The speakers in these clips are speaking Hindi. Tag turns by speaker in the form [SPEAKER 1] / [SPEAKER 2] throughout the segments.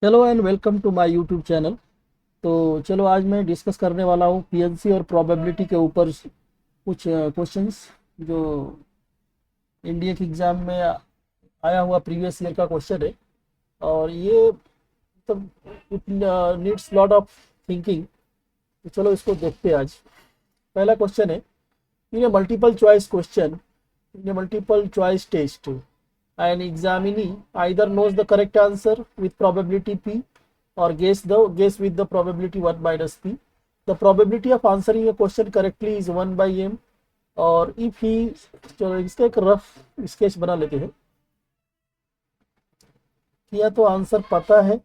[SPEAKER 1] Hello and welcome to my YouTube channel. तो चलो आज मैं डिस्कस करने वाला हूँ पीएनसी और प्रोबेबिलिटी के ऊपर कुछ क्वेश्चंस जो इंडिया के एग्ज़ाम में आया हुआ प्रीवियस ईयर का क्वेश्चन है। और ये मतलब it needs lot of thinking. तो चलो इसको देखते हैं आज। पहला क्वेश्चन है, in a multiple choice question, in a multiple choice test, an examinee either knows the correct answer with probability p or guess with the probability 1 minus p. The probability of answering a question correctly is 1 by m. और if he, चलो इसका एक रफ स्केच बना लेते हैं कि या तो आंसर पता है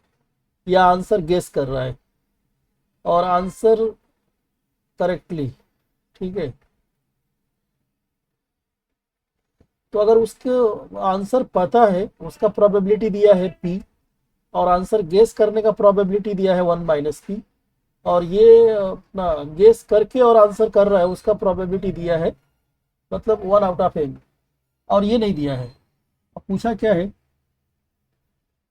[SPEAKER 1] या आंसर गेस कर रहा है और आंसर करेक्टली, ठीक है। तो अगर उसके आंसर पता है, उसका प्रोबेबिलिटी दिया है p और आंसर गेस करने का प्रोबेबिलिटी दिया है 1 माइनस पी, और ये अपना गेस करके और आंसर कर रहा है उसका प्रोबेबिलिटी दिया है मतलब 1/m, और ये नहीं दिया है। अब पूछा क्या है,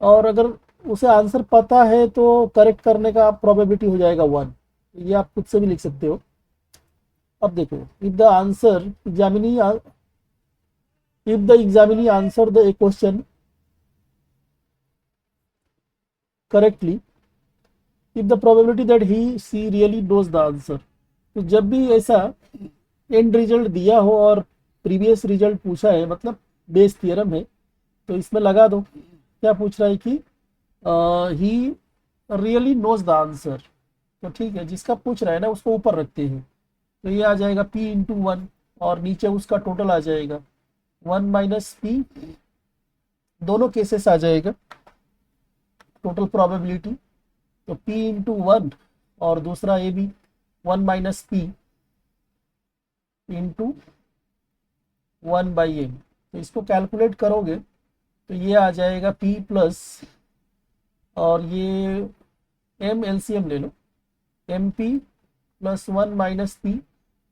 [SPEAKER 1] और अगर उसे आंसर पता है तो करेक्ट करने का प्रोबेबिलिटी हो जाएगा 1। ये आप खुद से भी लिख सकते हो। अब देखो, if the answer examinee if the examinee answer the question correctly, if the probability that he see really knows the answer. तो जब भी ऐसा एंड रिजल्ट दिया हो और प्रीवियस रिजल्ट पूछा है, मतलब बेस थियरम है, तो इसमें लगा दो क्या पूछ रहा है कि he really knows the answer. तो ठीक है, जिसका पूछ रहा है ना उसको ऊपर रखते हैं। तो ये आ जाएगा p इंटू 1 और नीचे उसका टोटल आ जाएगा 1 माइनस पी। दोनों केसेस आ जाएगा टोटल प्रोबेबिलिटी। तो p इंटू 1 और दूसरा ये भी 1 minus P into 1 by M. तो इसको कैलकुलेट करोगे तो ये आ जाएगा p प्लस, और ये m एलसीएम ले लो, M P plus 1 minus P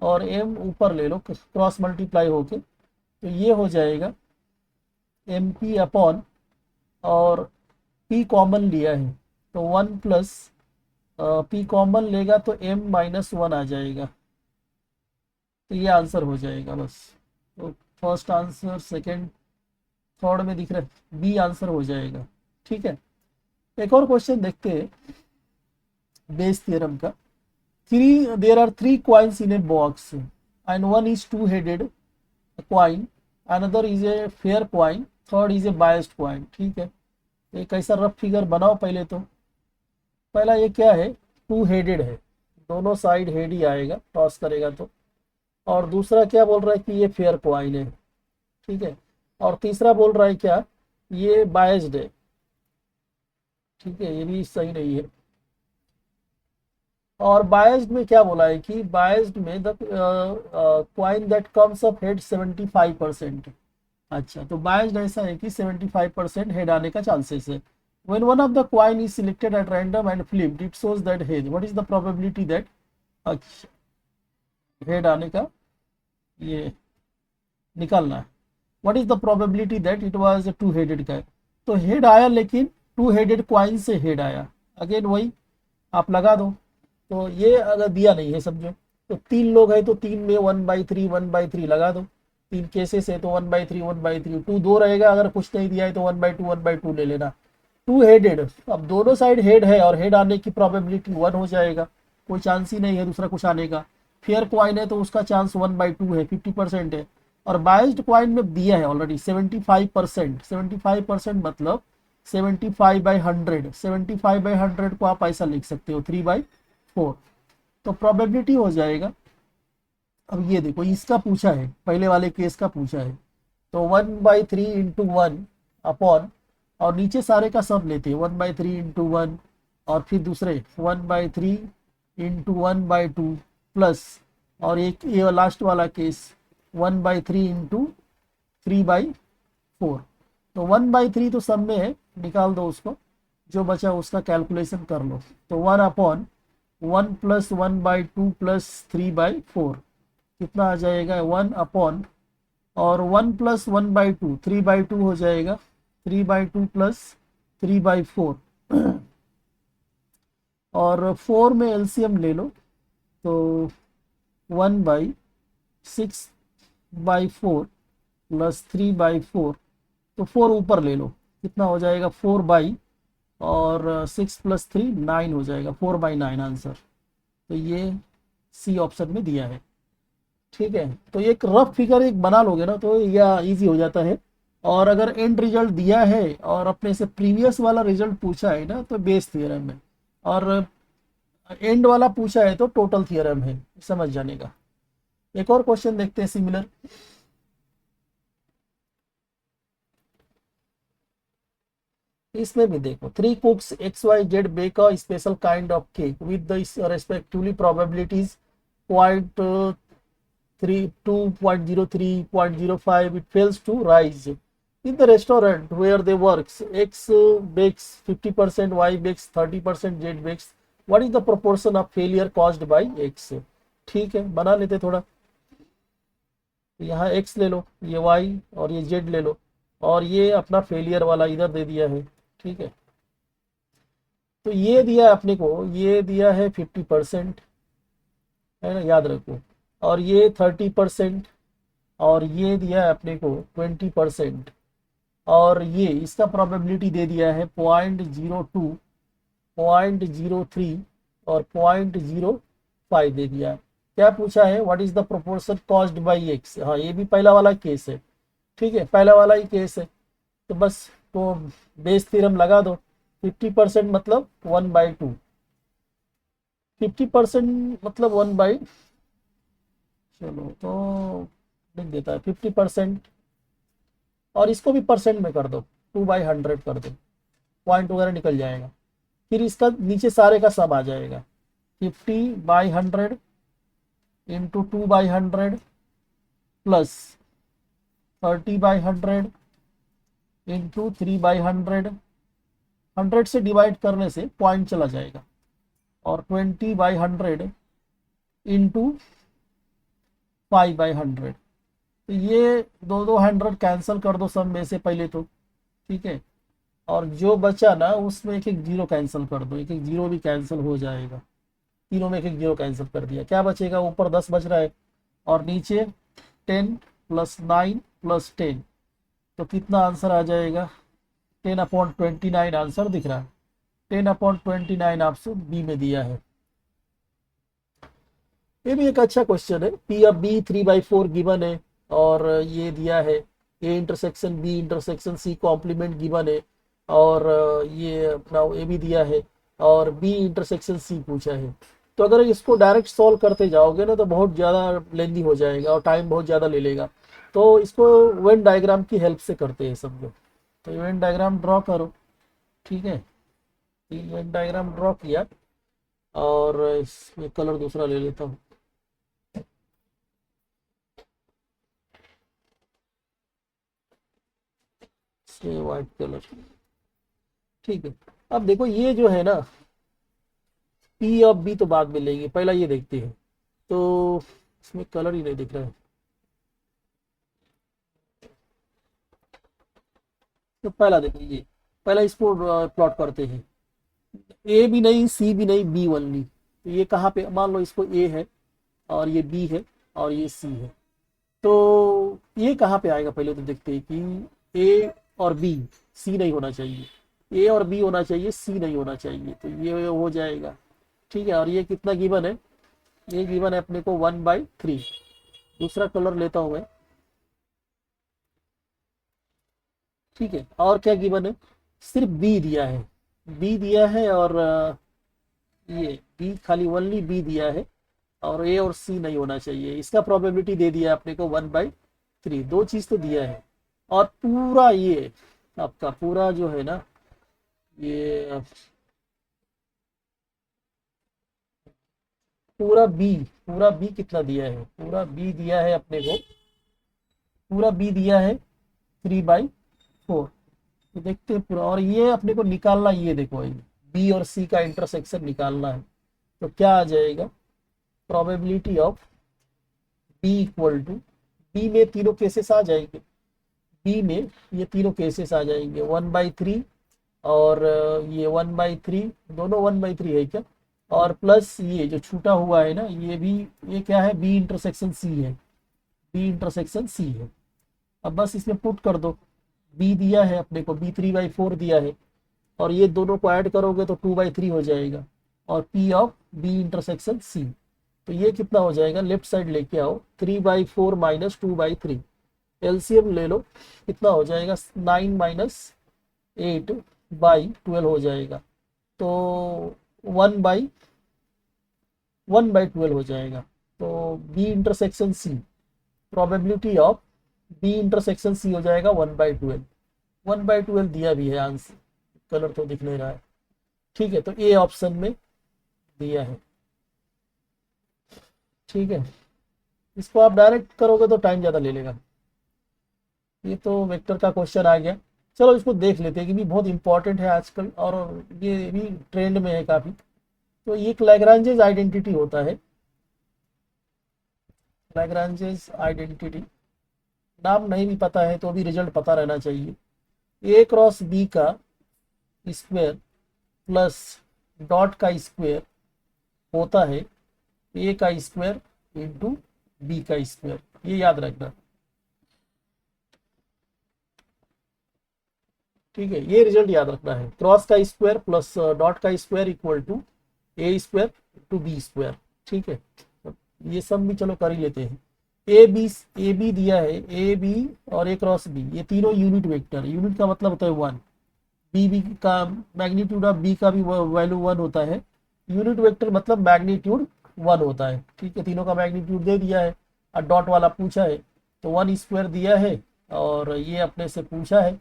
[SPEAKER 1] और m ऊपर ले लो क्रॉस मल्टीप्लाई होके। तो ये हो जाएगा एम पी अपॉन, और p कॉमन लिया है तो 1 प्लस p कॉमन लेगा तो m माइनस 1 आ जाएगा। तो ये आंसर हो जाएगा बस। तो फर्स्ट आंसर, सेकंड, थर्ड में दिख रहा है बी आंसर हो जाएगा। ठीक है, एक और क्वेश्चन देखते हैं बेस थ्योरम का। There are three coins in a box and one is two headed coin, another is a fair coin, third is a biased coin. ठीक है, एक ऐसा रफ फिगर बनाओ पहले। तो पहला ये क्या है, टू हेडेड है, दोनों साइड हेड ही आएगा टॉस करेगा तो। और दूसरा क्या बोल रहा है कि ये फेयर कॉइन है, ठीक है। और तीसरा बोल रहा है क्या, ये बायस्ड है, ठीक है, ये भी सही नहीं है। और बायस्ड में क्या बोला है कि बायस्ड में the coin that comes up head 75%। अच्छा, तो बायस्ड ऐसा है कि 75% हेड आने का चांसेस है। when one of the coin is selected at random and flipped it shows that head, what is the probability that, अच्छा, हेड आने का ये निकालना है। What is the probability that it was two headed का है। तो हेड आया लेकिन टू हेडेड क्वाइन से हेड आया, अगेन वही आप लगा दो। तो ये अगर दिया नहीं है समझो, तो तीन लोग हैं तो तीन में 1/3 1/3 लगा दो। तीन केसेस है तो 1/3 1/3, टू दो रहेगा, अगर कुछ नहीं दिया है तो 1/2 1/2 ले लेना। टू हेडेड, अब दोनों साइड हेड है और हेड आने की प्रोबेबिलिटी 1 हो जाएगा, कोई चांस ही नहीं है दूसरा कुछ आने का। फेयर क्वाइन है तो उसका चांस 1/2 है, 50% है। और बाइज्ड क्वाइन में दिया है ऑलरेडी 75%। 75% मतलब 75/100, 75/100 को आप ऐसा लिख सकते हो 3/4। तो प्रोबेबिलिटी हो जाएगा। अब ये देखो, इसका पूछा है, पहले वाले केस का पूछा है, तो 1/3 इंटू 1 अपॉन, और नीचे सारे का सब लेते हैं 1/3 इंटू 1, और फिर दूसरे 1/3 इंटू 1/2 प्लस, और एक ये लास्ट वाला केस 1/3 इंटू 3/4। तो 1/3 तो सब में है, निकाल दो उसको, जो बचा उसका कैलकुलेशन कर लो। तो 1/1 प्लस 1/2 प्लस 3/4 कितना आ जाएगा 1 अपॉन, और 1 प्लस 1/2 3/2 हो जाएगा, 3/2 प्लस 3/4 और 4 में एलसीएम ले लो तो 1/6/4 प्लस 3/4, तो 4 ऊपर ले लो, कितना हो जाएगा 4 और 6 + 3 9 हो जाएगा, 4/9 आंसर। तो ये सी ऑप्शन में दिया है। ठीक है, तो एक रफ फिगर एक बना लोगे ना तो यह इजी हो जाता है। और अगर एंड रिजल्ट दिया है और अपने से प्रीवियस वाला रिजल्ट पूछा है ना तो बेस थ्योरम है, और एंड वाला पूछा है तो टोटल थ्योरम है, समझ जाने का। एक और क्वेश्चन देखते हैं सिमिलर। इसमें भी देखो, 3 cooks XYZ bake a special kind of cake with the respectively probabilities 0.3, 2.03, 0.05, it fails to rise. In the restaurant where they works, X bakes 50%, Y bakes 30%, Z bakes. What is the proportion of failure caused by X? ठीक है, बना लेते थोड़ा। यहाँ X ले लो, ये Y और ये Z ले लो, और ये अपना फेलियर वाला इधर दे दिया है। ठीक है, तो ये दिया अपने को, ये दिया है 50%, है ना, याद रखो। और ये 30%, और ये दिया है अपने को 20%, और ये इसका प्रोबेबिलिटी दे दिया है 0.02, 0.03 और 0.05 दे दिया है। क्या पूछा है, what is the proportion caused by x. हाँ, ये भी पहला वाला केस है। ठीक है, पहला वाला ही केस है, तो बस तो बेस थ्योरम लगा दो। 50% मतलब 1/2, 50% मतलब 1 बाई, चलो तो लिख देता है 50%, और इसको भी परसेंट में कर दो, 2/100 कर दो, पॉइंट वगैरह निकल जाएगा। फिर इसका नीचे सारे का सब आ जाएगा, 50/100 इंटू 2/100 प्लस 30/100 इंटू 3/100, 100 से डिवाइड करने से पॉइंट चला जाएगा, और 20/100 इंटू 5/100। तो ये दो 100 कैंसिल कर दो सब में से पहले तो। ठीक है, और जो बचा ना उसमें एक एक जीरो कैंसिल कर दो, एक एक जीरो भी कैंसिल हो जाएगा। तीनों में एक एक जीरो कैंसिल कर दिया, क्या बचेगा, ऊपर 10 बच रहा है और नीचे 10 + 9 + 10, तो कितना आंसर आ जाएगा, 10/29 आंसर दिख रहा है। 10/29 आपसे बी में दिया है। ये भी एक अच्छा क्वेश्चन है। P of B 3/4 गिवन है, और ये दिया है A intersection B intersection C complement given है, और ये अपना ए भी दिया है, और B इंटरसेक्शन C पूछा है। तो अगर इसको डायरेक्ट सॉल्व करते जाओगे ना तो बहुत ज़्यादा लेंदी हो जाएगा और टाइम बहुत ज़्यादा ले लेगा। तो इसको वेन डायग्राम की हेल्प से करते हैं सब लोग। तो वेन डायग्राम ड्रॉ करो। ठीक है, वेन डायग्राम ड्रॉ किया, और इसमें कलर दूसरा ले लेता हूँ। White colour. ठीक है, अब देखो ये जो है ना, पी ऑफ बी तो बाद में लेंगे, पहला ये देखते हैं। तो इसमें कलर ही नहीं दिख रहा है, तो पहला देखो ये, पहला इसको प्लॉट करते हैं। ए भी नहीं, सी भी नहीं, बी ओनली। तो ये कहाँ पे, मान लो इसको ए है, और ये बी है, और ये सी है। तो ये कहाँ पे आएगा, पहले तो देखते हैं कि ए और बी, सी नहीं होना चाहिए, ए और बी होना चाहिए, सी नहीं होना चाहिए, तो ये हो जाएगा। ठीक है, और ये कितना गिवन है, ये गिवन है अपने को 1/3। दूसरा कलर लेता हूँ मैं। ठीक है, और क्या गिवन है, सिर्फ बी दिया है, बी दिया है, और ये बी खाली ओनली बी दिया है, और ए और सी नहीं होना चाहिए। इसका प्रोबेबिलिटी दे दिया आपने को 1/3, दो चीज तो दिया है। और पूरा ये आपका पूरा जो है ना, ये पूरा बी, पूरा बी कितना दिया है, पूरा बी दिया है अपने को, पूरा बी दिया है 3/4। तो देखते हैं पूरा, और ये अपने को निकालना, ये देखो बी और सी का इंटरसेक्शन निकालना है। तो क्या आ जाएगा, probability of B equal to, B में तीनों केसेस आ जाएंगे, बी में ये तीनों केसेस आ जाएंगे, 1/3, और ये 1/3, दोनों 1/3 है क्या, और प्लस ये जो छूटा हुआ है ना ये भी, ये क्या है, बी इंटरसेक्शन सी है, बी इंटरसेक्शन सी है। अब बस इसमें पुट कर दो, बी दिया है अपने को, बी 3/4 दिया है, और ये दोनों को ऐड करोगे तो 2/3 हो जाएगा, और P of B intersection C. तो ये कितना हो जाएगा, लेफ्ट साइड लेके आओ, 3/4 माइनस 2/3, एलसीएम ले लो, कितना हो जाएगा, 9 माइनस 8/12 हो जाएगा, तो 1/12 हो जाएगा। तो B intersection C, probability of B intersection C हो जाएगा 1/12, 1/12 दिया भी है आंसर, कलर तो दिख नहीं रहा है, ठीक है, तो ए ऑप्शन में दिया है, ठीक है। इसको आप डायरेक्ट करोगे तो टाइम ज़्यादा ले लेगा। ये तो वेक्टर का क्वेश्चन आ गया। चलो इसको देख लेते हैं कि भी बहुत इंपॉर्टेंट है आजकल, और ये भी ट्रेंड में है काफ़ी। तो ये एक लैग्रांजेस आइडेंटिटी होता है, लैग्रांजेस आइडेंटिटी, नाम नहीं भी पता है तो भी रिजल्ट पता रहना चाहिए। ए क्रॉस बी का स्क्वायर प्लस डॉट का स्क्वायर होता है ए का स्क्वायर इंटू बी का स्क्वायर, ये याद रखना, ठीक है, ये रिजल्ट याद रखना है। क्रॉस का स्क्वायर प्लस डॉट का square equal to A square to B square, ठीक है। ये सब भी चलो कर ही लेते हैं। ए बी दिया है, ए बी और ए क्रॉस बी, ये तीनों यूनिट वेक्टर, यूनिट का मतलब होता है 1, बी का मैग्नीट्यूड ऑफ बी का भी वैल्यू 1 होता है, यूनिट वेक्टर मतलब मैग्नीट्यूड 1 होता है, ठीक है। तीनों का मैग्नीट्यूड दे दिया है और डॉट वाला पूछा है, तो 1 स्क्वायर दिया है, और ये अपने से पूछा है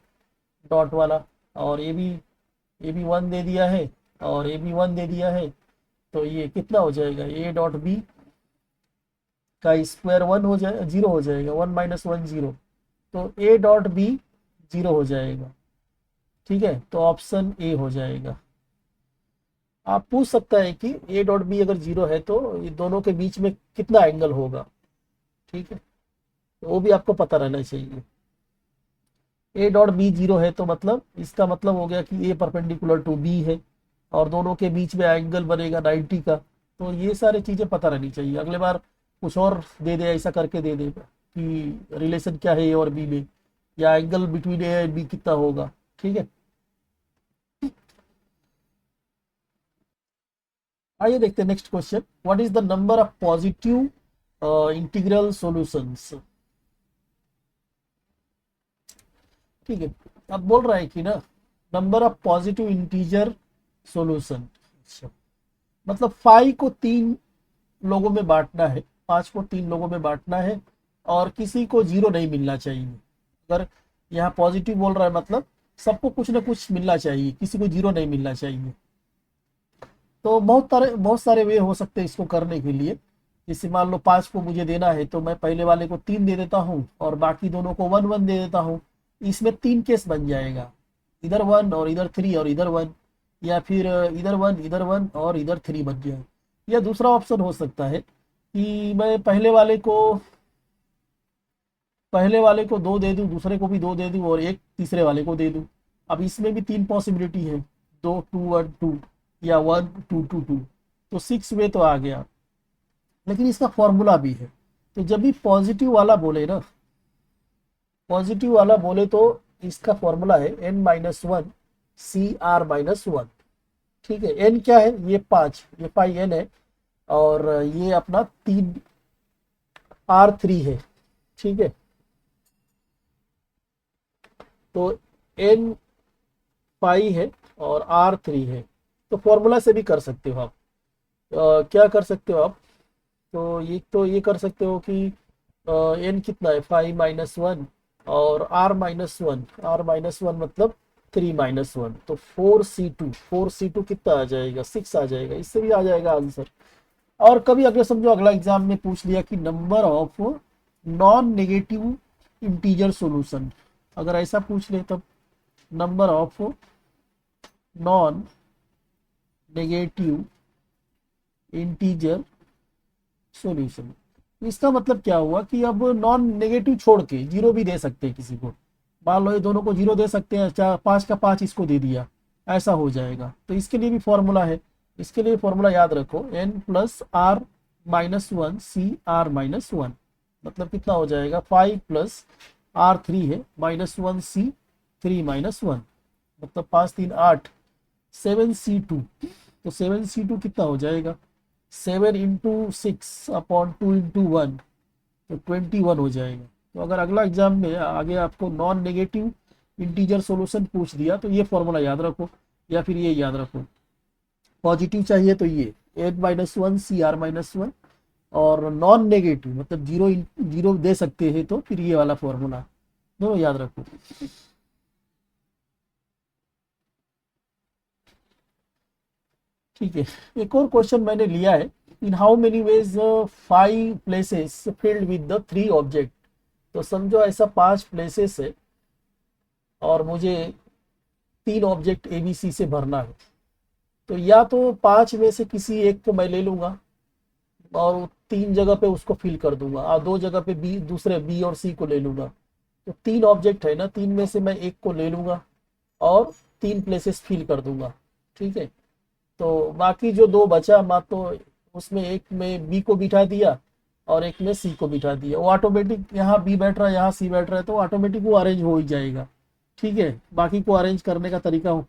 [SPEAKER 1] डॉट वाला, और ये भी 1 दे दिया है, और ये भी 1 दे दिया है, तो ये कितना हो जाएगा, ए डॉट बी का स्क्वायर 1 हो जाए 0 हो जाएगा, 1 माइनस 1 0, तो ए डॉट बी 0 हो जाएगा, ठीक है, तो ऑप्शन ए हो जाएगा। आप पूछ सकता है कि ए डॉट बी अगर 0 है तो ये दोनों के बीच में कितना एंगल होगा, ठीक है, तो वो भी आपको पता रहना चाहिए। ए डॉट बी 0 है तो मतलब इसका मतलब हो गया कि ए परपेंडिकुलर टू बी है, और दोनों के बीच में एंगल बनेगा 90 का, तो ये सारी चीज़ें पता रहनी चाहिए। अगले बार कुछ और दे दे, ऐसा करके दे दे कि रिलेशन क्या है ए और बी में, या angle between A and B कितना होगा, ठीक है। आइए देखते हैं next question, what is the number of positive integral solutions, ठीक है। अब बोल रहा है कि ना, number of positive integer solution, अच्छा, मतलब 5 को 3 लोगों में बांटना है, 5 को 3 लोगों में बांटना है, और किसी को 0 नहीं मिलना चाहिए। अगर यहाँ पॉजिटिव बोल रहा है मतलब सबको कुछ ना कुछ मिलना चाहिए, किसी को 0 नहीं मिलना चाहिए। तो बहुत सारे वे हो सकते हैं इसको करने के लिए। जैसे मान लो 5 को मुझे देना है तो मैं पहले वाले को 3 दे देता हूँ, और बाकी दोनों को 1 1 दे देता हूँ। इसमें 3 केस बन जाएगा, इधर 1 और इधर 3 और इधर 1, या फिर इधर 1 इधर 1 और इधर 3 बन जाए। या दूसरा ऑप्शन हो सकता है कि मैं पहले वाले को 2 दे दूं, दूसरे को भी 2 दे दूं, और एक तीसरे वाले को दे दूं। अब इसमें भी 3 पॉसिबिलिटी है, 2 2 1 2, या 1 2 2 2, तो 6 वे तो आ गया। लेकिन इसका फॉर्मूला भी है, तो जब भी पॉजिटिव वाला बोले ना, पॉजिटिव वाला बोले तो इसका फॉर्मूला है n-1 CR-1, ठीक है। n क्या है, ये 5, ये 5n है, और ये अपना 3 R3 है, ठीक है। तो n 5 है और R3 है, तो फॉर्मूला से भी कर सकते हो आप। क्या कर सकते हो आप, तो ये कर सकते हो कि n कितना है, 5-1, और r-1 मतलब 3-1, तो 4c2 कितना आ जाएगा, 6 आ जाएगा, इससे भी आ जाएगा आंसर। और कभी अगर समझो अगला एग्जाम में पूछ लिया कि number of non negative integer solution, अगर ऐसा पूछ ले तब number of non negative integer solution, इसका मतलब क्या हुआ कि अब नॉन नेगेटिव छोड़ के 0 भी दे सकते हैं किसी को। मान लो ये दोनों को 0 दे सकते हैं, 5 का 5 इसको दे दिया, ऐसा हो जाएगा। तो इसके लिए भी फॉर्मूला है, इसके लिए फॉर्मूला याद रखो, n+r-1 मतलब कितना हो जाएगा, 5+r3 है -1c3-1 मतलब 5 3 8 7c2। तो 7c2 कितना हो जाएगा, 7 × 6/2 × 1 तो 21 हो जाएगा। तो अगर अगला एग्जाम में आगे आपको नॉन नेगेटिव इंटीजर सॉल्यूशन पूछ दिया तो ये फॉर्मूला याद रखो, या फिर ये याद रखो। पॉजिटिव चाहिए तो ये n-1 CR-1, और नॉन नेगेटिव मतलब जीरो जीरो दे सकते हैं तो फिर ये वाला फॉर्मूला, दोनों याद रखो। ठीक है, एक और क्वेश्चन मैंने लिया है, in how many veg 5 places filled with the 3 object. तो समझो ऐसा 5 प्लेसेस है और मुझे 3 ऑब्जेक्ट ABC से भरना है। तो या तो 5 में से किसी एक को मैं ले लूंगा और 3 जगह पे उसको फिल कर दूंगा, और 2 जगह पे दूसरे B और C को ले लूंगा। तो 3 ऑब्जेक्ट है ना, 3 में से मैं एक को ले लूंगा और 3 प्लेसेस फिल कर दूंगा। ठीक है, तो बाकी जो 2 बचा मा तो उसमें एक में B को बिठा दिया और एक में C को बिठा दिया। वो ऑटोमेटिक यहाँ B बैठ रहा है, यहाँ C बैठ रहा है, तो ऑटोमेटिक वो अरेंज हो ही जाएगा। ठीक है, बाकी को अरेंज करने का तरीका हो,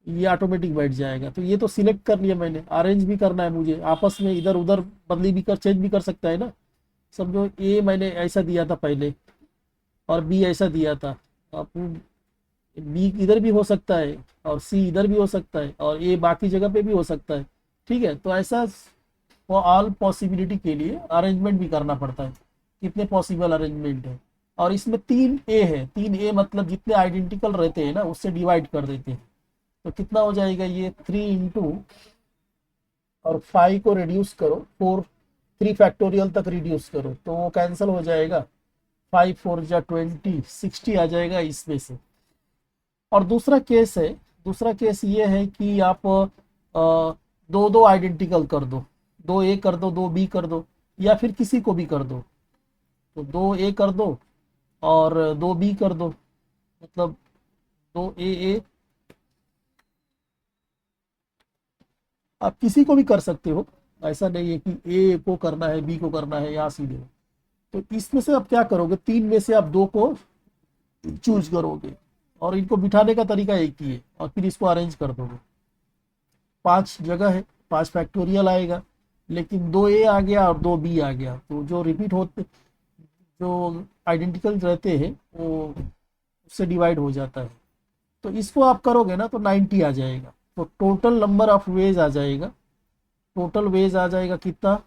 [SPEAKER 1] ये ऑटोमेटिक बैठ जाएगा। तो ये तो सिलेक्ट कर लिया मैंने, अरेंज भी करना है मुझे, आपस में इधर उधर बदली भी कर चेंज भी कर सकता है ना। समझो ए मैंने ऐसा दिया था पहले और बी ऐसा दिया था, अब बी इधर भी हो सकता है और सी इधर भी हो सकता है और ए बाकी जगह पे भी हो सकता है। ठीक है, तो ऐसा ऑल पॉसिबिलिटी के लिए अरेंजमेंट भी करना पड़ता है, कितने पॉसिबल अरेंजमेंट है। और इसमें 3A है, 3A मतलब जितने आइडेंटिकल रहते हैं ना उससे डिवाइड कर देते हैं। तो कितना हो जाएगा ये 3 और 5 को रिड्यूस करो 3 फैक्टोरियल तक रिड्यूस करो तो वो कैंसिल हो जाएगा, 5 4 जा 20 60 आ जाएगा इसमें से। और दूसरा केस है, दूसरा केस ये है कि आप दो दो आइडेंटिकल कर दो, 2A कर दो 2B कर दो, या फिर किसी को भी कर दो। तो 2A कर दो और 2B कर दो, मतलब 2AA आप किसी को भी कर सकते हो, ऐसा नहीं है कि ए को करना है बी को करना है या सीधे। तो इसमें से आप क्या करोगे, 3 में से आप 2 को चूज करोगे और इनको बिठाने का तरीका एक ही है और फिर इसको अरेंज कर दोगे। 5 जगह है, 5 फैक्टोरियल आएगा, लेकिन 2A आ गया और 2B आ गया, तो जो रिपीट होते जो आइडेंटिकल रहते हैं वो उससे डिवाइड हो जाता है। तो इसको आप करोगे ना तो 90 आ जाएगा। तो टोटल नंबर ऑफ वेज आ जाएगा, टोटल वेज आ जाएगा कितना,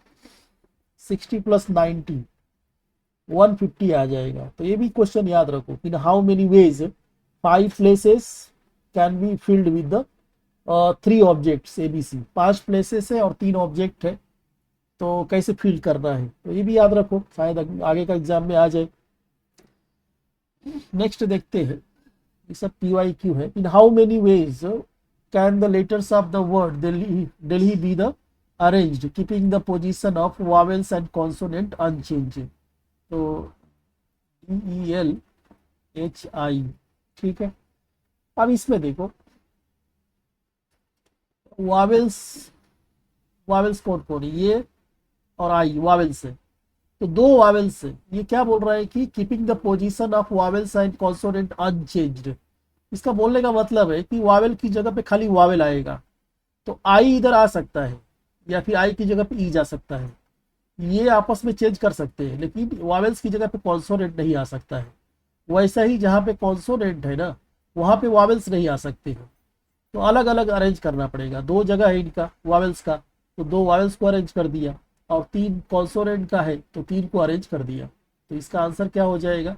[SPEAKER 1] 60 + 90 150 आ जाएगा। तो ये भी क्वेश्चन याद रखो, इन how many veg 5 places can be filled with the 3 objects ABC। 5 places है और 3 ऑब्जेक्ट है, तो कैसे फिल करना है, तो ये भी याद रखो, शायद आगे का एग्जाम में आ जाए। नेक्स्ट देखते हैं, ये सब PYQ है। In how many ways can the letters of the word Delhi be the arranged keeping the position of vowels and consonant unchange. तो DELHI। ठीक है, अब इसमें देखो वावेल्स, वावेल्स कौन कौन है, ये और आई वावेल्स है। तो 2 वावेल्स है, ये क्या बोल रहा है कि keeping the position of vowels and consonant unchanged. इसका बोलने का मतलब है कि वावेल की जगह पे खाली वावेल आएगा, तो आई इधर आ सकता है या फिर आई की जगह पे ई जा सकता है, ये आपस में चेंज कर सकते हैं, लेकिन वावेल्स की जगह पे कॉन्सोनेंट नहीं आ सकता है। वैसा ही जहाँ पे कॉन्सोनेंट है ना वहाँ पे वावेल्स नहीं आ सकते हैं, तो अलग अलग अरेंज करना पड़ेगा। 2 जगह है इनका वावेल्स का, तो 2 वावेल्स को अरेंज कर दिया, और 3 कॉन्सोनेंट का है तो 3 को अरेंज कर दिया। तो इसका आंसर क्या हो जाएगा,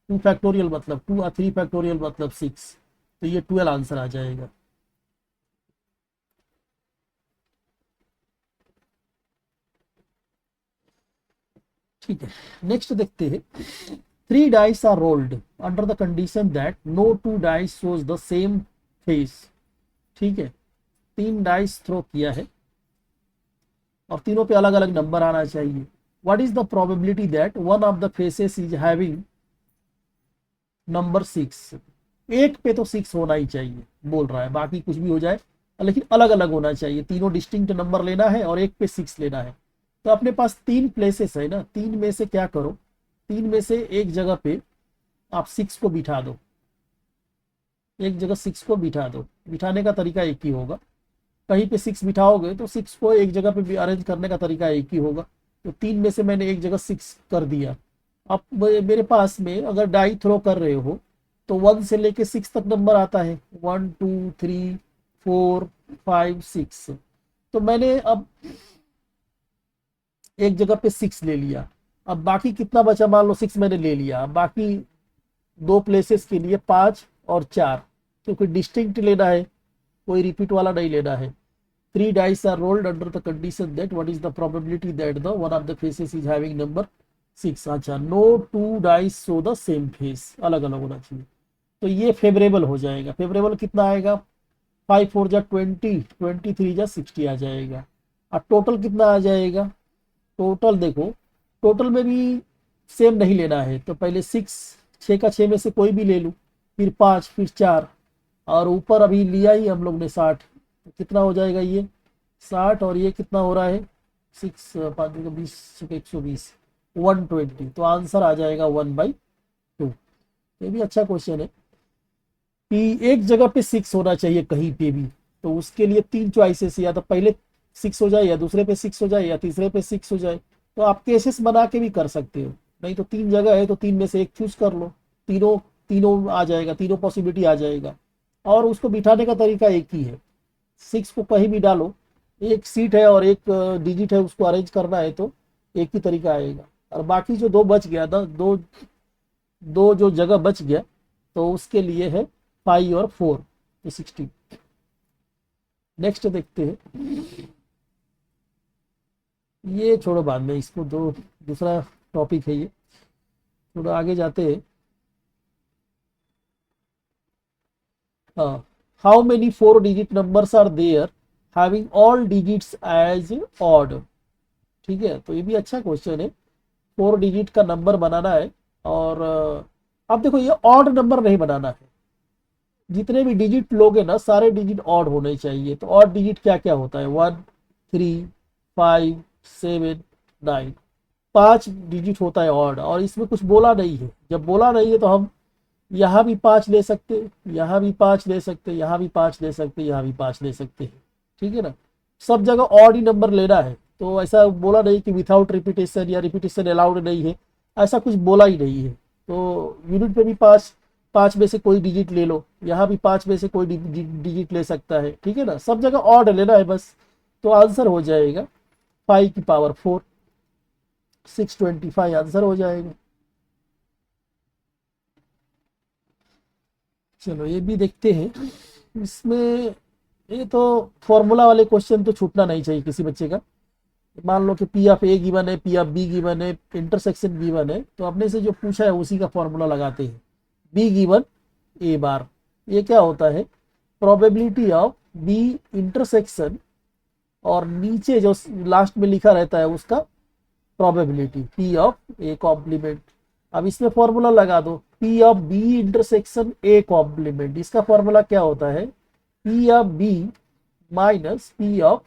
[SPEAKER 1] 2 फैक्टोरियल मतलब 2 और 3 फैक्टोरियल मतलब 6, तो ये 12 आंसर आ जाएगा। ठीक है, नेक्स्ट देखते हैं। 3 dice are rolled under the condition that no 2 dice shows the same face. ठीक है, 3 डाइस थ्रो किया है और तीनों पे अलग अलग नंबर आना चाहिए। What is the probability that one of the faces is having number 6। एक पे तो 6 होना ही चाहिए, बोल रहा है, बाकी कुछ भी हो जाए लेकिन अलग अलग होना चाहिए, तीनों डिस्टिंक्ट नंबर लेना है और एक पे 6 लेना है। तो अपने पास 3 प्लेसेस है ना, 3 में से क्या करो, 3 में से एक जगह पे आप 6 को बिठा दो, एक जगह 6 को बिठा दो। बिठाने का तरीका एक ही होगा, कहीं पे 6 बिठाओगे तो 6 को एक जगह पे भी अरेंज करने का तरीका एक ही होगा। तो 3 में से मैंने एक जगह 6 कर दिया। अब मेरे पास में अगर डाई थ्रो कर रहे हो तो 1 से लेके 6 तक नंबर आता है, 1 2 3 4 5 6। तो मैंने अब एक जगह पे 6 ले लिया। अब बाकी कितना बचा, मान लो 6 मैंने ले लिया, अब बाकी दो प्लेसेस के लिए 5 और 4, क्योंकि डिस्टिंक्ट लेना है, कोई रिपीट वाला नहीं लेना है। 3 dice are rolled under the condition that what is the probability that the one of the faces is having number 6। अच्छा, no 2 dice show the same face, अलग अलग होना चाहिए। तो ये फेवरेबल हो जाएगा। फेवरेबल कितना आएगा, 5 4 जा 20, 23 जा 60 आ जाएगा। अब टोटल कितना आ जाएगा, टोटल देखो, टोटल में भी सेम नहीं लेना है, तो पहले 6 का 6 में से कोई भी ले लूँ, फिर 5, फिर 4, और ऊपर अभी लिया ही हम लोग ने 60। तो कितना हो जाएगा ये 60, और ये कितना हो रहा है 6 5 20 120 120। तो आंसर आ जाएगा 1/2। ये भी अच्छा क्वेश्चन है कि एक जगह पे 6 होना चाहिए कहीं पे भी, तो उसके लिए 3 चॉइसेस, या तो पहले 6 हो जाए, या दूसरे पे 6 हो जाए, या तीसरे पे 6 हो जाए। तो आप केसेस बना के भी कर सकते हो, नहीं तो 3 जगह है तो 3 में से एक चूज कर लो, तीनों तीनों आ जाएगा, तीनों पॉसिबिलिटी आ जाएगा। और उसको बिठाने का तरीका एक ही है, 6 को कहीं भी डालो, एक सीट है और एक डिजिट है, उसको अरेंज करना है तो एक ही तरीका आएगा। और बाकी जो दो बच गया था, दो दो जो जगह बच गया, तो उसके लिए है 5 और 4, तो 60। नेक्स्ट देखते हैं, ये छोड़ो बाद में, इसको दो, दूसरा टॉपिक है ये, थोड़ा आगे जाते हैं। How many 4 digit numbers are there having all digits as odd. ठीक है, तो ये भी अच्छा क्वेश्चन है। 4 डिजिट का नंबर बनाना है, और अब देखो ये ऑड नंबर नहीं बनाना है, जितने भी डिजिट लोगे ना सारे डिजिट ऑड होने चाहिए। तो ऑड डिजिट क्या क्या होता है, 1 3 5 7 9, 5 डिजिट होता है ऑड। और इसमें कुछ बोला नहीं है, जब बोला नहीं है तो हम यहाँ भी 5 ले सकते, यहाँ भी 5 ले सकते, यहाँ भी 5 ले सकते, यहाँ भी 5 ले सकते हैं। ठीक है ना, सब जगह ऑड ही नंबर लेना है। तो ऐसा बोला नहीं कि विथआउट रिपीटेशन या रिपीटेशन अलाउड नहीं है, ऐसा कुछ बोला ही नहीं है। तो यूनिट पे भी 5, 5 में से कोई डिजिट ले लो, यहाँ भी 5 में से कोई डिजिट ले सकता है। ठीक है ना, सब जगह ऑड लेना है बस। तो आंसर हो जाएगा 5 की पावर 4, 625 आंसर हो जाएगा। चलो ये भी देखते हैं। इसमें ये तो फॉर्मूला वाले क्वेश्चन तो छूटना नहीं चाहिए किसी बच्चे का। मान लो कि पी ऑफ ए गिवन है, पी ऑफ बी गिवन है, इंटरसेक्शन गिवन है, तो अपने से जो पूछा है उसी का फॉर्मूला लगाते हैं। बी गिवन ए बार, ये क्या होता है, प्रोबेबिलिटी ऑफ बी इंटरसेक्शन, और नीचे जो लास्ट में लिखा रहता है उसका probability P of A complement. अब इसमें फॉर्मूला लगा दो, P of B intersection A complement. इसका फॉर्मूला क्या होता है, P of B minus P of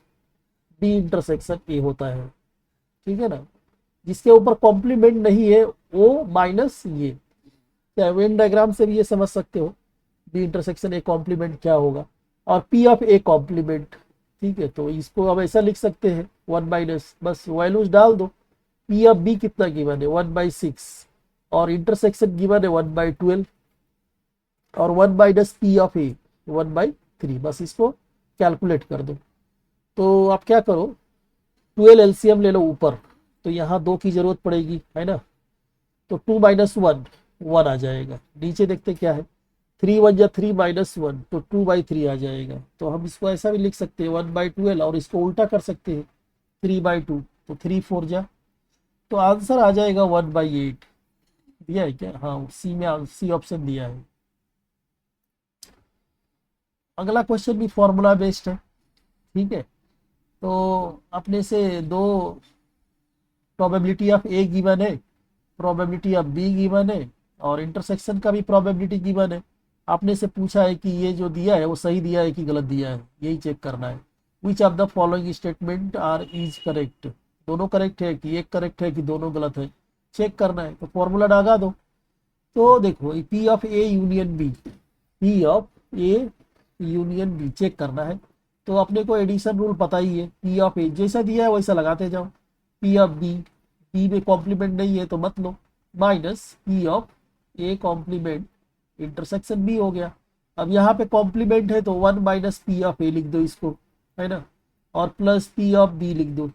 [SPEAKER 1] B intersection A होता है। ठीक है ना, जिसके ऊपर कॉम्प्लीमेंट नहीं है वो माइनस ये, क्या वेन डायग्राम से भी ये समझ सकते हो, बी इंटरसेक्शन ए कॉम्प्लीमेंट क्या होगा, और पी ऑफ ए कॉम्प्लीमेंट। ठीक है, तो इसको अब ऐसा लिख सकते हैं 1 माइनस, बस वैल्यूज डाल दो। पी ऑफ बी कितना गिवन है 1/6, और इंटरसेक्शन गिवन है 1/12, और 1 माइनस पी ऑफ ए 1/3, बस इसको कैलकुलेट कर दो। तो आप क्या करो, 12 एलसीएम ले लो ऊपर, तो यहाँ 2 की जरूरत पड़ेगी, है ना। तो 2 माइनस 1 1 आ जाएगा। नीचे देखते क्या है, 3 1 या 3 माइनस 1, तो 2/3 आ जाएगा। तो हम इसको ऐसा भी लिख सकते हैं 1/12, और इसको उल्टा कर सकते हैं 3/2, तो 3 4 जा, तो आंसर आ जाएगा 1/8। दिया है क्या, हाँ सी में, सी ऑप्शन दिया है। अगला क्वेश्चन भी फॉर्मूला बेस्ड है। ठीक है, तो अपने से दो प्रोबेबिलिटी ऑफ ए गिवन है, प्रोबेबिलिटी ऑफ बी गिवन है, और इंटरसेक्शन का भी प्रोबेबिलिटी गिवन है। आपने से पूछा है कि ये जो दिया है वो सही दिया है कि गलत दिया है, यही चेक करना है। Which of the following statement are is correct, दोनों करेक्ट है कि एक करेक्ट है कि दोनों गलत है, चेक करना है। तो फॉर्मूला लगा दो। तो देखो P of A union B, P of A union B check करना है। तो अपने को एडिशन रूल पता ही है, पी ऑफ ए जैसा दिया है वैसा लगाते जाओ। पी ऑफ बी, बी में कॉम्प्लीमेंट नहीं है तो मत लो, minus P of A complement intersection B हो गया। अब यहाँ पे कॉम्प्लीमेंट है तो 1 - पी ऑफ ए लिख दो इसको, है ना, और प्लस पी ऑफ बी लिख दो।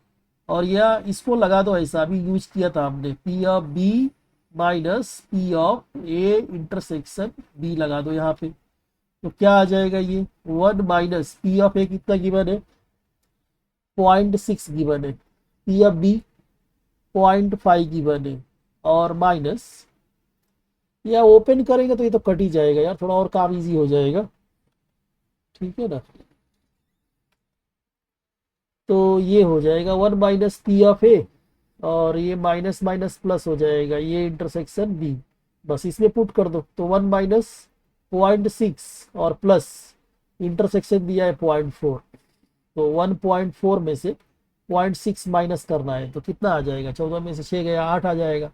[SPEAKER 1] और या इसको लगा दो, ऐसा अभी यूज किया था हमने, P of B minus P of A intersection B लगा दो यहाँ पे। तो क्या आ जाएगा ये 1 - पी ऑफ ए कितना गिवन है, 0.6 गिवन है, पी ऑफ बी 0.5 गिवन है, और माइनस, या ओपन करेंगे तो ये तो कट ही जाएगा यार, थोड़ा और काम इजी हो जाएगा, ठीक है ना। तो ये हो जाएगा 1 - पी ऑफ ए, और ये माइनस माइनस प्लस हो जाएगा, ये इंटरसेक्शन बी, बस इसमें पुट कर दो। तो 1 - 0.6 और प्लस इंटरसेक्शन दिया है 0.4, तो 1.4 में से 0.6 माइनस करना है तो कितना आ जाएगा, 14 में से 6 गया 8 आ जाएगा।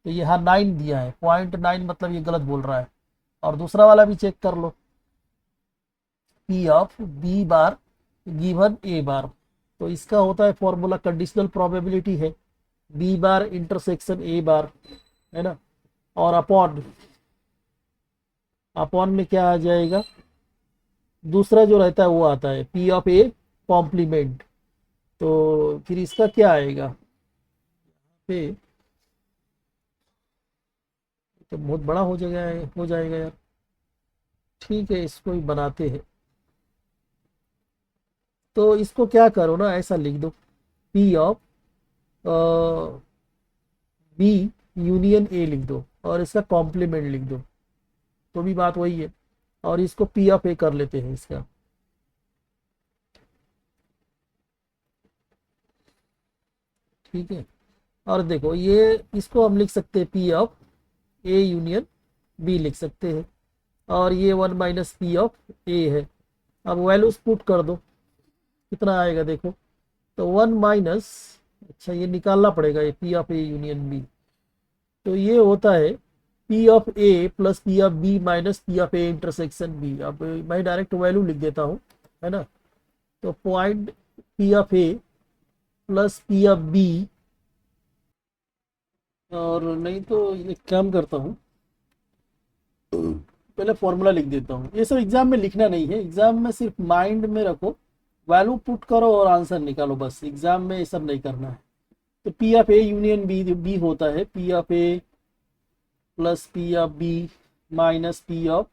[SPEAKER 1] तो ये हाँ 9 दिया है, 0.9 मतलब ये गलत बोल रहा है। और दूसरा वाला भी चेक कर लो, P of B bar given A bar, तो इसका होता है फॉर्मूला, कंडीशनल प्रोबेबिलिटी है, B bar intersection A bar, है ना, और अपॉन, अपॉन में क्या आ जाएगा, दूसरा जो रहता है वो आता है पी ऑफ ए कॉम्प्लीमेंट। तो फिर इसका क्या आएगा पे, तो बहुत बड़ा हो जाएगा यार, ठीक है इसको ही बनाते हैं। तो इसको क्या करो ना, ऐसा लिख दो, P of B union A लिख दो, और इसका कॉम्प्लीमेंट लिख दो, तो भी बात वही है। और इसको पी ऑफ ए कर लेते हैं इसका, ठीक है। और देखो ये इसको हम लिख सकते हैं P of A union B लिख सकते हैं, और ये 1 - पी ऑफ ए है। अब वैल्यूज पुट कर दो, कितना आएगा देखो, तो 1 - अच्छा ये निकालना पड़ेगा, ये P of A union B, तो ये होता है P of A plus P of B minus P of A intersection B. अब मैं डायरेक्ट वैल्यू लिख देता हूँ, है ना, तो point P of A plus P of B, और नहीं तो ये काम करता हूँ, पहले फॉर्मूला लिख देता हूँ। ये सब एग्जाम में लिखना नहीं है, एग्जाम में सिर्फ माइंड में रखो, वैल्यू पुट करो और आंसर निकालो, बस एग्जाम में ये सब नहीं करना है। तो P of A union B, B होता है P of A plus P of B minus P of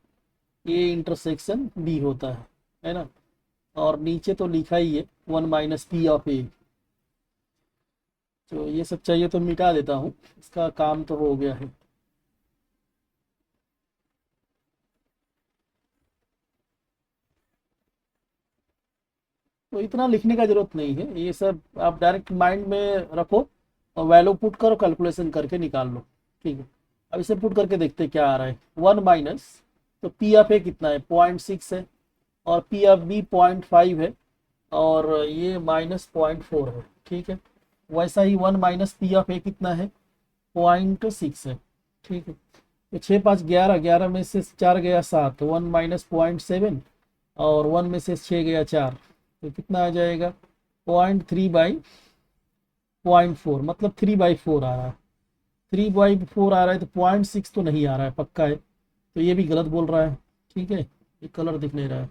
[SPEAKER 1] A intersection B होता है ना। और नीचे तो लिखा ही है 1 - पी ऑफ ए, तो ये सब चाहिए तो मिटा देता हूँ, इसका काम तो हो गया है। तो इतना लिखने का जरूरत नहीं है, ये सब आप डायरेक्ट माइंड में रखो और वैल्यू पुट करो, कैलकुलेशन करके निकाल लो, ठीक है। अब इसे पुट करके देखते क्या आ रहा है, 1 तो पी ऑफ ए कितना है 0.6 है, और पी ऑफ बी 0.5 है, और ये -0.4 है, ठीक है। वैसा ही 1 - पी ऑफ ए कितना है 0.6 है, ठीक है। तो 6 5 11, 11 में से 4 गया 7, 1 - 0.7, और 1 में से 6 गया 4, तो कितना आ जाएगा 0.3/0.4, मतलब 3/4 आ रहा है, 3/4 आ रहा है, तो 0.6 तो नहीं आ रहा है, पक्का है, तो ये भी गलत बोल रहा है, ठीक है। ये कलर दिख नहीं रहा है,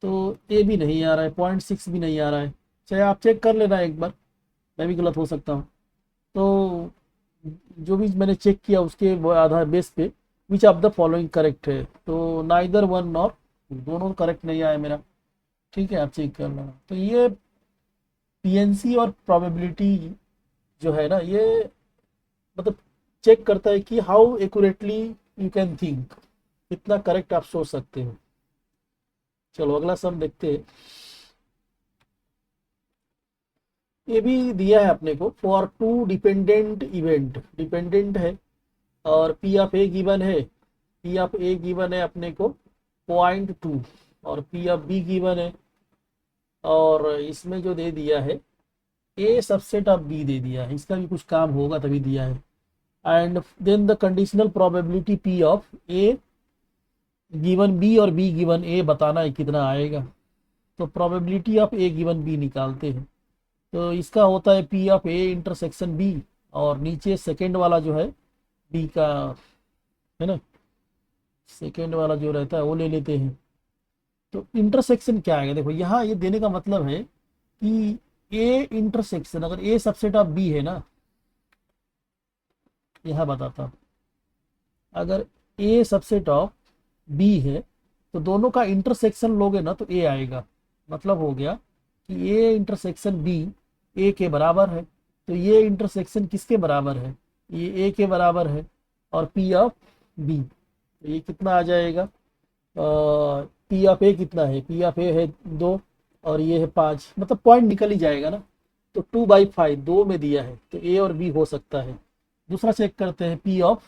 [SPEAKER 1] तो ये भी नहीं आ रहा है, 0.6 भी नहीं आ रहा है, चाहे आप चेक कर लेना एक बार, मैं भी गलत हो सकता हूँ। तो जो भी मैंने चेक किया उसके आधार बेस पे विच ऑफ द फॉलोइंग करेक्ट है, तो नाइदर वन नॉर, दोनों करेक्ट नहीं आया मेरा, ठीक है, आप चेक कर लेना। तो ये पीएनसी और प्रोबेबिलिटी जो है ना, ये मतलब चेक करता है कि how accurately you can think, कितना करेक्ट आप सोच सकते हो। चलो अगला सम देखते हैं। ये भी दिया है अपने को, for two dependent event, dependent है, और पी ऑफ ए गिवन है, पी ऑफ ए गिवन है अपने को 0.2 और पी ऑफ बी गिवन है, और इसमें जो दे दिया है ए सबसेट ऑफ बी दे दिया है, इसका भी कुछ काम होगा तभी दिया है। And then the conditional probability P of A given B और बी गिवन ए बताना है कितना आएगा। तो probability of A given B निकालते हैं। तो इसका होता है P of A intersection B, और नीचे सेकेंड वाला जो है बी का है ना, सेकेंड वाला जो रहता है वो ले लेते हैं। तो इंटरसेक्शन क्या आएगा, देखो यहाँ ये देने का मतलब है कि ए इंटरसेक्शन, अगर ए सबसेट ऑफ बी है ना, यहाँ बताता हूँ, अगर ए सबसेट ऑफ बी है तो दोनों का इंटरसेक्शन लोगे ना तो ए आएगा। मतलब हो गया कि ए इंटरसेक्शन बी ए के बराबर है, तो ये इंटरसेक्शन किसके बराबर है, ये ए के बराबर है, और पी ऑफ बी तो ये कितना आ जाएगा, पी ऑफ ए कितना है, पी ऑफ ए है 2 और ये है 5, मतलब पॉइंट निकल ही जाएगा ना। तो 2/5 2 में दिया है तो ए और बी हो सकता है। दूसरा चेक करते हैं P of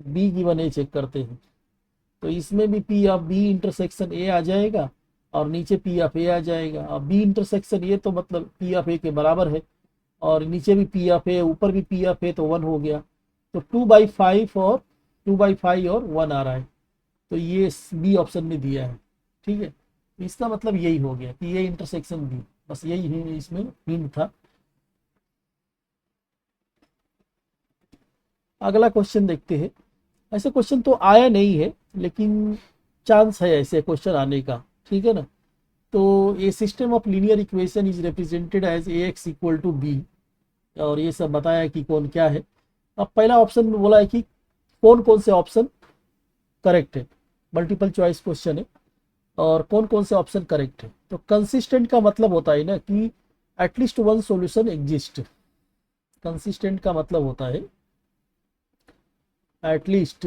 [SPEAKER 1] B given A check करते हैं। तो इसमें भी P of B intersection A आ जाएगा और नीचे पी ऑफ ए आ जाएगा। अब बी इंटरसेक्शन ए तो मतलब पी ऑफ ए के बराबर है, और नीचे भी पी ऑफ ए, ऊपर भी पी ऑफ ए, तो 1 हो गया। तो 2/5 और 2/5 और 1 आ रहा है, तो ये बी ऑप्शन में दिया है। ठीक है, तो इसका मतलब यही हो गया कि ये इंटरसेक्शन बी, बस यही है इसमें हिंट था। अगला क्वेश्चन देखते हैं। ऐसे क्वेश्चन तो आया नहीं है लेकिन चांस है ऐसे क्वेश्चन आने का, ठीक है ना। तो a system of linear equation is represented as A X equal to B, और ये सब बताया कि कौन क्या है। अब पहला ऑप्शन में बोला है कि कौन कौन से ऑप्शन करेक्ट है, मल्टीपल चॉइस क्वेश्चन है, और कौन कौन से ऑप्शन करेक्ट है। तो कंसिस्टेंट का मतलब होता है ना कि at least one solution exist. Consistent का मतलब होता है एटलीस्ट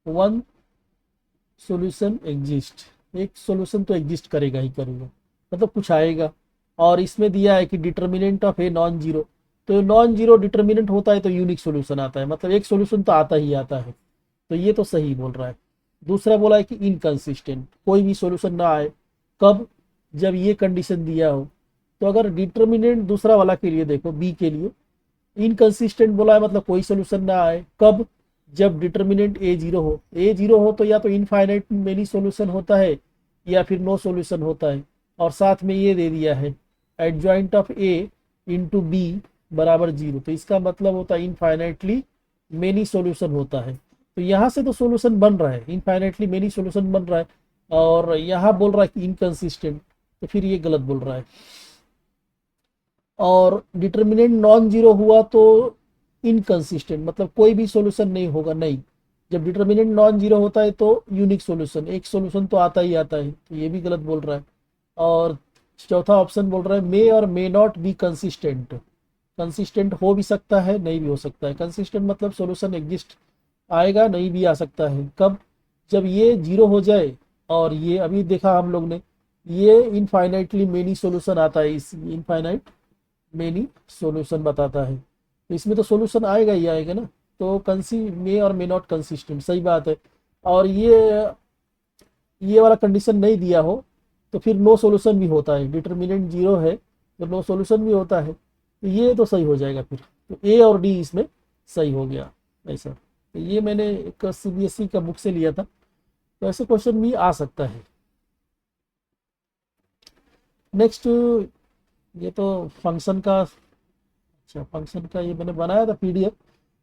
[SPEAKER 1] वन सॉल्यूशन एग्जिस्ट, एक सॉल्यूशन तो एग्जिस्ट करेगा ही करेगा, मतलब कुछ आएगा। और इसमें दिया है कि determinant of a non zero, तो नॉन जीरो डिटर्मिनेंट होता है तो यूनिक सॉल्यूशन आता है, मतलब एक सॉल्यूशन तो आता ही आता है, तो ये तो सही बोल रहा है। दूसरा बोला है कि इनकंसिस्टेंट, कोई भी सॉल्यूशन ना आए, कब, जब ये कंडीशन दिया हो। तो अगर डिटर्मिनेंट दूसरा वाला के लिए देखो, बी के लिए इनकंसिस्टेंट बोला है, मतलब कोई सोल्यूशन ना आए, कब, जब डिटर्मिनेंट ए जीरो हो। ए जीरो हो तो या तो इनफाइनाइट मेनी सोल्यूशन होता है या फिर नो सोल्यूशन होता है, और साथ में ये दे दिया है adjoint of A into B बराबर 0, तो इसका मतलब होता है इनफाइनाइटली मेनी सोल्यूशन होता है। तो यहाँ से तो सोल्यूशन बन रहा है, इनफाइनाइटली मेनी सोल्यूशन बन रहा है, और यहाँ बोल रहा है कि इनकंसिस्टेंट, तो फिर ये गलत बोल रहा है। और डिटर्मिनेंट नॉन जीरो हुआ तो इनकंसिस्टेंट, मतलब कोई भी सॉल्यूशन नहीं होगा, नहीं। जब डिटर्मिनेंट नॉन जीरो होता है तो यूनिक सॉल्यूशन, एक सॉल्यूशन तो आता ही आता है, तो ये भी गलत बोल रहा है। और चौथा ऑप्शन बोल रहा है मे और may not be consistent, consistent हो भी सकता है नहीं भी हो सकता है। कंसिस्टेंट मतलब सॉल्यूशन एग्जिस्ट आएगा नहीं भी आ सकता है, कब, जब ये जीरो हो जाए, और ये अभी देखा हम लोग ने, ये इनफाइनाइटली मेनी सॉल्यूशन आता है, इस इनफाइनाइट मेनी सॉल्यूशन बताता है, तो इसमें तो सॉल्यूशन आएगा ही आएगा ना। तो कंसी मे और मे नॉट कंसिस्टेंट, सही बात है। और ये वाला कंडीशन नहीं दिया हो तो फिर नो सॉल्यूशन भी होता है, डिटर्मिनेंट जीरो है तो नो सॉल्यूशन भी होता है, तो ये तो सही हो जाएगा फिर। तो ए और डी इसमें सही हो गया ऐसा। तो ये मैंने एक सीबीएसई का बुक से लिया था, तो ऐसे क्वेश्चन भी आ सकता है। नेक्स्ट, ये तो फंक्शन का, अच्छा फंक्शन का ये मैंने बनाया था पीडीएफ,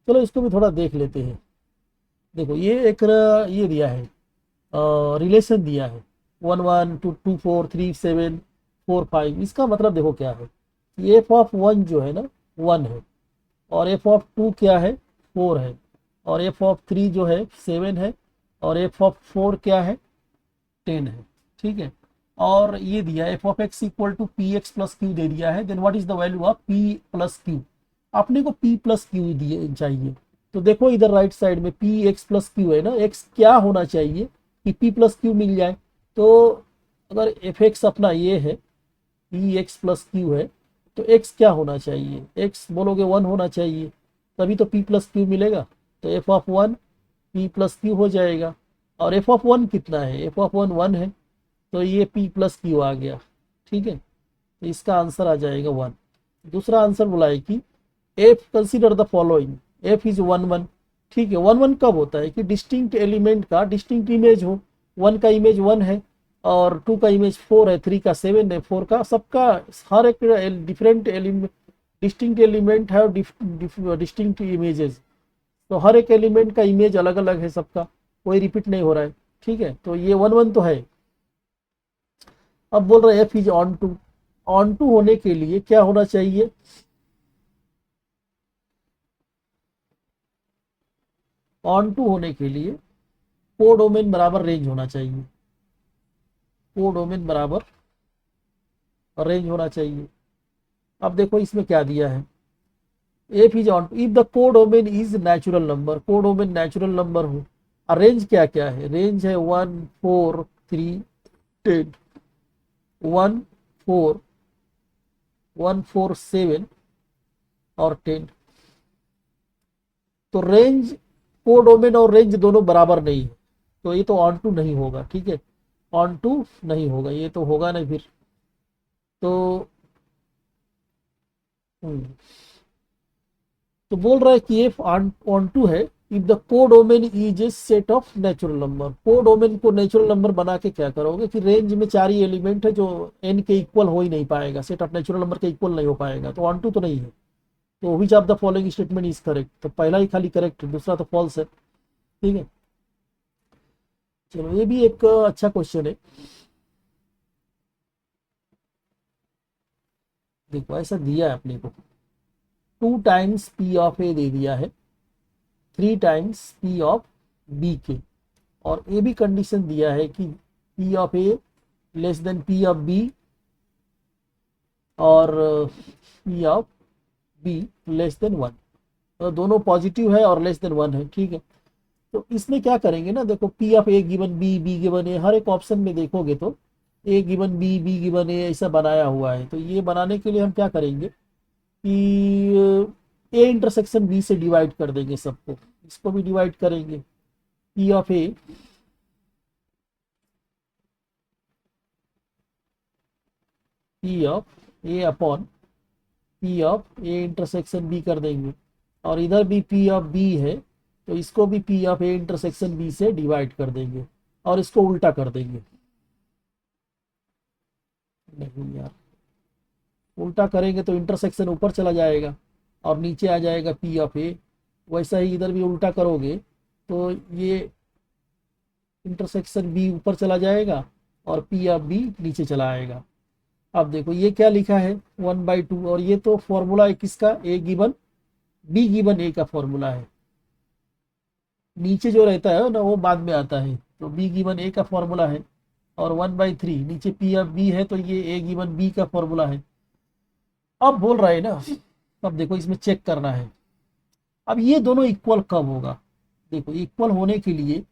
[SPEAKER 1] चलो इसको भी थोड़ा देख लेते हैं। देखो ये एक ये दिया है, रिलेशन दिया है 1 1 2 2 4 3 7 4 5। इसका मतलब देखो क्या है, एफ ऑफ 1 जो है ना 1 है, और एफ ऑफ 2 क्या है 4 है, और एफ ऑफ 3 जो है 7 है, और एफ ऑफ 4 क्या है 10 है। ठीक है, और ये दिया F of X equal to P X plus Q दे दिया है। Then what is the value of P plus Q, अपने को पी प्लस क्यू दिए चाहिए। तो देखो इधर राइट साइड में पी एक्स प्लस क्यू है ना, एक्स क्या होना चाहिए कि पी प्लस क्यू मिल जाए। तो अगर एफ एक्स अपना ये है, पी एक्स प्लस क्यू है, तो एक्स क्या होना चाहिए, एक्स बोलोगे 1 होना चाहिए, तभी तो पी प्लस क्यू मिलेगा। तो F of one P plus Q हो जाएगा। और एफ ऑफ वन कितना है, एफ ऑफ वन 1 है, तो ये पी प्लस क्यू आ गया। ठीक है, तो इसका आंसर आ जाएगा 1। दूसरा आंसर बोला है कि F consider the following, F is 1 1। ठीक है, 1 1 कब होता है कि डिस्टिंक्ट एलिमेंट का डिस्टिंक्ट इमेज हो। 1 का इमेज 1 है, और 2 का इमेज 4 है, 3 का 7 है, 4 का, सबका हर एक डिफरेंट एलिमेंट डिस्टिंक्ट एलिमेंट है, डिस्टिंक्ट इमेजेस। तो हर एक एलिमेंट का इमेज अलग अलग है सबका, कोई रिपीट नहीं हो रहा है। ठीक है, तो ये 1 1 तो है। अब बोल रहे F is onto, onto होने के लिए क्या होना चाहिए, ऑन टू होने के लिए कोडोमेन बराबर रेंज होना चाहिए, कोडोमेन बराबर रेंज होना चाहिए। अब देखो इसमें क्या दिया है, F is onto if the codomain is natural number, codomain natural number हो। और रेंज क्या क्या है, रेंज है 1 4 3 10, 1 4 1 4 7 और 10। तो रेंज, कोडोमेन और रेंज दोनों बराबर नहीं है, तो ये तो ऑन टू नहीं होगा। ठीक है, ऑन टू नहीं होगा, ये तो होगा नहीं फिर। तो हम्म, तो बोल रहा है कि एफ ऑन टू है if the codomain is a set of natural number. Codomain को नेचुरल नंबर बना के क्या करोगे कि रेंज में 4 ही एलिमेंट है जो एन के इक्वल हो ही नहीं पाएगा, सेट ऑफ नेचुरल नंबर के इक्वल नहीं हो पाएगा, तो ऑन टू तो नहीं है। तो विच of the following statement is correct, तो पहला ही खाली करेक्ट है, दूसरा तो फॉल्स है। ठीक है, चलो ये भी एक अच्छा क्वेश्चन है। देखो ऐसा दिया है अपने को, 2 टाइम्स पी ऑफ ए दे दिया है, 3 टाइम्स पी ऑफ बी के, और ये भी कंडीशन दिया है कि P of A less than P of B, और P of B less than 1। तो दोनों पॉजिटिव है और लेस देन 1 है। ठीक है, तो इसमें क्या करेंगे ना, देखो P of A given B, B given A, हर एक ऑप्शन में देखोगे तो A given B, B given A ऐसा बनाया हुआ है। तो ये बनाने के लिए हम क्या करेंगे कि ए इंटरसेक्शन बी से डिवाइड कर देंगे सबको, इसको भी डिवाइड करेंगे। P of A, P of A upon P of A intersection B कर देंगे, और इधर भी पी ऑफ बी है, तो इसको भी P of A intersection B से डिवाइड कर देंगे, और इसको उल्टा कर देंगे। नहीं यार, उल्टा करेंगे तो इंटरसेक्शन ऊपर चला जाएगा और नीचे आ जाएगा पी ऑफ ए। वैसा ही इधर भी उल्टा करोगे तो ये इंटरसेक्शन बी ऊपर चला जाएगा और पी ऑफ बी नीचे चला आएगा। अब देखो ये क्या लिखा है 1/2, और ये तो फॉर्मूला है किसका, ए गिवन बी गिवन ए का फॉर्मूला है। नीचे जो रहता है ना वो बाद में आता है, तो बी गिवन ए का फॉर्मूला है, और 1/3 नीचे पी ऑफ बी है, तो ये ए गिवन बी का फॉर्मूला है। अब बोल रहा है ना, अब देखो इसमें चेक करना है, अब ये दोनों इक्वल कब होगा। देखो इक्वल होने के लिए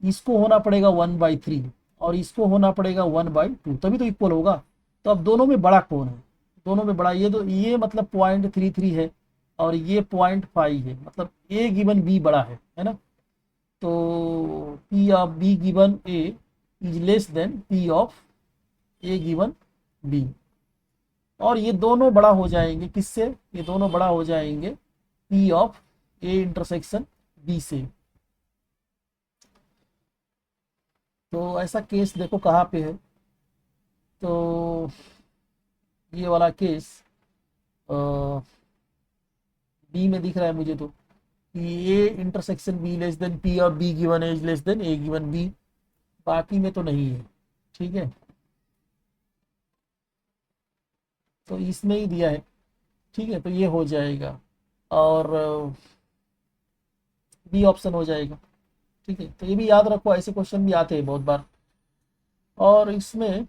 [SPEAKER 1] इसको होना पड़ेगा 1/3 और इसको होना पड़ेगा 1/2, तभी तो इक्वल होगा। तो अब दोनों में बड़ा कौन है, दोनों में बड़ा ये, तो ये मतलब 0.33 है और ये 0.5 है, मतलब ए गिवन बी बड़ा है ना। तो P of B given A is less than P of A given B, और ये दोनों बड़ा हो जाएंगे किससे, ये दोनों बड़ा हो जाएंगे P of A intersection B से। तो ऐसा केस देखो कहाँ पे है, तो ये वाला केस बी में दिख रहा है मुझे, तो A intersection B less than P of B given A less than A given B, बाकी में तो नहीं है। ठीक है, तो इसमें ही दिया है। ठीक है, तो ये हो जाएगा, और बी ऑप्शन हो जाएगा। ठीक है, तो ये भी याद रखो, ऐसे क्वेश्चन भी आते हैं बहुत बार। और इसमें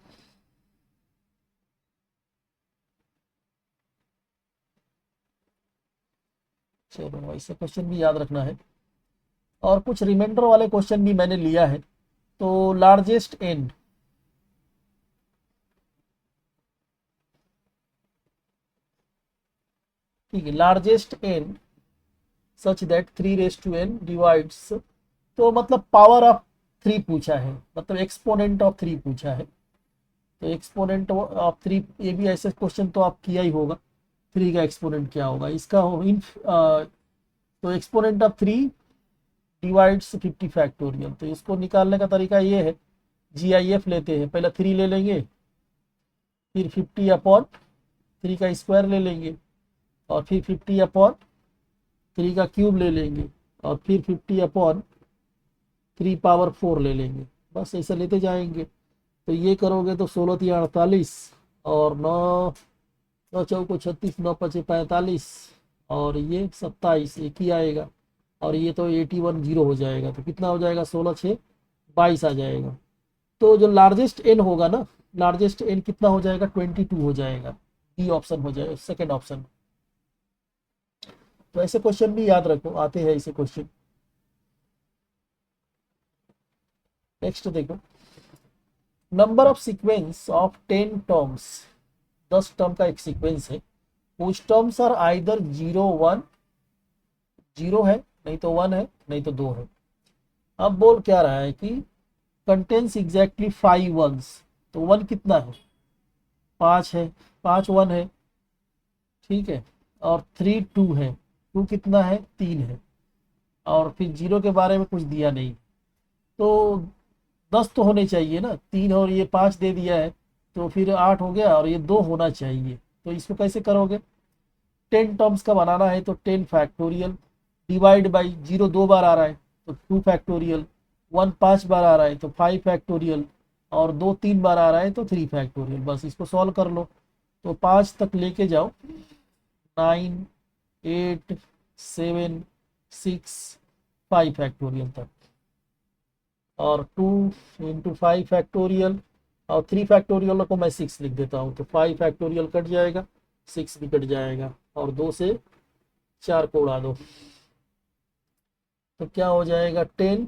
[SPEAKER 1] चलो ऐसे क्वेश्चन भी याद रखना है, और कुछ रिमाइंडर वाले क्वेश्चन भी मैंने लिया है। तो लार्जेस्ट एन, ठीक है, largest N such that 3n divides, तो मतलब पावर ऑफ 3 पूछा है, मतलब एक्सपोनेंट ऑफ 3 पूछा है। तो एक्सपोनेंट ऑफ 3, ये भी ऐसे क्वेश्चन तो आप किया ही होगा, 3 का एक्सपोनेंट क्या होगा इसका हो इन, तो एक्सपोनेंट ऑफ 3 डिवाइड्स 50 फैक्टोरियल। तो इसको निकालने का तरीका ये है, GIF लेते हैं, पहले 3 ले लेंगे, फिर 50 अपॉन 3 का स्क्वायर ले लेंगे, और फिर 50 अपॉन 3 का क्यूब ले लेंगे, और फिर 50 अपॉन 3 पावर 4 ले लेंगे। बस ऐसे लेते जाएंगे। तो ये करोगे तो 16 3 48, और 9 9 चौको 36, 9 5 45, और ये 27 एक ही आएगा, और ये तो 81 जीरो हो जाएगा। तो कितना हो जाएगा, 16 6 22 आ जाएगा। तो जो लार्जेस्ट एन होगा ना, लार्जेस्ट एन कितना हो जाएगा, 22 हो जाएगा। बी ऑप्शन हो जाएगा, सेकेंड ऑप्शन। तो ऐसे क्वेश्चन भी याद रखो, आते हैं ऐसे क्वेश्चन। नेक्स्ट देखो, number of sequence of 10 terms, 10 term का एक सीक्वेंस है, कुछ टर्म्स आर आइदर 0 1, 0 है, नहीं तो 1 है, नहीं तो 2 है। अब बोल क्या रहा है कि कंटेन्स एग्जैक्टली 5 वंस। तो 1 कितना है, 5 है, 5 1 है, ठीक है, और 3 2 है, 2 कितना है, 3 है, और फिर 0 के बारे में कुछ दिया नहीं। तो 10 तो होने चाहिए ना, 3 और ये 5 दे दिया है, तो फिर 8 हो गया, और ये 2 होना चाहिए। तो इसको कैसे करोगे, 10 टर्म्स का बनाना है तो 10 फैक्टोरियल डिवाइड बाई 0 2 बार आ रहा है तो 2 फैक्टोरियल, 1 5 बार आ रहा है तो 5 फैक्टोरियल, और 2 3 बार आ रहा है तो 3 फैक्टोरियल। बस इसको सॉल्व कर लो। तो 5 तक लेके जाओ, 9 8 7 6 5 फैक्टोरियल तक, और 2 इंटू 5 फैक्टोरियल, और 3 फैक्टोरियल को मैं 6 लिख देता हूँ। तो 5 फैक्टोरियल कट जाएगा, 6 भी कट जाएगा, और 2 से 4 को उड़ा दो। तो क्या हो जाएगा, 10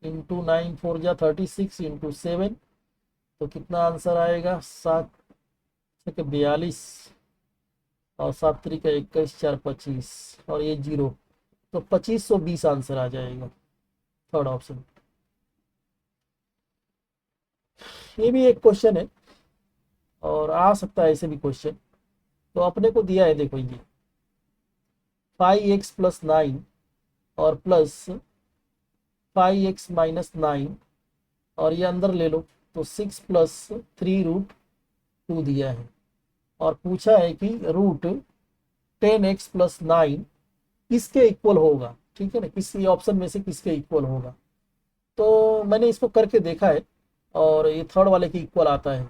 [SPEAKER 1] इंटू 9 4 जा 36 इंटू 7, तो कितना आंसर आएगा, 7 के 42, और 7 3 का 21 4 25, और ये 0, तो 2520 आंसर आ जाएगा, थर्ड ऑप्शन। ये भी एक क्वेश्चन है, और आ सकता है ऐसे भी क्वेश्चन। तो अपने को दिया है, देखो ये 5x प्लस 9 और प्लस 5x माइनस 9, और ये अंदर ले लो, तो 6 प्लस 3 रूट 2 दिया है, और पूछा है कि रूट 10x प्लस 9 किसके इक्वल होगा, ठीक है ना, किसी ऑप्शन में से किसके इक्वल होगा। तो मैंने इसको करके देखा है, और ये थर्ड वाले की इक्वल आता है,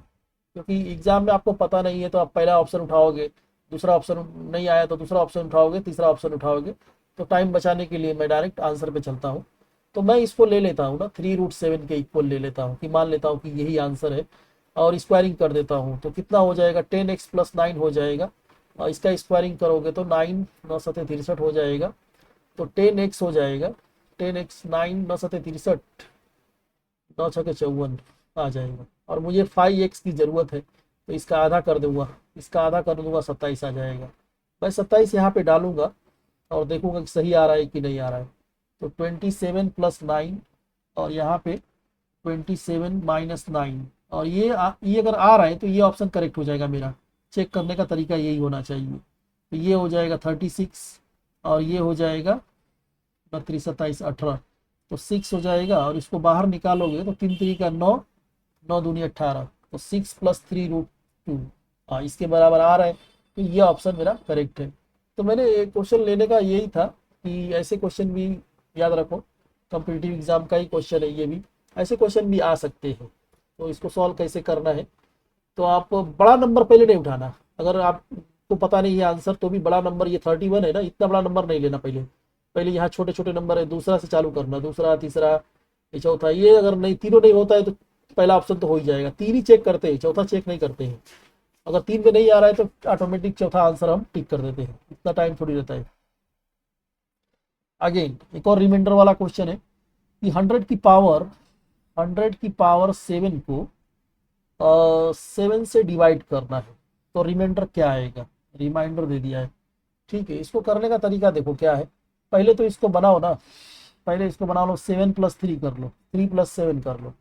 [SPEAKER 1] क्योंकि एग्जाम में आपको पता नहीं है तो आप पहला ऑप्शन उठाओगे, दूसरा ऑप्शन नहीं आया तो दूसरा ऑप्शन उठाओगे, तीसरा ऑप्शन उठाओगे। तो टाइम बचाने के लिए मैं डायरेक्ट आंसर पे चलता हूँ। तो मैं इसको ले लेता हूँ ना, 3√7 के इक्वल ले लेता हूँ, कि मान लेता हूँ कि यही आंसर है, और स्क्वायरिंग कर देता हूँ। तो कितना हो जाएगा, 10x प्लस 9 हो जाएगा, और इसका स्क्वायरिंग करोगे तो 9 9 7 63 हो जाएगा, तो 10x हो जाएगा, 10x 9 9 7 63, 9 6 54 आ जाएगा। और मुझे 5x की ज़रूरत है, तो इसका आधा कर दूंगा, इसका आधा कर दूंगा, 27 आ जाएगा। मैं 27 यहाँ पे डालूंगा, और देखूंगा कि सही आ रहा है कि नहीं आ रहा है। तो 27 प्लस 9, और यहाँ पे 27 माइनस 9, और ये अगर आ रहा है तो ये ऑप्शन करेक्ट हो जाएगा मेरा। चेक करने का तरीका यही होना चाहिए। तो ये हो जाएगा 36, और ये हो जाएगा 29 27 18, तो 6 हो जाएगा, और इसको बाहर निकालोगे तो 3 3 का 9, 9 दूनी 18, तो 6 प्लस 3 रूट 2, हाँ इसके बराबर आ रहा है। तो ये ऑप्शन मेरा करेक्ट है। तो मैंने क्वेश्चन लेने का यही था कि ऐसे क्वेश्चन भी याद रखो, कॉम्पिटिटिव एग्जाम का ही क्वेश्चन है ये भी, ऐसे क्वेश्चन भी आ सकते हैं। तो इसको सॉल्व कैसे करना है, तो आप बड़ा नंबर पहले नहीं उठाना, अगर आपको पता नहीं है आंसर तो भी बड़ा नंबर, ये 31 है ना, इतना बड़ा नंबर नहीं लेना। पहले पहले यहाँ छोटे छोटे नंबर है, दूसरा से चालू करना, दूसरा तीसरा ये चौथा, ये अगर नहीं तीनों नहीं होता है तो पहला ऑप्शन तो हो ही जाएगा। 3 ही चेक करते हैं, चौथा चेक नहीं करते हैं। अगर 3 में नहीं आ रहा है तो ऑटोमेटिक चौथा आंसर हम टिक कर देते हैं, इतना टाइम थोड़ी रहता है। अगेन एक और रिमाइंडर वाला क्वेश्चन है कि 100 की पावर 7 को 7 से डिवाइड करना है, तो रिमाइंडर क्या आएगा, रिमाइंडर दे दिया है। ठीक है, इसको करने का तरीका देखो क्या है। पहले तो इसको बनाओ ना, पहले इसको बना लो, 7+3 कर लो, 3+7 कर लो।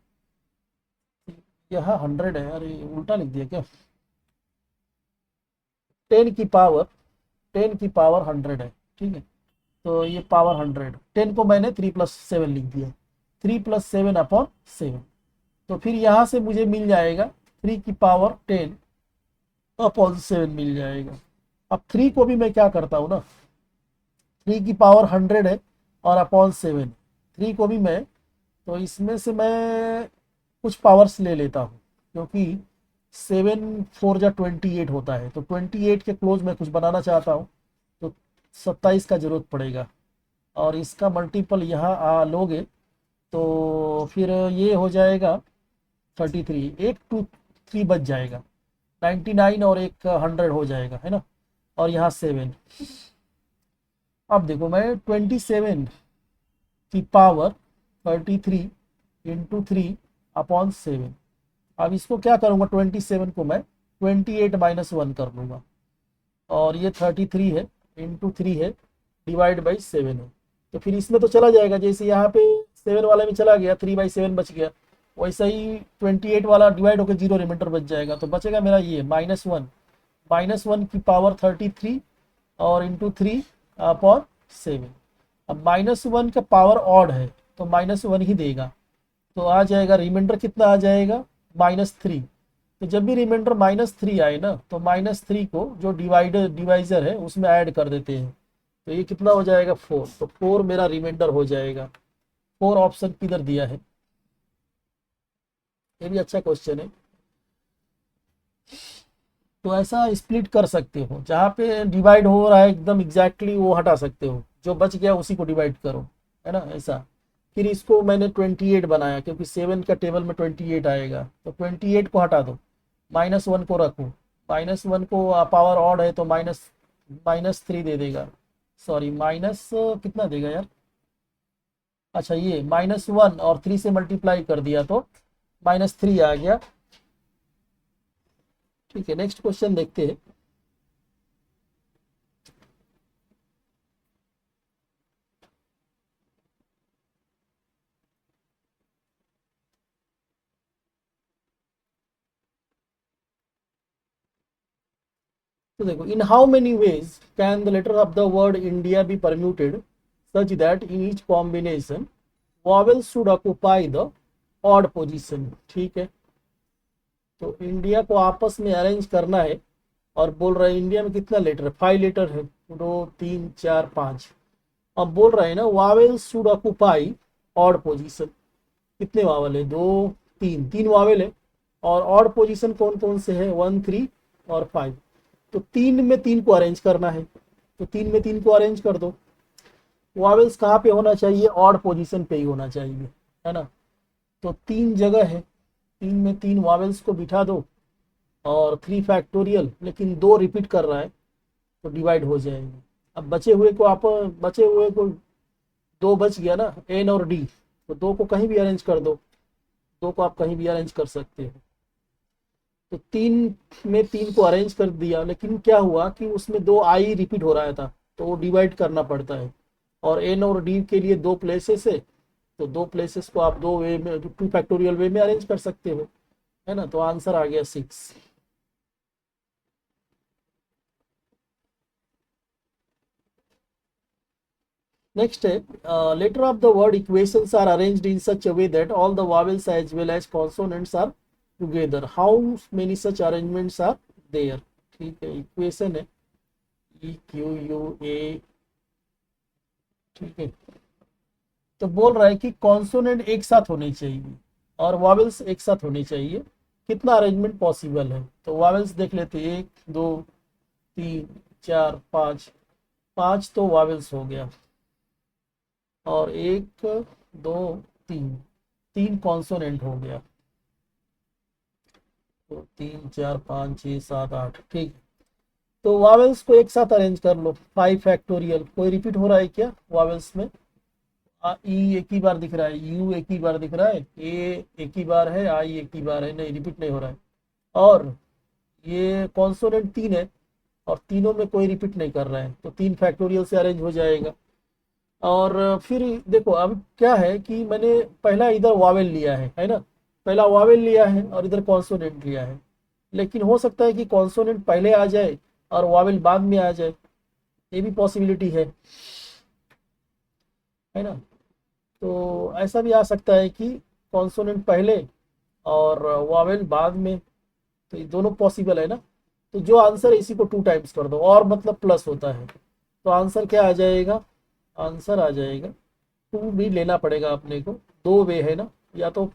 [SPEAKER 1] यहाँ 100 है, अरे उल्टा लिख दिया क्या? 10 की पावर 100 है, ठीक है। तो ये पावर 100, 10 को मैंने 3+7 लिख दिया, 3+7/7। तो फिर यहाँ से मुझे मिल जाएगा 3 की पावर 10/7 मिल जाएगा। अब 3 को भी मैं क्या करता हूँ ना, 3 की पावर 100 है और अपॉन 7, 3 को भी मैं, तो इसमें से मैं कुछ पावर्स ले लेता हूँ, क्योंकि 7×4 = 28 होता है, तो 28 के क्लोज मैं कुछ बनाना चाहता हूँ, तो 27 का जरूरत पड़ेगा। और इसका मल्टीपल यहाँ लोगे तो फिर ये हो जाएगा 33, एक 2 3 बच जाएगा, 99 और एक 100 हो जाएगा, है ना। और यहाँ 7। अब देखो, मैं 27 की पावर 33 × 3/7। अब इसको क्या करूँगा, 27 को मैं 28 - 1 कर लूँगा, और ये 33 है, × 3 है, /7 है। तो फिर इसमें तो चला जाएगा, जैसे यहाँ पे 7 वाले में चला गया, 3/7 बच गया, वैसा ही 28 वाला डिवाइड होकर 0 रिमाइंडर बच जाएगा। तो बचेगा मेरा ये -1, -1 की पावर 33 और × 3/7। अब -1 का पावर ऑड है तो -1 ही देगा, तो आ जाएगा रिमाइंडर कितना आ जाएगा, -3। तो जब भी रिमाइंडर -3 आए ना, तो -3 को जो डिवाइजर है उसमें ऐड कर देते हैं, तो ये कितना हो जाएगा, 4। तो 4 मेरा रिमाइंडर हो जाएगा। 4 ऑप्शन किधर दिया है, ये भी अच्छा क्वेश्चन है। तो ऐसा स्प्लिट कर सकते हो, जहाँ पे डिवाइड हो रहा है एकदम एग्जैक्टली वो हटा सकते हो, जो बच गया उसी को डिवाइड करो, है ना, ऐसा। फिर इसको मैंने 28 बनाया, क्योंकि 7 का टेबल में 28 आएगा, तो 28 को हटा दो, -1 को रखो, -1 को पावर ऑड है तो -3 दे देगा, सॉरी माइनस कितना देगा यार, अच्छा ये -1 और 3 से मल्टीप्लाई कर दिया तो -3 आ गया। ठीक है, नेक्स्ट क्वेश्चन देखते हैं। तो देखो, in how many ways can the letter of the word India be permuted such that in each combination vowels should occupy the odd position. ठीक है, तो इंडिया को आपस में अरेंज करना है, और बोल रहा है इंडिया में कितना लेटर है, 5 लेटर है, 2 3 4 5। अब बोल रहे हैं ना, vowels should occupy odd position, कितने वावल है, 2 3 वावेल है, और ऑड पोजीशन कौन कौन से है, 1 3 और 5। तो 3 में 3 को अरेंज करना है, तो 3 में 3 को अरेंज कर दो। वावेल्स कहाँ पे होना चाहिए, ऑड पोजीशन पे ही होना चाहिए, है ना। तो 3 जगह है, 3 में 3 वावेल्स को बिठा दो, और 3 फैक्टोरियल, लेकिन 2 रिपीट कर रहा है तो डिवाइड हो जाएंगे। अब बचे हुए को 2 बच गया ना, एन और डी, तो 2 को कहीं भी अरेंज कर दो, 2 को आप कहीं भी अरेंज कर सकते हो। तो 3 में 3 को अरेंज कर दिया, लेकिन क्या हुआ कि उसमें 2 आई रिपीट हो रहा था, तो वो डिवाइड करना पड़ता है। और एन और डी के लिए 2 प्लेसेस है, तो 2 प्लेसेस को आप 2 वे में, 2 फैक्टोरियल वे में अरेंज कर सकते हो, है ना। तो आंसर आ गया 6। नेक्स्ट है, letter of the word equations are arranged in such a way that all the vowels as well as consonants are together, how many such arrangements are there. ठीक है, इक्वेशन है EQUA। ठीक है, तो बोल रहा है कि कॉन्सोनेंट एक साथ होनी चाहिए और वॉवेल्स एक साथ होनी चाहिए, कितना अरेंजमेंट पॉसिबल है। तो वॉवेल्स देख लेते हैं, 1 2 3 4 5, 5 तो वॉवेल्स हो गया, और 1 2 3, 3 कॉन्सोनेंट हो गया, तो 3 4 5 6 7 8। ठीक, तो वावेल्स को एक साथ अरेंज कर लो, 5 फैक्टोरियल। कोई रिपीट हो रहा है क्या वावेल्स में, ई एक ही बार दिख रहा है, यू एक ही बार दिख रहा है, ए एक ही बार है, आई एक ही बार है, नहीं रिपीट नहीं हो रहा है। और ये कॉन्सोनेंट 3 है, और तीनों में कोई रिपीट नहीं कर रहा है, तो 3 फैक्टोरियल से अरेंज हो जाएगा। और फिर देखो अब क्या है कि मैंने पहला इधर वावेल लिया है ना, पहला वावेल लिया है और इधर कॉन्सोनेंट लिया है, लेकिन हो सकता है कि कॉन्सोनेंट पहले आ जाए और वावेल बाद में आ जाए, ये भी पॉसिबिलिटी है ना। तो ऐसा भी आ सकता है कि कॉन्सोनेंट पहले और वावेल बाद में, तो ये दोनों पॉसिबल है ना। तो जो आंसर है इसी को 2 टाइम्स कर दो, और मतलब प्लस होता है, तो आंसर क्या आ जाएगा, आंसर आ जाएगा 2 भी लेना पड़ेगा अपने को। दो वे है ना, या तो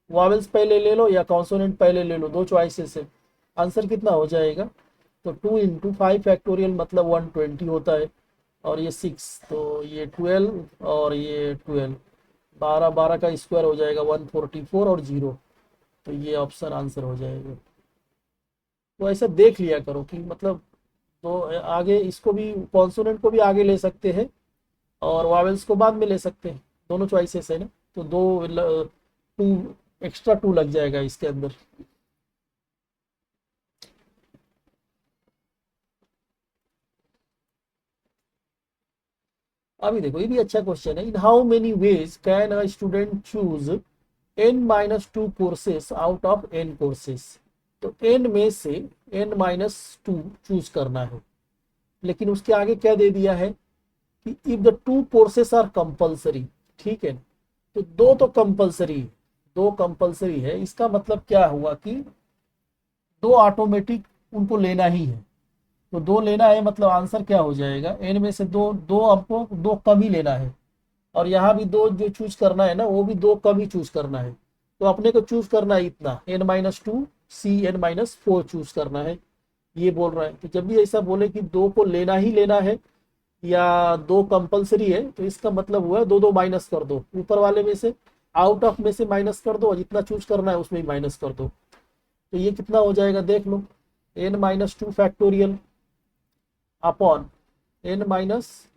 [SPEAKER 1] वावेल्स पहले ले लो या कॉन्सोनेंट पहले ले लो, दो चॉइसेस है। आंसर कितना हो जाएगा, तो 2 × 5 फैक्टोरियल मतलब 120 होता है, और ये 6, तो ये 12 और ये 12, 12 12 का स्क्वायर हो जाएगा 144 और 0, तो ये ऑप्शन आंसर हो जाएगा। तो ऐसा देख लिया करो कि मतलब, तो आगे इसको भी कॉन्सोनेंट को भी आगे ले सकते हैं और वावेल्स को बाद में ले सकते हैं, दोनों चॉइसेस है ना। तो टू एक्स्ट्रा 2 लग जाएगा इसके अंदर। अभी देखो ये भी अच्छा क्वेश्चन है, in how many ways can a student choose n-2 courses out of n courses. तो n में से n-2 चूज करना है, लेकिन उसके आगे क्या दे दिया है कि if the 2 courses are compulsory, ठीक है। तो दो तो कंपलसरी, दो कंपलसरी है, इसका मतलब क्या हुआ कि दो ऑटोमेटिक उनको लेना ही है। तो दो लेना है मतलब आंसर क्या हो जाएगा, एन में से दो, दो आपको दो कम ही लेना है, और यहाँ भी दो जो चूज करना है ना वो भी दो कम ही चूज करना है। तो अपने को चूज करना है इतना n-2 cn-4 चूज करना है, ये बोल रहा है। तो जब भी ऐसा बोले कि दो को लेना ही लेना है या दो कंपलसरी है, तो इसका मतलब हुआ दो दो माइनस कर दो, ऊपर वाले में से आउट ऑफ में से माइनस कर दो और जितना चूज करना है उसमें माइनस कर दो। तो ये कितना हो जाएगा देख लो, n-2 factorial upon n minus,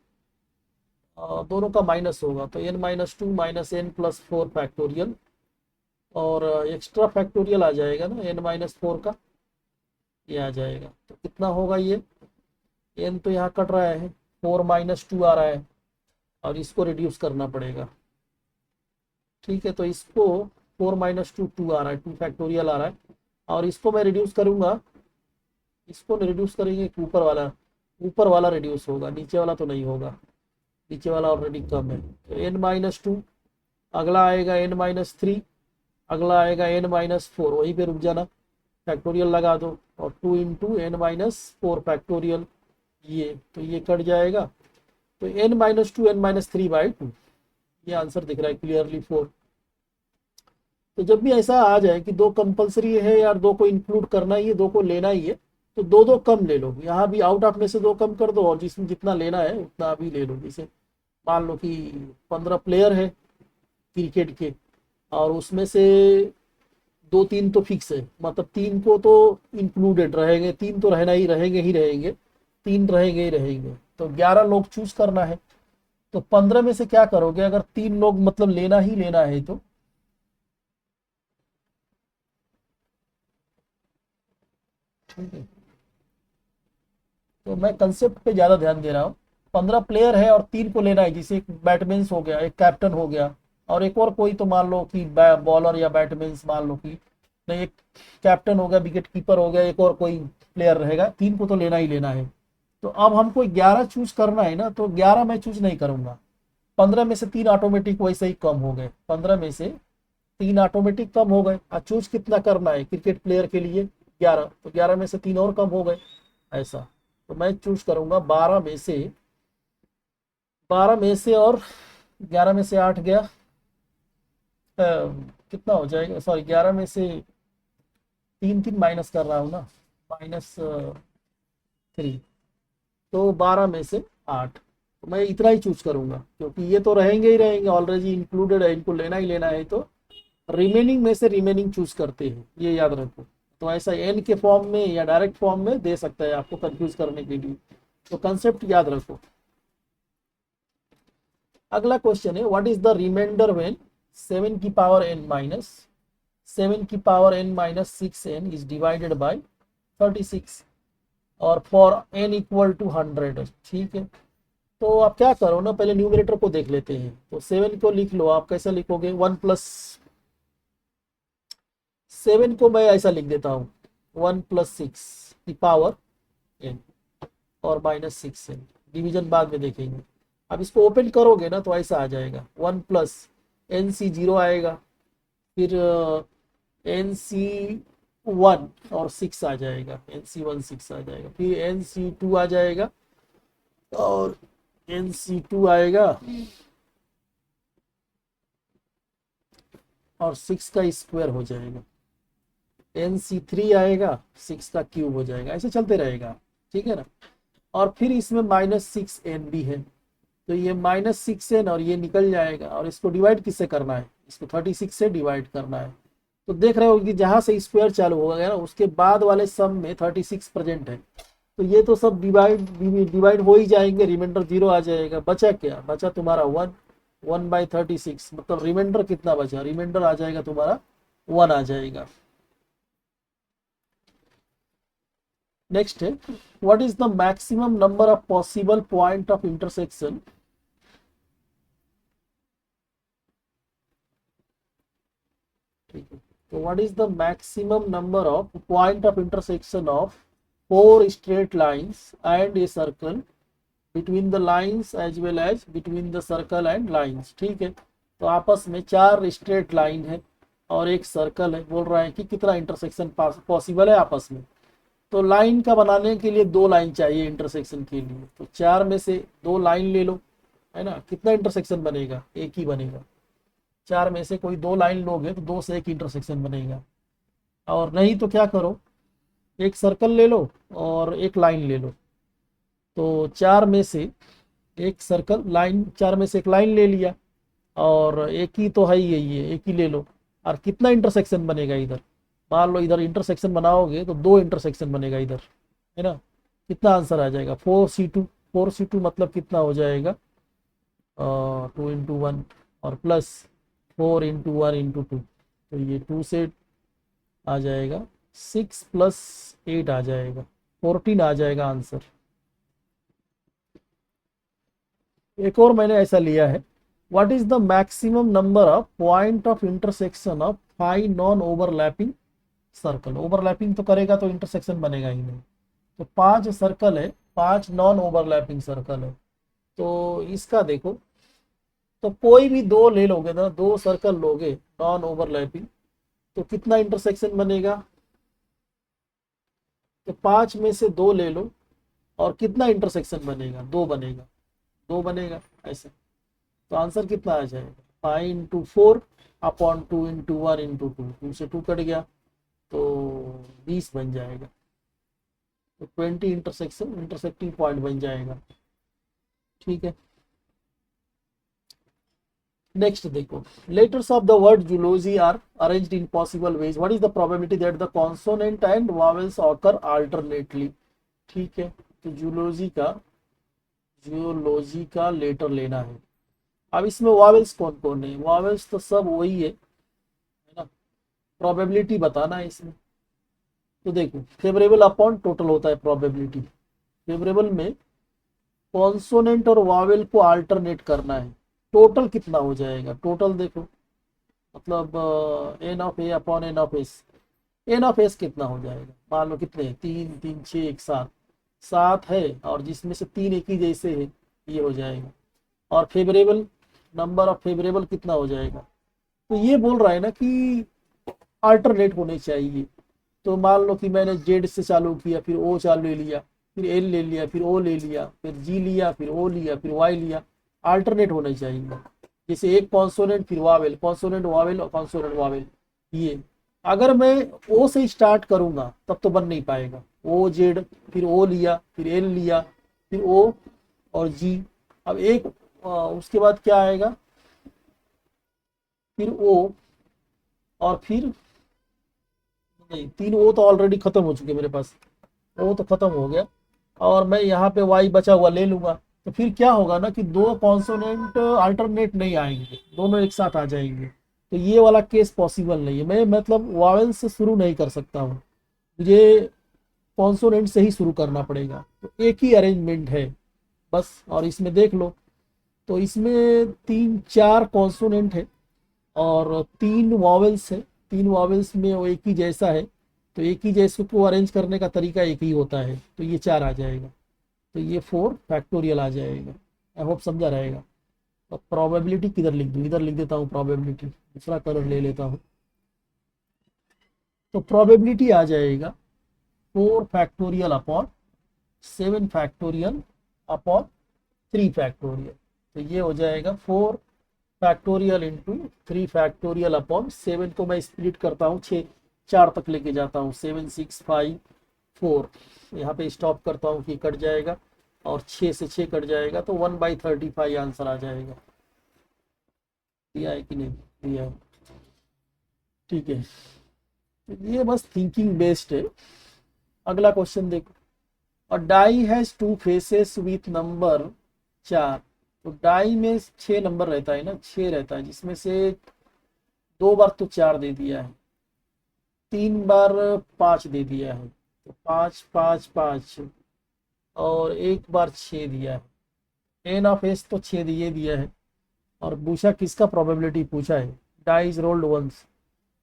[SPEAKER 1] दोनों का माइनस होगा तो n-2 माइनस n+4 फैक्टोरियल, और एक्स्ट्रा फैक्टोरियल आ जाएगा ना n-4 का, ये आ जाएगा। तो कितना होगा ये, n तो यहाँ कट रहा है, 4-2 आ रहा है, और इसको रिड्यूस करना पड़ेगा, ठीक है। तो इसको 4-2 2 आ रहा है, 2 फैक्टोरियल आ रहा है, और इसको मैं रिड्यूस करूंगा, इसको रिड्यूस करेंगे कि ऊपर वाला रिड्यूस होगा, नीचे वाला तो नहीं होगा, नीचे वाला ऑलरेडी कम है। तो n-2, अगला आएगा n-3, अगला आएगा n-4, वहीं पे रुक जाना, फैक्टोरियल लगा दो, और 2 × n-4 फैक्टोरियल, तो ये कट जाएगा। तो n-2 n-3/2, ये आंसर दिख रहा है क्लियरली 4। तो जब भी ऐसा आ जाए कि दो कंपलसरी है यार, दो को इंक्लूड करना ही है, दो को लेना ही है, तो दो दो कम ले लो, यहाँ भी आउट ऑफ में से दो कम कर दो और जिसमें जितना लेना है उतना अभी ले लो। जैसे मान लो कि 15 प्लेयर है क्रिकेट के, और उसमें से दो तीन तो फिक्स है, मतलब तीन को तो इंक्लूडेड रहेंगे, तीन तो रहना ही रहेंगे, तीन रहेंगे ही रहेंगे, तो 11 लोग चूज करना है। तो 15 में से क्या करोगे, अगर तीन लोग मतलब लेना ही लेना है तो, ठीक है। तो मैं कंसेप्ट पे ज्यादा ध्यान दे रहा हूँ। 15 प्लेयर है और तीन को लेना है, जिसे एक बैटमैन हो गया, एक कैप्टन हो गया, और एक और कोई, तो मान लो कि बॉलर या बैटमैन, मान लो कि नहीं, एक कैप्टन हो गया, विकेट कीपर हो गया, एक और कोई प्लेयर रहेगा, तीन को तो लेना ही लेना है। तो अब हमको 11 चूज करना है ना, तो 11 मैं चूज नहीं करूंगा, 15 में से तीन ऑटोमेटिक वैसे ही कम हो गए, 15 में से तीन ऑटोमेटिक कम हो गए, और चूज कितना करना है क्रिकेट प्लेयर के लिए, 11, तो 11 में से तीन और कम हो गए, ऐसा। तो मैं चूज करूंगा 12 में से, और 11 में से 8 गया, कितना हो जाएगा, सॉरी 11 में से तीन तीन माइनस कर रहा हूँ ना, -3, तो 12 में से 8, तो मैं इतना ही चूज करूंगा, क्योंकि ये तो रहेंगे ही रहेंगे, ऑलरेडी इंक्लूडेड है, इनको लेना ही लेना है, तो रिमेनिंग में से रिमेनिंग चूज करते हैं, ये याद रखो। तो ऐसा एन के फॉर्म में या डायरेक्ट फॉर्म में दे सकता है आपको कंफ्यूज करने के लिए, तो कंसेप्ट याद रखो। अगला क्वेश्चन है, what is the reminder when 7 की power n-6n is divided by 36, और फॉर n = 100, ठीक है। तो आप क्या करो ना, पहले न्यूमरेटर को देख लेते हैं। तो 7 को लिख लो, आप कैसे लिखोगे, 1+7 को मैं ऐसा लिख देता हूँ, 1+6 की पावर n और -6n। डिवीजन बाद में देखेंगे। अब इसको ओपन करोगे ना तो ऐसा आ जाएगा, 1+NC0 आएगा, फिर NC1 और 6 आ जाएगा, NC1 6 आ जाएगा, फिर NC2 आ जाएगा और NC2 आएगा और 6 का स्क्वायर हो जाएगा, NC3 आएगा, 6 का क्यूब हो जाएगा, ऐसे चलते रहेगा। ठीक है ना। और फिर इसमें -6n भी है, तो ये -6n और ये निकल जाएगा, और इसको डिवाइड किससे करना है, इसको 36 से डिवाइड करना है। तो देख रहे हो कि जहां से स्क्वायर चालू हो गया ना उसके बाद वाले सम में 36 प्रेजेंट है, तो ये तो सब डिवाइड हो ही जाएंगे, रिमाइंडर 0 आ जाएगा। बचा क्या, बचा तुम्हारा 1/36, मतलब रिमाइंडर कितना बचा, रिमाइंडर आ जाएगा तुम्हारा 1 आ जाएगा। नेक्स्ट है, what is the maximum number of possible point of intersection ठीक है। तो what is the maximum number of point of intersection of 4 straight lines and a circle between the lines as well as between the circle and lines. ठीक है। तो आपस में 4 स्ट्रेट लाइन है और एक सर्कल है, बोल रहा है कि कितना इंटरसेक्शन पॉसिबल है आपस में। तो लाइन का बनाने के लिए 2 लाइन चाहिए इंटरसेक्शन के लिए, तो 4 में से 2 लाइन ले लो, है ना। कितना इंटरसेक्शन बनेगा, एक ही बनेगा। 4 में से कोई 2 लाइन लोगे तो 2 से एक इंटरसेक्शन बनेगा। और नहीं तो क्या करो, एक सर्कल ले लो और एक लाइन ले लो। तो 4 में से एक सर्कल लाइन, 4 में से एक लाइन ले लिया और एक ही तो है ही यही है, एक ही ले लो। और कितना इंटरसेक्शन बनेगा इधर, मान लो इधर इंटरसेक्शन बनाओगे तो 2 इंटरसेक्शन बनेगा इधर, है ना। कितना आंसर आ जाएगा, 4C2। 4C2 मतलब कितना हो जाएगा, 2 × 1 और प्लस 4 × 1 × 2, तो ये 2 से आ जाएगा, 6 + 8 आ जाएगा, 14 आ जाएगा आंसर। एक और मैंने ऐसा लिया है, what is the maximum number of point of intersection of 5 non overlapping circle. Overlapping तो करेगा तो इंटरसेक्शन बनेगा ही नहीं। तो 5 सर्कल है, 5 नॉन ओवरलैपिंग सर्कल है। तो इसका देखो, तो कोई भी 2 ले लोगे ना, 2 सर्कल लोगे नॉन ओवरलैपिंग, तो कितना इंटरसेक्शन बनेगा, तो 5 में से 2 ले लो और कितना इंटरसेक्शन बनेगा, 2 बनेगा, 2 बनेगा ऐसे। तो आंसर कितना आ जाएगा, 5 × 4/2 × 1 × 2, 2 से 2 कट गया तो 20 बन जाएगा। तो 20 इंटरसेक्टिंग पॉइंट बन जाएगा। ठीक है। नेक्स्ट देखो, letters of the word zoology are arranged in possible ways, what is the probability that the consonant and vowels occur alternately. ठीक है। तो जूलॉजी का लेटर लेना है। अब इसमें वॉवेल्स कौन कौन है, वॉवेल्स तो सब वही है ना। प्रोबेबिलिटी बताना है इसमें। तो देखो, फेवरेबल अपॉन टोटल होता है प्रोबेबिलिटी। फेवरेबल में कॉन्सोनेंट और वॉवेल को अल्टरनेट करना है, टोटल कितना हो जाएगा, टोटल देखो, मतलब n/a/n/s। n/s कितना हो जाएगा, मान लो कितने, 3 3 6 1 7, 7 है और जिसमें से 3 एक ही जैसे है, ये हो जाएगा। और फेवरेबल, नंबर ऑफ फेवरेबल कितना हो जाएगा। तो ये बोल रहा है ना कि अल्टरनेट होने चाहिए। तो मान लो कि मैंने जेड से चालू किया, फिर ओ चालू ले लिया, फिर एल ले लिया, फिर ओ ले लिया, फिर जी लिया, फिर ओ लिया, फिर वाई लिया, अल्टरनेट होने चाहिए। जैसे एक कॉन्सोनेंट फिर वावेल, कॉन्सोनेंट वावेल और कॉन्सोनेंट वावेल। ये अगर मैं ओ से स्टार्ट करूंगा तब तो बन नहीं पाएगा। ओ जेड, फिर ओ लिया, फिर एल लिया, फिर ओ और जी। अब एक उसके बाद क्या आएगा, फिर ओ और फिर नहीं, 3 ओ तो ऑलरेडी खत्म हो चुके मेरे पास, ओ तो खत्म हो गया। और मैं यहाँ पे वाई बचा हुआ ले लूंगा, तो फिर क्या होगा ना कि 2 कॉन्सोनेंट अल्टरनेट नहीं आएंगे, दोनों एक साथ आ जाएंगे। तो ये वाला केस पॉसिबल नहीं है। मैं मतलब वावेल से शुरू नहीं कर सकता हूँ, मुझे कॉन्सोनेंट से ही शुरू करना पड़ेगा। तो एक ही अरेंजमेंट है, बस। और इसमें देख लो तो इसमें 3 4 कॉन्सोनेंट है और 3 वॉवेल्स है। 3 वॉवेल्स में वो एक ही जैसा है, तो एक ही जैसे को अरेंज करने का तरीका एक ही होता है, तो ये 4 आ जाएगा। तो ये 4 फैक्टोरियल आ जाएगा। आई होप समझा रहेगा। अब प्रोबेबिलिटी किधर लिख दूँ, इधर लिख देता हूँ प्रोबेबिलिटी, दूसरा कलर ले लेता हूँ। तो प्रोबेबिलिटी आ जाएगा 4 factorial upon 7 factorial upon 3 factorial. तो ये हो जाएगा 4 फैक्टोरियल इंटू 3 फैक्टोरियल अपॉन 7 को मैं स्प्लिट करता हूँ, 4 तक लेके जाता हूँ, 7 6 5 4। यहाँ पे स्टॉप करता हूँ कि कट जाएगा और 6 से 6 कट जाएगा, तो 1/35 आंसर आ जाएगा। दिया है कि नहीं दिया है? ठीक है, ये बस थिंकिंग बेस्ड है। अगला क्वेश्चन देखो। और die has 2 faces with number 4। तो डाई में 6 नंबर रहता है ना, 6 रहता है, जिसमें से 2 बार तो 4 दे दिया है, 3 बार 5 दे दिया है, तो 5 5 5 और 1 बार 6 दिया है। एन ऑफ एस तो 6 दिए दिया है। और पूछा किसका प्रोबेबिलिटी पूछा है, die is rolled once.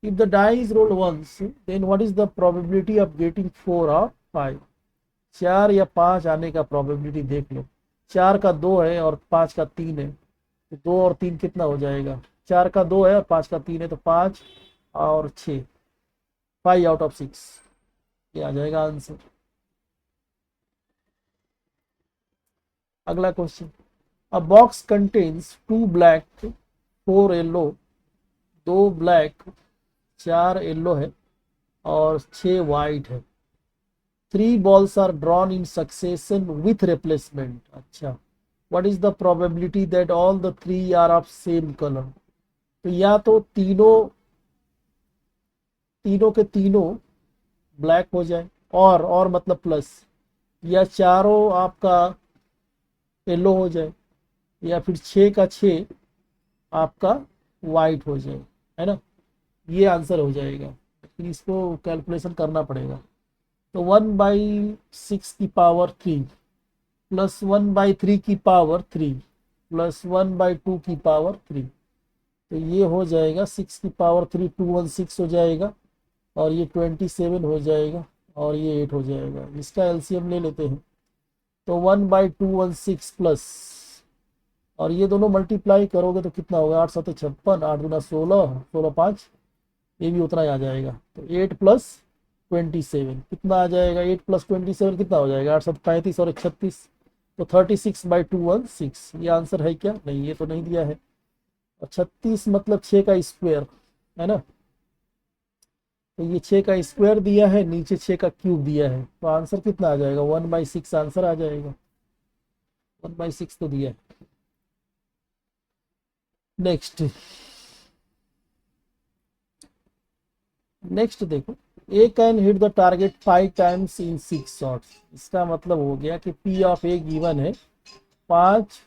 [SPEAKER 1] If the die is rolled once then what is the probability of getting 4 और 5। 4 या 5 आने का प्रोबेबिलिटी देख लो। 4 का 2 है और 5 का 3 है, तो 2 और 3 कितना हो जाएगा, 4 का 2 है और 5 का 3 है, तो 5 और 6, 5/6 ये आ जाएगा आंसर। अगला क्वेश्चन। अ box contains 2 black 4 yellow, 2 black 4 yellow है और 6 वाइट है। 3 balls are drawn in succession with replacement। अच्छा, what is the probability that all the 3 are of same color। तो या तो तीनों तीनों के तीनों ब्लैक हो जाए, और मतलब प्लस, या चारों आपका येलो हो जाए, या फिर 6 का 6 आपका वाइट हो जाए, है ना। ये आंसर हो जाएगा, फिर इसको कैलकुलेशन करना पड़ेगा। तो 1/6 की पावर 3 प्लस 1/3 की पावर 3 प्लस 1/2 की पावर 3, तो ये हो जाएगा 6 की पावर 3 216 हो जाएगा, और ये 27 हो जाएगा, और ये 8 हो जाएगा। इसका एलसीएम ले लेते हैं, तो 1/216 प्लस, और ये दोनों मल्टीप्लाई करोगे तो कितना होगा, 8 7 56, 8 दूना 16, 16 5, ये भी उतना ही आ जाएगा। तो 8 प्लस 27 कितना आ जाएगा, 8 प्लस 27 कितना हो जाएगा, 8 7 35 और 36, तो 36/216। ये आंसर है क्या, नहीं ये तो नहीं दिया है। और 36 मतलब 6 का स्क्वायर, है ना, तो ये 6 का स्क्वायर दिया है, नीचे 6 का क्यूब दिया है, तो आंसर कितना आ जाएगा, 1/6 आंसर आ जाएगा। 1/6 तो दिया है। नेक्स्ट नेक्स्ट देखो। A can hit the target 5 times in 6 shots. इसका मतलब हो गया कि पी ऑफ ए गिवन है 5,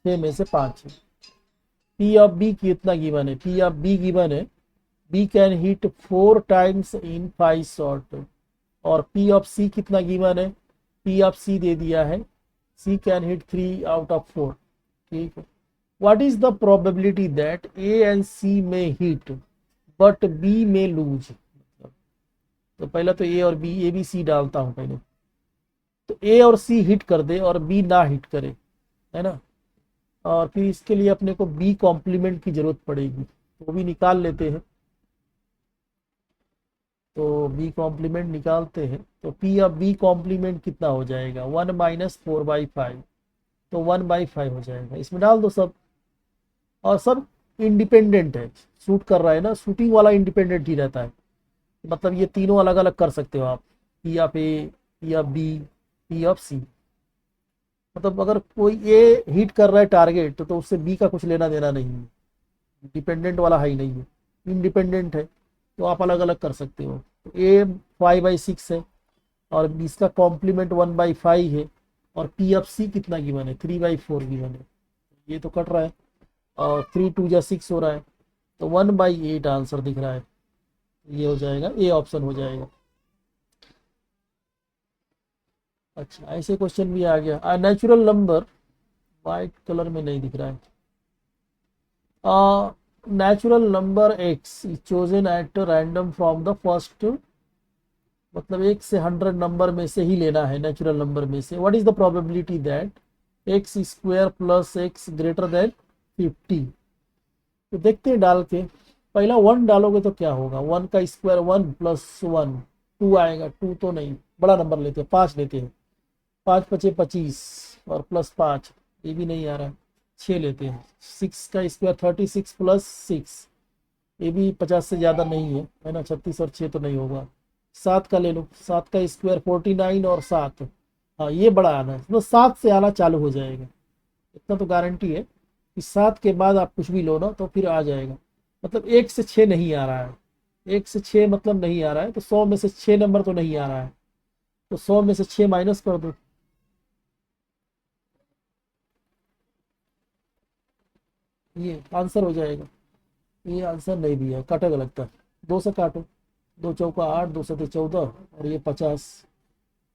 [SPEAKER 1] 6 में से 5 है। पी ऑफ बी कितना गिवन है, पी ऑफ बी गिवन है B can hit 4 times in 5 shot. और पी ऑफ सी कितना गिवन है, पी ऑफ सी दे दिया है सी कैन हिट 3/4। ठीक है, what is the probability that A and C में हिट बट बी में लूज। तो पहले तो ए और बी, ए बी सी डालता हूं पहले, तो ए और सी हिट कर दे और बी ना हिट करे, है ना। और फिर इसके लिए अपने को बी कॉम्प्लीमेंट की जरूरत पड़ेगी, तो वो भी निकाल लेते हैं। तो बी कॉम्प्लीमेंट निकालते हैं, तो पी ऑफ बी कॉम्प्लीमेंट कितना हो जाएगा, 1 - 4/5, तो 1/5 हो जाएगा। इसमें डाल दो सब, और सब इंडिपेंडेंट है, शूट कर रहा है ना, शूटिंग वाला इंडिपेंडेंट ही रहता है। मतलब ये तीनों अलग अलग कर सकते हो आप, P of A, P of B, P of C. मतलब अगर कोई ए हिट कर रहा है टारगेट, तो उससे बी का कुछ लेना देना नहीं है, डिपेंडेंट वाला है ही नहीं है, इंडिपेंडेंट है, तो आप अलग अलग कर सकते हो। तो ए 5/6 है और इसका कॉम्प्लीमेंट 1/5 है, और पी ऑफ सी कितना गिवन है, 3/4 गिवन है, ये तो कट रहा है, और 3 2 जा 6 हो रहा है, तो 1/8 आंसर दिख रहा है। ये हो जाएगा, ए ऑप्शन हो जाएगा। अच्छा ऐसे क्वेश्चन भी आ गया। नेचुरल नंबर, वाइट कलर में नहीं दिख रहा है। Natural number x is chosen at random from the first, मतलब 1 से 100 नंबर में से ही लेना है नेचुरल नंबर में से। What is the probability that x square plus x greater than 50? तो देखते हैं डाल के। पहला 1 डालोगे तो क्या होगा, 1 का स्क्वायर 1 प्लस 1 2 आएगा। 2 तो नहीं, बड़ा नंबर लेते हैं, 5 लेते हैं। 5 पचे 25 और प्लस 5, ये भी नहीं आ रहा है। 6 लेते हैं। 6 का स्क्वायर 36 प्लस 6, ये भी 50 से ज़्यादा नहीं है ना। 36 और 6 तो नहीं होगा। 7 का ले लो, 7 का स्क्वायर 49 और 7, हाँ ये बड़ा आना है, तो 7 से आना चालू हो जाएगा। इतना तो गारंटी है कि 7 के बाद आप कुछ भी लो ना तो फिर आ जाएगा। मतलब 1 से 6 नहीं आ रहा है। 1 से 6 मतलब नहीं आ रहा है, तो 100 में से 6 नंबर तो नहीं आ रहा है। तो 100 में से 6 माइनस कर दो। ये आंसर हो जाएगा। ये आंसर नहीं दिया, काटेगा लगता है। 2 से काटो, 2 चौका 8, 2 सते 14 और ये 50।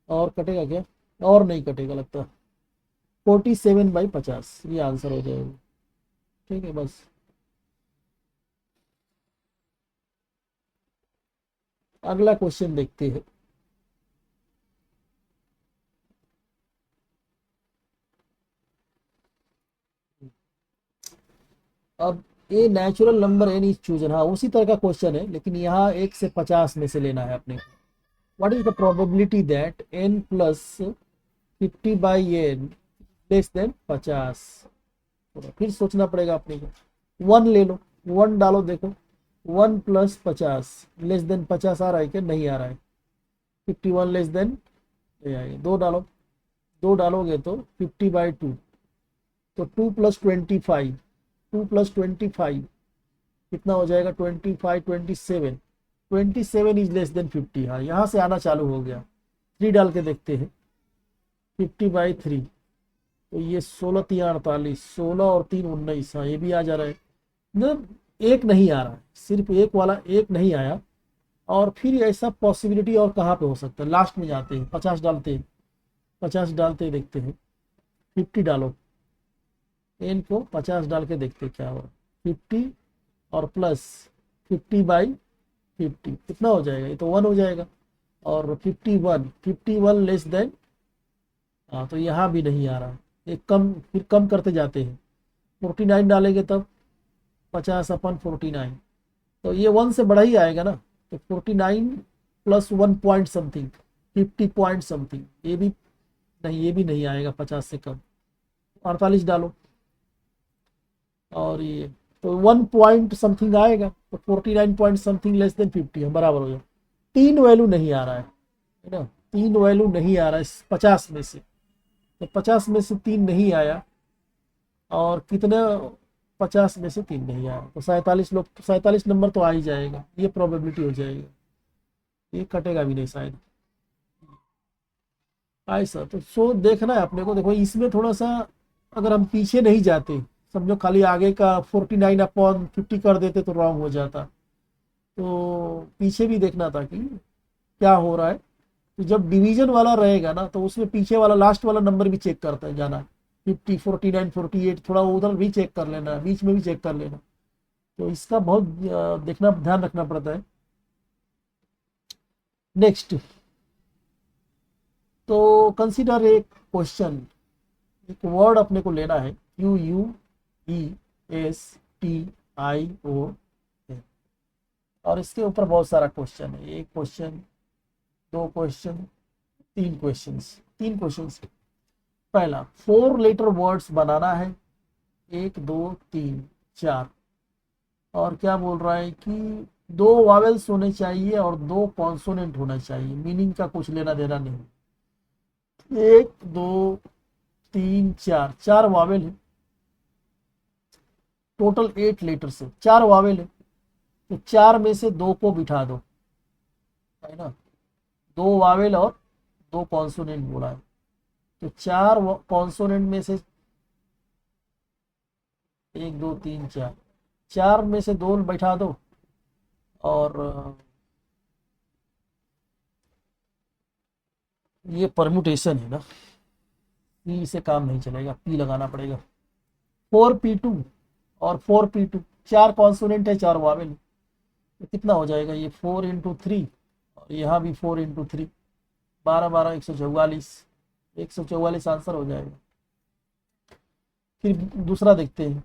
[SPEAKER 1] और कटेगा क्या? और नहीं कटेगा लगता। 47/50 ये आंसर हो जाएगा। ठीक है बस। अगला क्वेश्चन देखते हैं। अब ये natural number N is chosen, हाँ उसी तरह का क्वेश्चन है, लेकिन यहाँ 1 से 50 में से लेना है अपने को। What is the probability that n plus 50/n less than 50? फिर सोचना पड़ेगा अपने को। 1 ले लो, 1 डालो, देखो 1 प्लस 50 लेस देन 50 आ रहा है क्या? नहीं आ रहा है। 51 लेस देन, ये आएगा। 2 डालो, 2 डालोगे तो 50/2, तो 2 प्लस 25, 2 प्लस 25 कितना हो जाएगा? 25, 27, 27 इज लेस देन 50। हाँ यहाँ से आना चालू हो गया। 3 डाल के देखते हैं। 50/3, तो ये 16×3 = 48, 16 और 3 19, हाँ ये भी आ जा रहा है। मतलब एक नहीं आ रहा है, सिर्फ एक वाला एक नहीं आया। और फिर ऐसा पॉसिबिलिटी और कहाँ पे हो सकता है? लास्ट में जाते हैं, 50 डालते हैं। 50 डालते हैं, देखते हैं। 50 डालो, एन को 50 डाल के देखते हैं क्या हो रहा है। 50 और प्लस 50/50 कितना हो जाएगा? ये तो 1 हो जाएगा। और 51, 51 लेस देन, हाँ तो यहाँ भी नहीं आ रहा। एक कम, फिर कम करते जाते हैं। 49 डालेंगे तब 50/49, तो ये 1 से बड़ा ही आएगा ना। तो 49 plus 1 point something, 50 point something, ये भी नहीं, ये भी नहीं आएगा 50 से कम। 48 डालो, और ये तो 1 पॉइंट समथिंग आएगा। तो 49 पॉइंट समथिंग लेस देन 50 है, बराबर हो जाए। 3 वैल्यू नहीं आ रहा है ना। 3 वैल्यू नहीं आ रहा है 50 में से। तो 50 में से 3 नहीं आया, और कितने, 50 में से 3 नहीं आया, तो 47 लोग, 47 नंबर तो आ ही जाएगा। ये प्रोबेबिलिटी हो जाएगी, ये कटेगा भी नहीं शायद। ऐसा तो सो देखना है अपने को। देखो इसमें थोड़ा सा, अगर हम पीछे नहीं जाते, समझो खाली आगे का 49/50 कर देते तो रॉन्ग हो जाता। तो पीछे भी देखना था कि क्या हो रहा है। तो जब डिवीजन वाला रहेगा ना, तो उसमें पीछे वाला लास्ट वाला नंबर भी चेक करता है जाना। 50, 49, 48 थोड़ा उधर भी चेक कर लेना, बीच में भी चेक कर लेना। तो इसका बहुत देखना, ध्यान रखना पड़ता है। नेक्स्ट, तो कंसीडर एक क्वेश्चन, एक वर्ड अपने को लेना है, QUESTIO, और इसके ऊपर बहुत सारा क्वेश्चन है। एक क्वेश्चन, 2 क्वेश्चन, 3 क्वेश्चंस, 3 क्वेश्चंस। पहला 4 लेटर वर्ड्स बनाना है, 1 2 3 4। और क्या बोल रहा है कि 2 वावेल्स होने चाहिए और 2 कॉन्सोनेंट होना चाहिए। मीनिंग का कुछ लेना देना नहीं। 1 2 3 4, 4 वावेल है। टोटल 8 लेटर से 4 वावेल है, तो 4 में से 2 को बिठा दो, है ना। 2 वावेल और 2 कॉन्सोनेंट बोला है, तो 4 कॉन्सोनेंट में से 1 2 3 4, 4 में से 2 बैठा दो, और ये परम्यूटेशन है ना, पी से काम नहीं चलेगा, पी लगाना पड़ेगा। 4p2 और 4p2, 4 कॉन्सोनेंट है 4 वावेल, तो कितना हो जाएगा ये 4 × 3, और यहाँ भी 4 × 3, 12 12 144, 144 आंसर हो जाएगा। फिर दूसरा देखते हैं,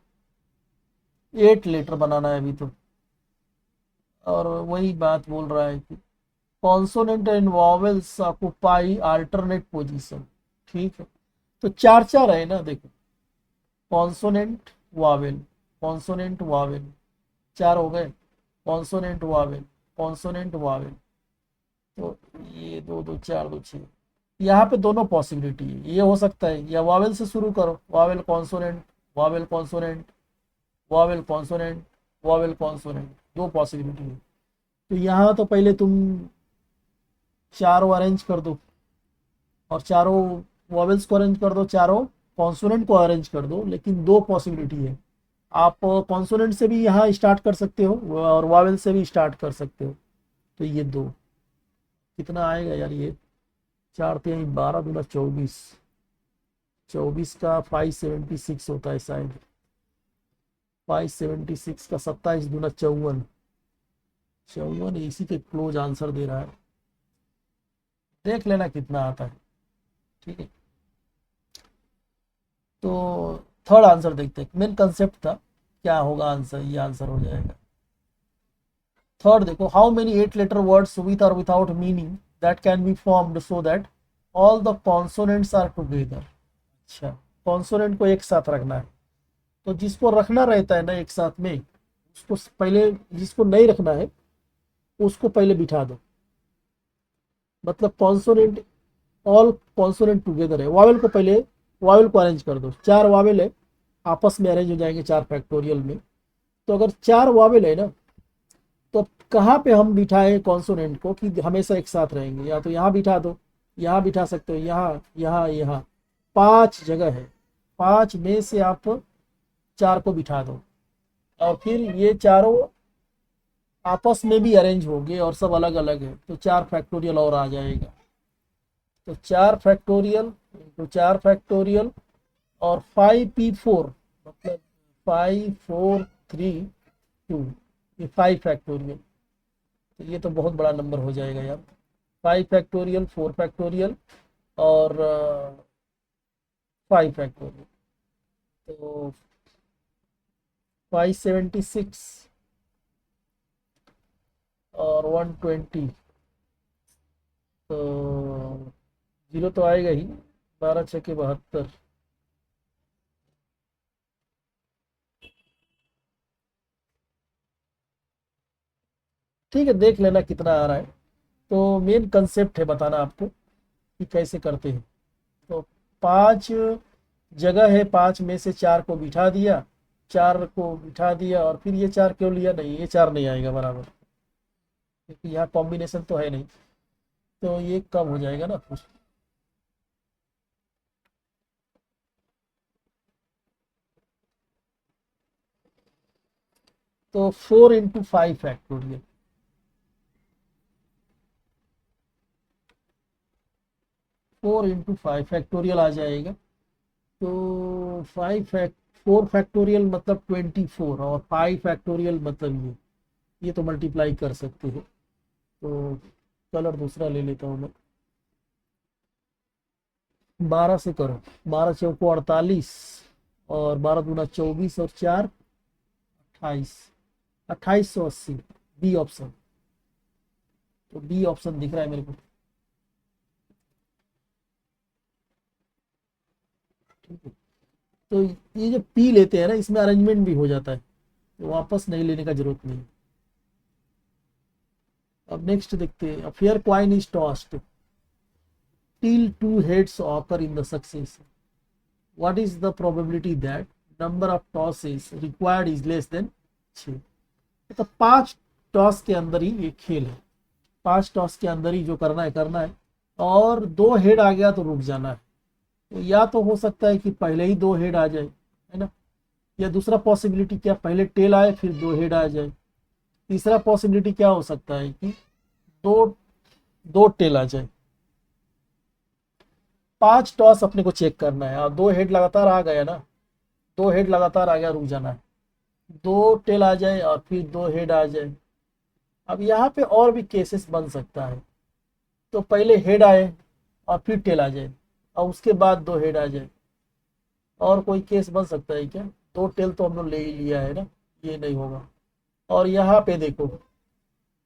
[SPEAKER 1] 8 लेटर बनाना है अभी तो, और वही बात बोल रहा है कि consonant and vowels occupy alternate position. ठीक है, तो चार चार है ना, देखो कॉन्सोनेंट वावेल, कॉन्सोनेंट वावेल, चार हो गए, कॉन्सोनेंट वावेल, कॉन्सोनेंट वावेल, तो ये दो दो चार दो छः, यहाँ पे दोनों पॉसिबिलिटी है, ये हो सकता है या वावेल से शुरू करो, Wavell consonant, Wavell consonant, Wavell consonant, Wavell consonant, दो पॉसिबिलिटी है। तो यहाँ तो पहले तुम चारों अरेंज कर दो, और चारों वॉवेल्स को अरेंज कर दो, चारों कॉन्सोनेंट को अरेंज कर दो, लेकिन दो पॉसिबिलिटी है, आप कॉन्सोनेंट से भी यहाँ स्टार्ट कर सकते हो और वावेल से भी स्टार्ट कर सकते हो। तो ये दो कितना आएगा यार, ये 4 3 12 दूना 24, 24 का 576 होता है शायद, 576 का 27 दूना 54, 54 इसी के क्लोज आंसर दे रहा है, देख लेना कितना आता है। ठीक है, तो थर्ड आंसर देखते हैं, मेन कंसेप्ट था क्या होगा आंसर, ये आंसर हो जाएगा। थर्ड देखो, how many 8 letter words with और without meaning that can be formed so that all the consonants are together. अच्छा, कॉन्सोनेंट को एक साथ रखना है, तो जिसको रखना रहता है ना एक साथ में, उसको पहले, जिसको नहीं रखना है उसको पहले बिठा दो, मतलब कॉन्सोनेंट, ऑल कॉन्सोनेंट टुगेदर है, वावेल को पहले, वावेल को अरेंज कर दो, चार वावेल है आपस में अरेंज हो जाएंगे 4 फैक्टोरियल में। तो अगर 4 वावेल है ना, तो कहाँ पे हम बिठाएं कॉन्सोनेंट को कि हमेशा एक साथ रहेंगे, या तो यहाँ बिठा दो, यहाँ बिठा सकते हो, यहाँ यहाँ यहाँ, 5 जगह है, 5 में से आप 4 को बिठा दो, और फिर ये चारों आपस में भी अरेंज होंगे और सब अलग अलग है, तो 4 फैक्टोरियल और आ जाएगा। तो 4 फैक्टोरियल इंटू 4 फैक्टोरियल और 5p4, मतलब 5 4 3 2, ये 5 फैक्टोरियल, तो ये तो बहुत बड़ा नंबर हो जाएगा यार, 5 फैक्टोरियल, 4 फैक्टोरियल और 5 फैक्टोरियल, तो 576 और 120, तो जीरो तो आएगा ही, 12 6 के 72, ठीक है, देख लेना कितना आ रहा है। तो मेन कंसेप्ट है बताना आपको कि कैसे करते हैं। तो 5 जगह है, 5 में से 4 को बिठा दिया, 4 को बिठा दिया, और फिर ये 4 क्यों लिया, नहीं ये 4 नहीं आएगा बराबर, क्योंकि यहाँ कॉम्बिनेशन तो है नहीं, तो ये कम हो जाएगा ना फिर। तो 4 × 5 फैक्टोरियल, 4 × 5 फैक्टोरियल आ जाएगा, तो 4 फैक्टोरियल मतलब 24, और 5 फैक्टोरियल मतलब ये तो मल्टीप्लाई कर सकते हो। तो कलर दूसरा ले लेता हूँ मैं, 12 से करो, 12 चौको 48, और 12 दूना 24 और 4 28, 2880, बी ऑप्शन, तो बी ऑप्शन दिख रहा है मेरे को। ठीक है, तो ये जो पी लेते हैं ना, इसमें अरेंजमेंट भी हो जाता है, तो वापस नहीं लेने का जरूरत नहीं। अब नेक्स्ट देखते हैं, fair coin is tossed till 2 heads occur in the succession, what is the probability that number of tosses required is less than 6। तो 5 टॉस के अंदर ही ये खेल है, 5 टॉस के अंदर ही जो करना है करना है, और 2 हेड आ गया तो रुक जाना है। तो या तो हो सकता है कि पहले ही 2 हेड आ जाए, है ना, या दूसरा पॉसिबिलिटी क्या, पहले टेल आए फिर 2 हेड आ जाए। तीसरा पॉसिबिलिटी क्या हो सकता है कि दो दो टेल आ जाए, 5 टॉस अपने को चेक करना है, और 2 हेड लगातार आ गया ना, 2 हेड लगातार आ गया, रुक जाना है, 2 टेल आ जाए और फिर 2 हेड आ जाए। अब यहाँ पे और भी केसेस बन सकता है, तो पहले हेड आए और फिर टेल आ जाए और उसके बाद 2 हेड आ जाए। और कोई केस बन सकता है क्या? 2 टेल तो हम लोग ले ही लिया है ना, ये नहीं होगा। और यहाँ पे देखो,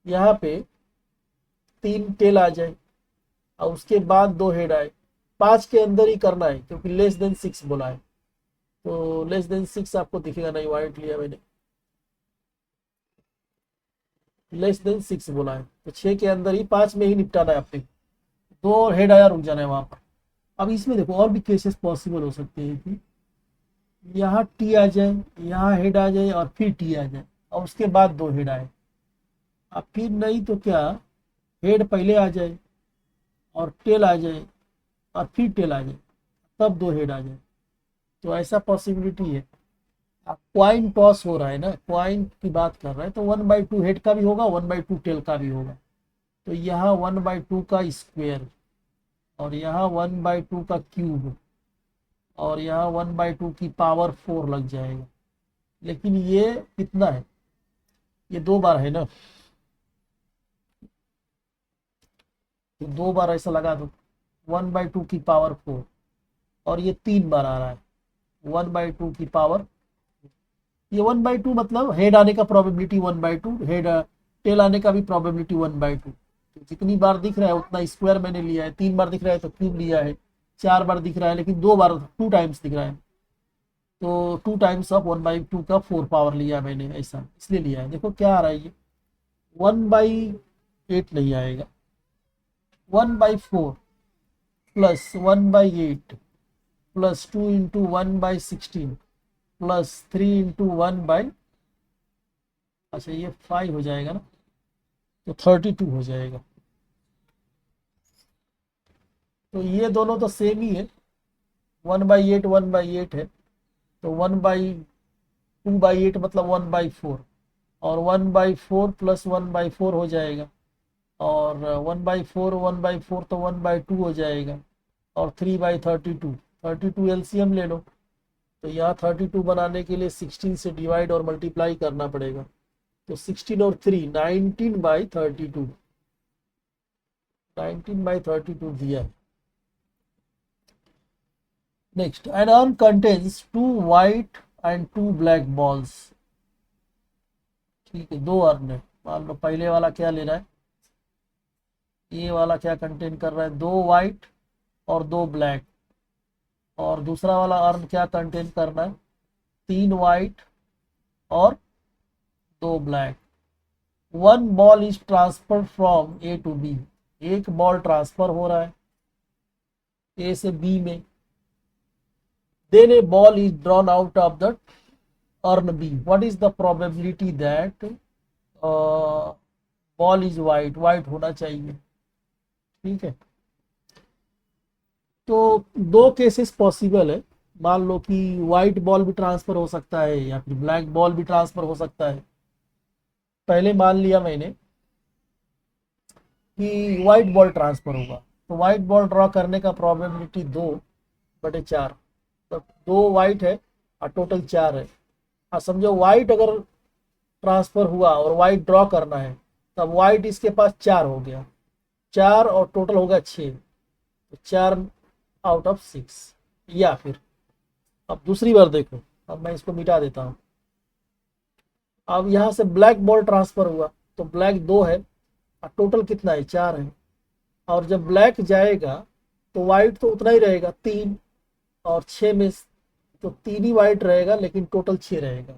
[SPEAKER 1] यहाँ पे 3 टेल आ जाए और उसके बाद 2 हेड आए, 5 के अंदर ही करना है क्योंकि लेस देन 6 बोला है। तो लेस देन 6 आपको दिखेगा नहीं, वाइट लिया मैंने, लेस देन 6 बोला है, तो 6 के अंदर ही 5 में ही निपटाना है अपने। 2 हेड आया, रुक जाना है वहां पर। अब इसमें देखो और भी केसेस पॉसिबल हो सकते हैं कि यहाँ टी आ जाए, यहाँ हेड आ जाए और फिर टी आ जाए और उसके बाद 2 हेड आए। अब फिर नहीं तो क्या, हेड पहले आ जाए और टेल आ जाए और फिर टेल आ जाए, तब 2 हेड आ जाए। तो ऐसा पॉसिबिलिटी है। अब क्वाइन टॉस हो रहा है ना, क्वाइन की बात कर रहा है, तो 1/2 हेड का भी होगा, 1/2 टेल का भी होगा। तो यहाँ 1/2 का स्क्वायर और यहाँ 1/2 का क्यूब और यहाँ 1/2 की पावर 4 लग जाएगा। लेकिन ये कितना है, ये 2 बार है ना, तो 2 बार ऐसा लगा दो, 1/2 की पावर 4, और ये 3 बार आ रहा है 1/2 की पावर। ये 1/2 मतलब हेड आने का प्रोबेबिलिटी 1/2, हेड टेल आने का भी प्रोबेबिलिटी 1/2। तो जितनी बार दिख रहा है उतना स्क्वायर मैंने लिया है, 3 बार दिख रहा है तो क्यूब लिया है, 4 बार दिख रहा है लेकिन 2 बार 2 टाइम्स दिख रहा है, तो 2 टाइम्स ऑफ 1/2 का 4 पावर लिया मैंने, ऐसा इसलिए लिया है। देखो क्या आ रहा है, ये 1/8 नहीं आएगा, 1/4 plus 1/8 plus 2 into 1/16 plus 3 into 1/, अच्छा ये 5 हो जाएगा ना, तो 32 हो जाएगा। तो ये दोनों तो सेम ही है, 1/8 1/8 है, तो 1/2/8 मतलब 1/4, और 1/4 प्लस 1/4 हो जाएगा, और 1/4 1/4 तो 1/2 हो जाएगा, और 3/32, 32 एलसीएम ले लो। तो यहाँ 32 बनाने के लिए 16 से डिवाइड और मल्टीप्लाई करना पड़ेगा, तो 16 और 3 19/32, 19/32 दिया है। Next, an urn contains 2 white and 2 black balls. ठीक है, 2 अर्न है, मान लो पहले वाला क्या ले रहा है, ये वाला क्या कंटेन कर रहा है, 2 वाइट और 2 ब्लैक, और दूसरा वाला अर्न क्या कंटेन करना है, 3 वाइट और 2 black. 1 ball is transfer from A to B, एक बॉल ट्रांसफर हो रहा है ए से बी में, then a ball is drawn out of the urn B, what is the probability that ball is white, white होना चाहिए। ठीक है, तो 2 केसेस पॉसिबल है, मान लो कि व्हाइट बॉल भी ट्रांसफर हो सकता है या फिर ब्लैक बॉल भी ट्रांसफर हो सकता है। पहले मान लिया मैंने कि व्हाइट बॉल ट्रांसफर होगा, तो व्हाइट बॉल ड्रॉ करने का प्रोबेबिलिटी 2/4, तो 2 वाइट है और टोटल 4 है। हाँ समझो, व्हाइट अगर ट्रांसफर हुआ और व्हाइट ड्रॉ करना है, तब व्हाइट इसके पास 4 हो गया, 4 और टोटल हो गया 6, तो 4/6। या फिर अब दूसरी बार देखो, अब मैं इसको मिटा देता हूँ। अब यहाँ से ब्लैक बॉल ट्रांसफर हुआ, तो ब्लैक 2 है और टोटल कितना है, 4 है, और जब ब्लैक जाएगा तो वाइट तो उतना ही रहेगा 3, और 6 में तो 3 ही वाइट रहेगा लेकिन टोटल 6 रहेगा,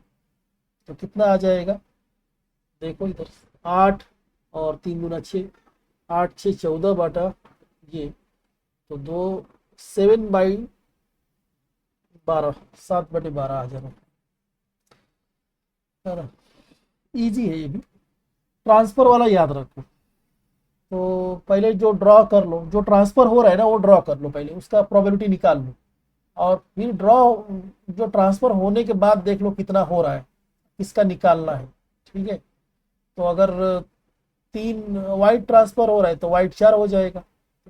[SPEAKER 1] तो कितना आ जाएगा, देखो इधर 8 और 3 गुना 6, 8 6 14 बटा ये, तो 2 7/12, 7/12 आ जाना है ना। ईजी है ये भी, ट्रांसफर वाला याद रखो। तो पहले जो ड्रॉ कर लो, जो ट्रांसफर हो रहा है ना वो ड्रॉ कर लो, पहले उसका प्रोबेबिलिटी निकाल लो, और फिर ड्रॉ, जो ट्रांसफर होने के बाद देख लो कितना हो रहा है, किसका निकालना है। ठीक है, तो अगर 3 वाइट ट्रांसफर हो रहा है तो वाइट 4 हो जाएगा,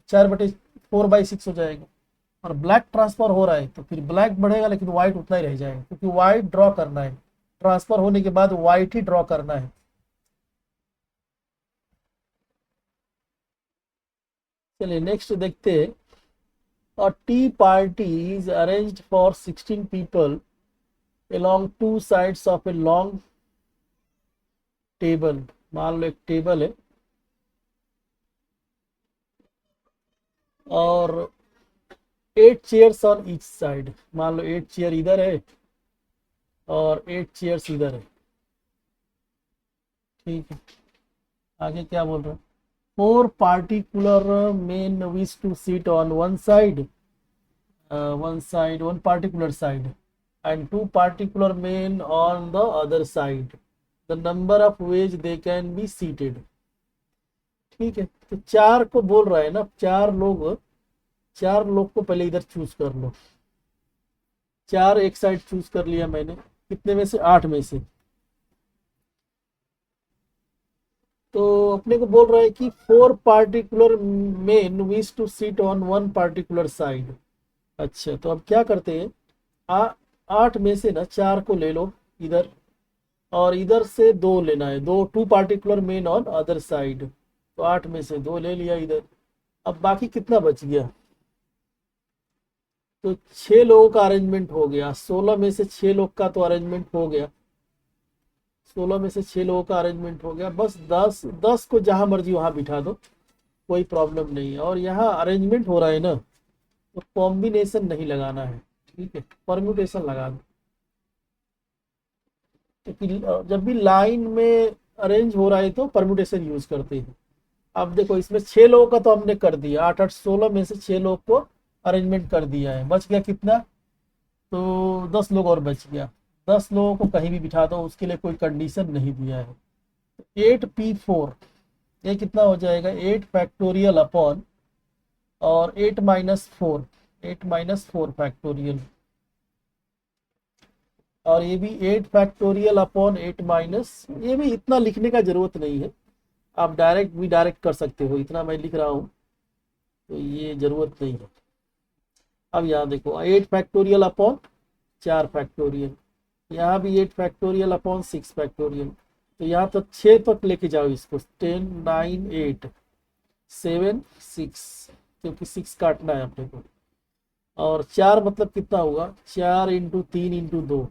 [SPEAKER 1] 4/4/6 हो जाएगा, और ब्लैक ट्रांसफर हो रहा है तो फिर ब्लैक बढ़ेगा लेकिन व्हाइट उतना ही रह जाएगा, क्योंकि व्हाइट ड्रॉ करना है, ट्रांसफर होने के बाद व्हाइट ही ड्रॉ करना है। चलिए नेक्स्ट देखते हैं। A tea party is arranged for 16 people along two sides of a long table. मान लो एक टेबल है और 8 चेयर्स ऑन ईच साइड। मान लो 8 चेयर इधर है और 8 चेयर्स इधर है। ठीक है, आगे क्या बोल रहा है? 4 particular men wish to sit on one particular side, and 2 particular men on the other side. The number of ways they can be seated. ठीक है, तो 4 को बोल रहा है ना, 4 लोग को पहले इधर चूज कर लो। 4 एक साइड चूज कर लिया मैंने, कितने में से? 8 में से। तो अपने को बोल रहा है कि 4 particular men wish to sit on one particular side। अच्छा, तो अब क्या करते हैं, 8 में से ना 4 को ले लो इधर, और इधर से 2 लेना है, 2 particular men on other side. तो 8 में से 2 ले लिया इधर। अब बाकी कितना बच गया? तो 6 लोगों का अरेंजमेंट हो गया। 16 में से 6 लोग का तो अरेंजमेंट हो गया, 16 में से 6 लोगों का अरेंजमेंट हो गया। बस 10 को जहां मर्जी वहां बिठा दो, कोई प्रॉब्लम नहीं है। और यहाँ अरेंजमेंट हो रहा है ना, तो कॉम्बिनेशन नहीं लगाना है, ठीक है, परम्यूटेशन लगा दो। तो जब भी लाइन में अरेंज हो रहा है तो परम्यूटेशन यूज करते हैं। अब देखो इसमें 6 लोगों का तो हमने कर दिया, 8 8 16 में से 6 लोग को अरेंजमेंट कर दिया है। बच गया कितना? तो 10 लोग और बच गया। 10 लोगों को कहीं भी बिठा दो, उसके लिए कोई कंडीशन नहीं दिया है। 8p4, ये कितना हो जाएगा? 8 फैक्टोरियल अपॉन और 8 - 4, 8 - 4 फैक्टोरियल, और ये भी 8 फैक्टोरियल अपॉन 8 माइनस। ये भी इतना लिखने का जरूरत नहीं है, आप डायरेक्ट भी डायरेक्ट कर सकते हो, इतना मैं लिख रहा हूँ तो ये जरूरत नहीं है। अब यहाँ देखो 8 फैक्टोरियल अपॉन 4 फैक्टोरियल, यहाँ भी 8 फैक्टोरियल अपॉन 6 फैक्टोरियल। तो यहाँ तक 6 तक लेके जाओ इसको, 10 9 8 7 6, क्योंकि 6 काटना है अपने को। और 4 मतलब कितना होगा? 4 × 3 × 2,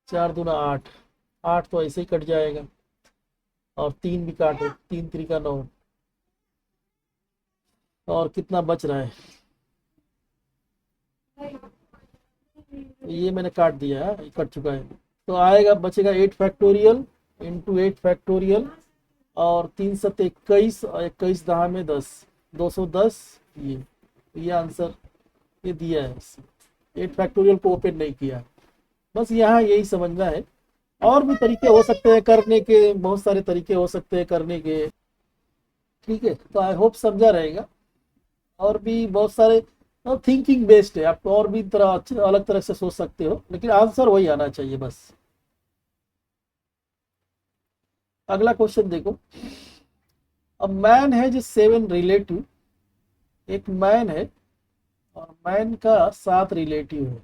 [SPEAKER 1] 4 दूना 8, 8 तो ऐसे ही कट जाएगा। और 3 भी काटो, 3 3 का 9। और कितना बच रहा है? ये मैंने काट दिया है, ये कट चुका है। तो आएगा, बचेगा 8 फैक्टोरियल इंटू 8 फैक्टोरियल, और 3 7 21, और 21 दहा में 10, 210। ये आंसर ये दिया है। 8 फैक्टोरियल को ओपन नहीं किया। बस यहाँ यही समझना है। और भी तरीके हो सकते हैं करने के, बहुत सारे तरीके हो सकते हैं करने के। ठीक है, तो आई होप समझा रहेगा। और भी बहुत सारे थिंकिंग बेस्ड है, आप और भी अलग तरह से सोच सकते हो, लेकिन आंसर वही आना चाहिए बस। अगला क्वेश्चन देखो। अब मैन है जो 7 रिलेटिव, एक मैन है और मैन का 7 रिलेटिव है,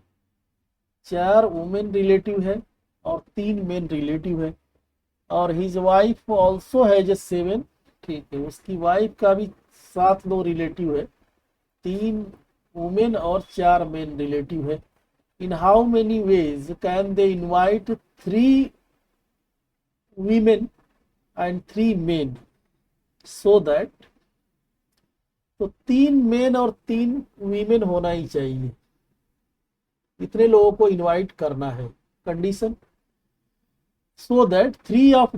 [SPEAKER 1] 4 वुमेन रिलेटिव है और 3 मेन रिलेटिव है। और हिज वाइफ ऑल्सो है जो 7। ठीक है, उसकी वाइफ का भी 7 लोग रिलेटिव है, 3 वुमेन और 4 मेन रिलेटिव है। In how many ways can they invite 3 women and 3 main so that. तो 3 मेन और 3 वीमेन होना ही चाहिए, इतने लोगों को इनवाइट करना है। Condition, so that 3 of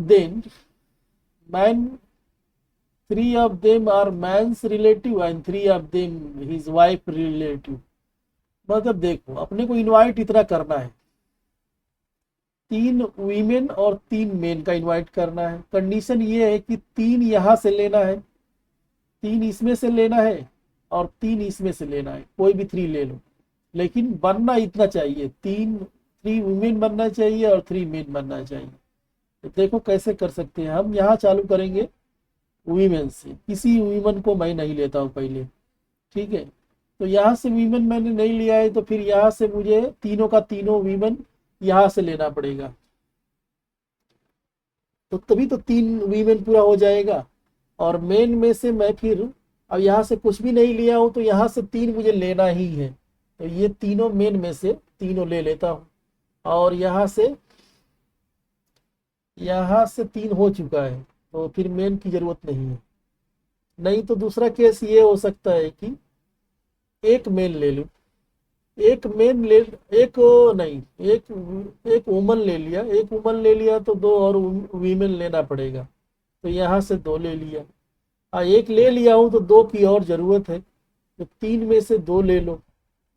[SPEAKER 1] them are man's relative and 3 of them his wife relative। मतलब देखो अपने को इनवाइट इतना करना है, 3 वीमेन और 3 मेन का इनवाइट करना है। कंडीशन ये है कि 3 यहां से लेना है, 3 इसमें से लेना है और 3 इसमें से लेना है, कोई भी 3 ले लो, लेकिन बनना इतना चाहिए, 3 वुमेन बनना चाहिए और 3 मेन बनना चाहिए। तो देखो कैसे कर सकते हैं हम। यहाँ चालू करेंगे वीमेन से, किसी वीमेन को मैं नहीं लेता हूँ पहले। ठीक है, तो यहाँ से वीमेन मैंने नहीं लिया है, तो फिर यहाँ से मुझे तीनों का तीनों वीमेन यहाँ से लेना पड़ेगा। तो तभी तो तीन वीमेन पूरा हो जाएगा। और मेन में से मैं फिर अब यहाँ से कुछ भी नहीं लिया हूँ, तो यहाँ से तीन मुझे लेना ही है। तो ये तीनों मेन में से तीनों ले लेता हूँ। और यहाँ से तीन हो चुका है, तो फिर मेन की जरूरत नहीं है। नहीं तो दूसरा केस ये हो सकता है कि एक मेन ले लूं, एक मेन ले, एक नहीं, एक वुमन ले लिया, एक वुमन ले लिया तो दो और वीमेन लेना पड़ेगा। तो यहाँ से दो ले लिया। एक ले लिया हूँ तो दो की और जरूरत है, तो तीन में से दो ले लो।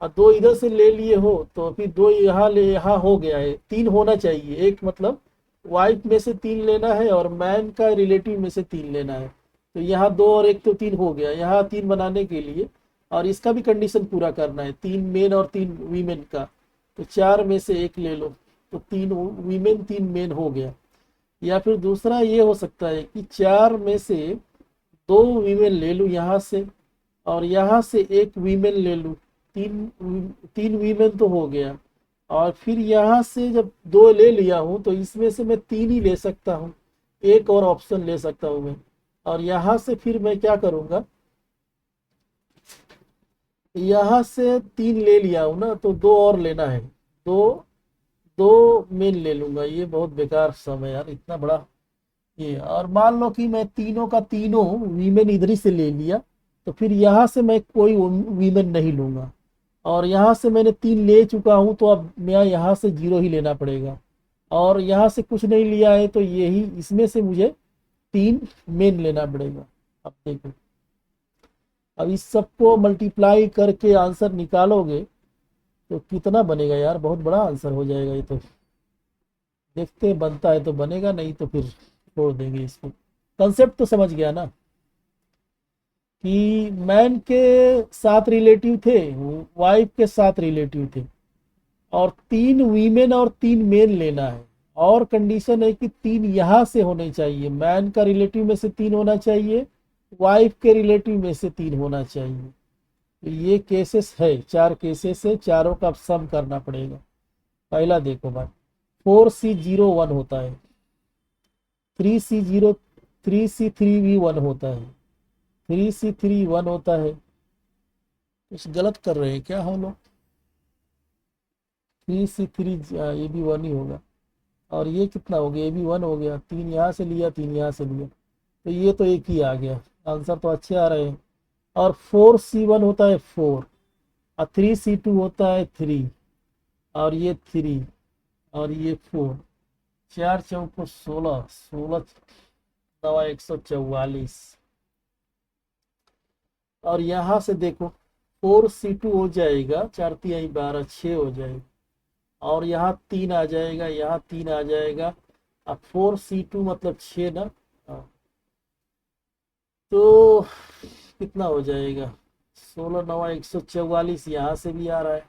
[SPEAKER 1] और दो इधर से ले लिए हो तो फिर दो यहाँ हो गया है, तीन होना चाहिए। एक मतलब वाइफ में से तीन लेना है और मैन का रिलेटिव में से तीन लेना है। तो यहाँ दो और एक तो तीन हो गया। यहाँ तीन बनाने के लिए और इसका भी कंडीशन पूरा करना है, तीन मेन और तीन वीमेन का। तो चार में से एक ले लो, तो तीन वीमेन तीन मेन हो गया। या फिर दूसरा ये हो सकता है कि चार में से दो वीमेन ले लूँ यहाँ से, और यहाँ से एक वीमेन ले लूँ। तीन वीमेन तो हो गया। और फिर यहाँ से जब दो ले लिया हूँ तो इसमें से मैं तीन ही ले सकता हूँ, एक और ऑप्शन ले सकता हूँ मैं। और यहाँ से फिर मैं क्या करूँगा, यहाँ से तीन ले लिया हूँ ना, तो दो और लेना है। दो दो मेन ले लूंगा। ये बहुत बेकार सम है यार, इतना बड़ा ये। और मान लो कि मैं तीनों का तीनों वीमेन इधर ही से ले लिया, तो फिर यहाँ से मैं कोई वीमेन नहीं लूंगा। और यहाँ से मैंने तीन ले चुका हूँ, तो अब मैं यहाँ से जीरो ही लेना पड़ेगा। और यहाँ से कुछ नहीं लिया है, तो यही इसमें से मुझे तीन मेन लेना पड़ेगा। अब देखो, अब इस सबको मल्टीप्लाई करके आंसर निकालोगे तो कितना बनेगा यार, बहुत बड़ा आंसर हो जाएगा ये तो। देखते हैं, बनता है तो बनेगा, नहीं तो फिर छोड़ देंगे इसको। कंसेप्ट तो समझ गया ना, कि मैन के सात रिलेटिव थे, वाइफ के सात रिलेटिव थे, और तीन वीमेन और तीन मेन लेना है। और कंडीशन है कि तीन यहाँ से होने चाहिए, मैन का रिलेटिव में से तीन होना चाहिए, वाइफ के रिलेटिव में से तीन होना चाहिए। तो ये केसेस है, चार केसेस है, चारों का सम करना पड़ेगा। पहला देखो भाई, 4C01 होता है, 3C0 3C3V1 होता है, 3C31 होता है। कुछ गलत कर रहे हैं क्या हम लोग? 3C3 ये भी वन ही होगा। और ये कितना हो गया, ये भी वन हो गया। तीन यहाँ से लिया, तीन यहाँ से लिया, तो ये तो एक ही आ गया। आंसर तो अच्छे आ रहे हैं। और 4C1 होता है 4, और 3C2 होता है 3, और ये 3, और ये 4। चार चौको 16, 16 नवा 144। और यहाँ से देखो 4C2 हो जाएगा, चार तिहाई 12, 6 हो जाएगा। और यहाँ तीन आ जाएगा, यहाँ तीन आ जाएगा। अब 4C2 मतलब 6 ना। हाँ। तो कितना हो जाएगा, 16 नवा 144। यहाँ से भी आ रहा है,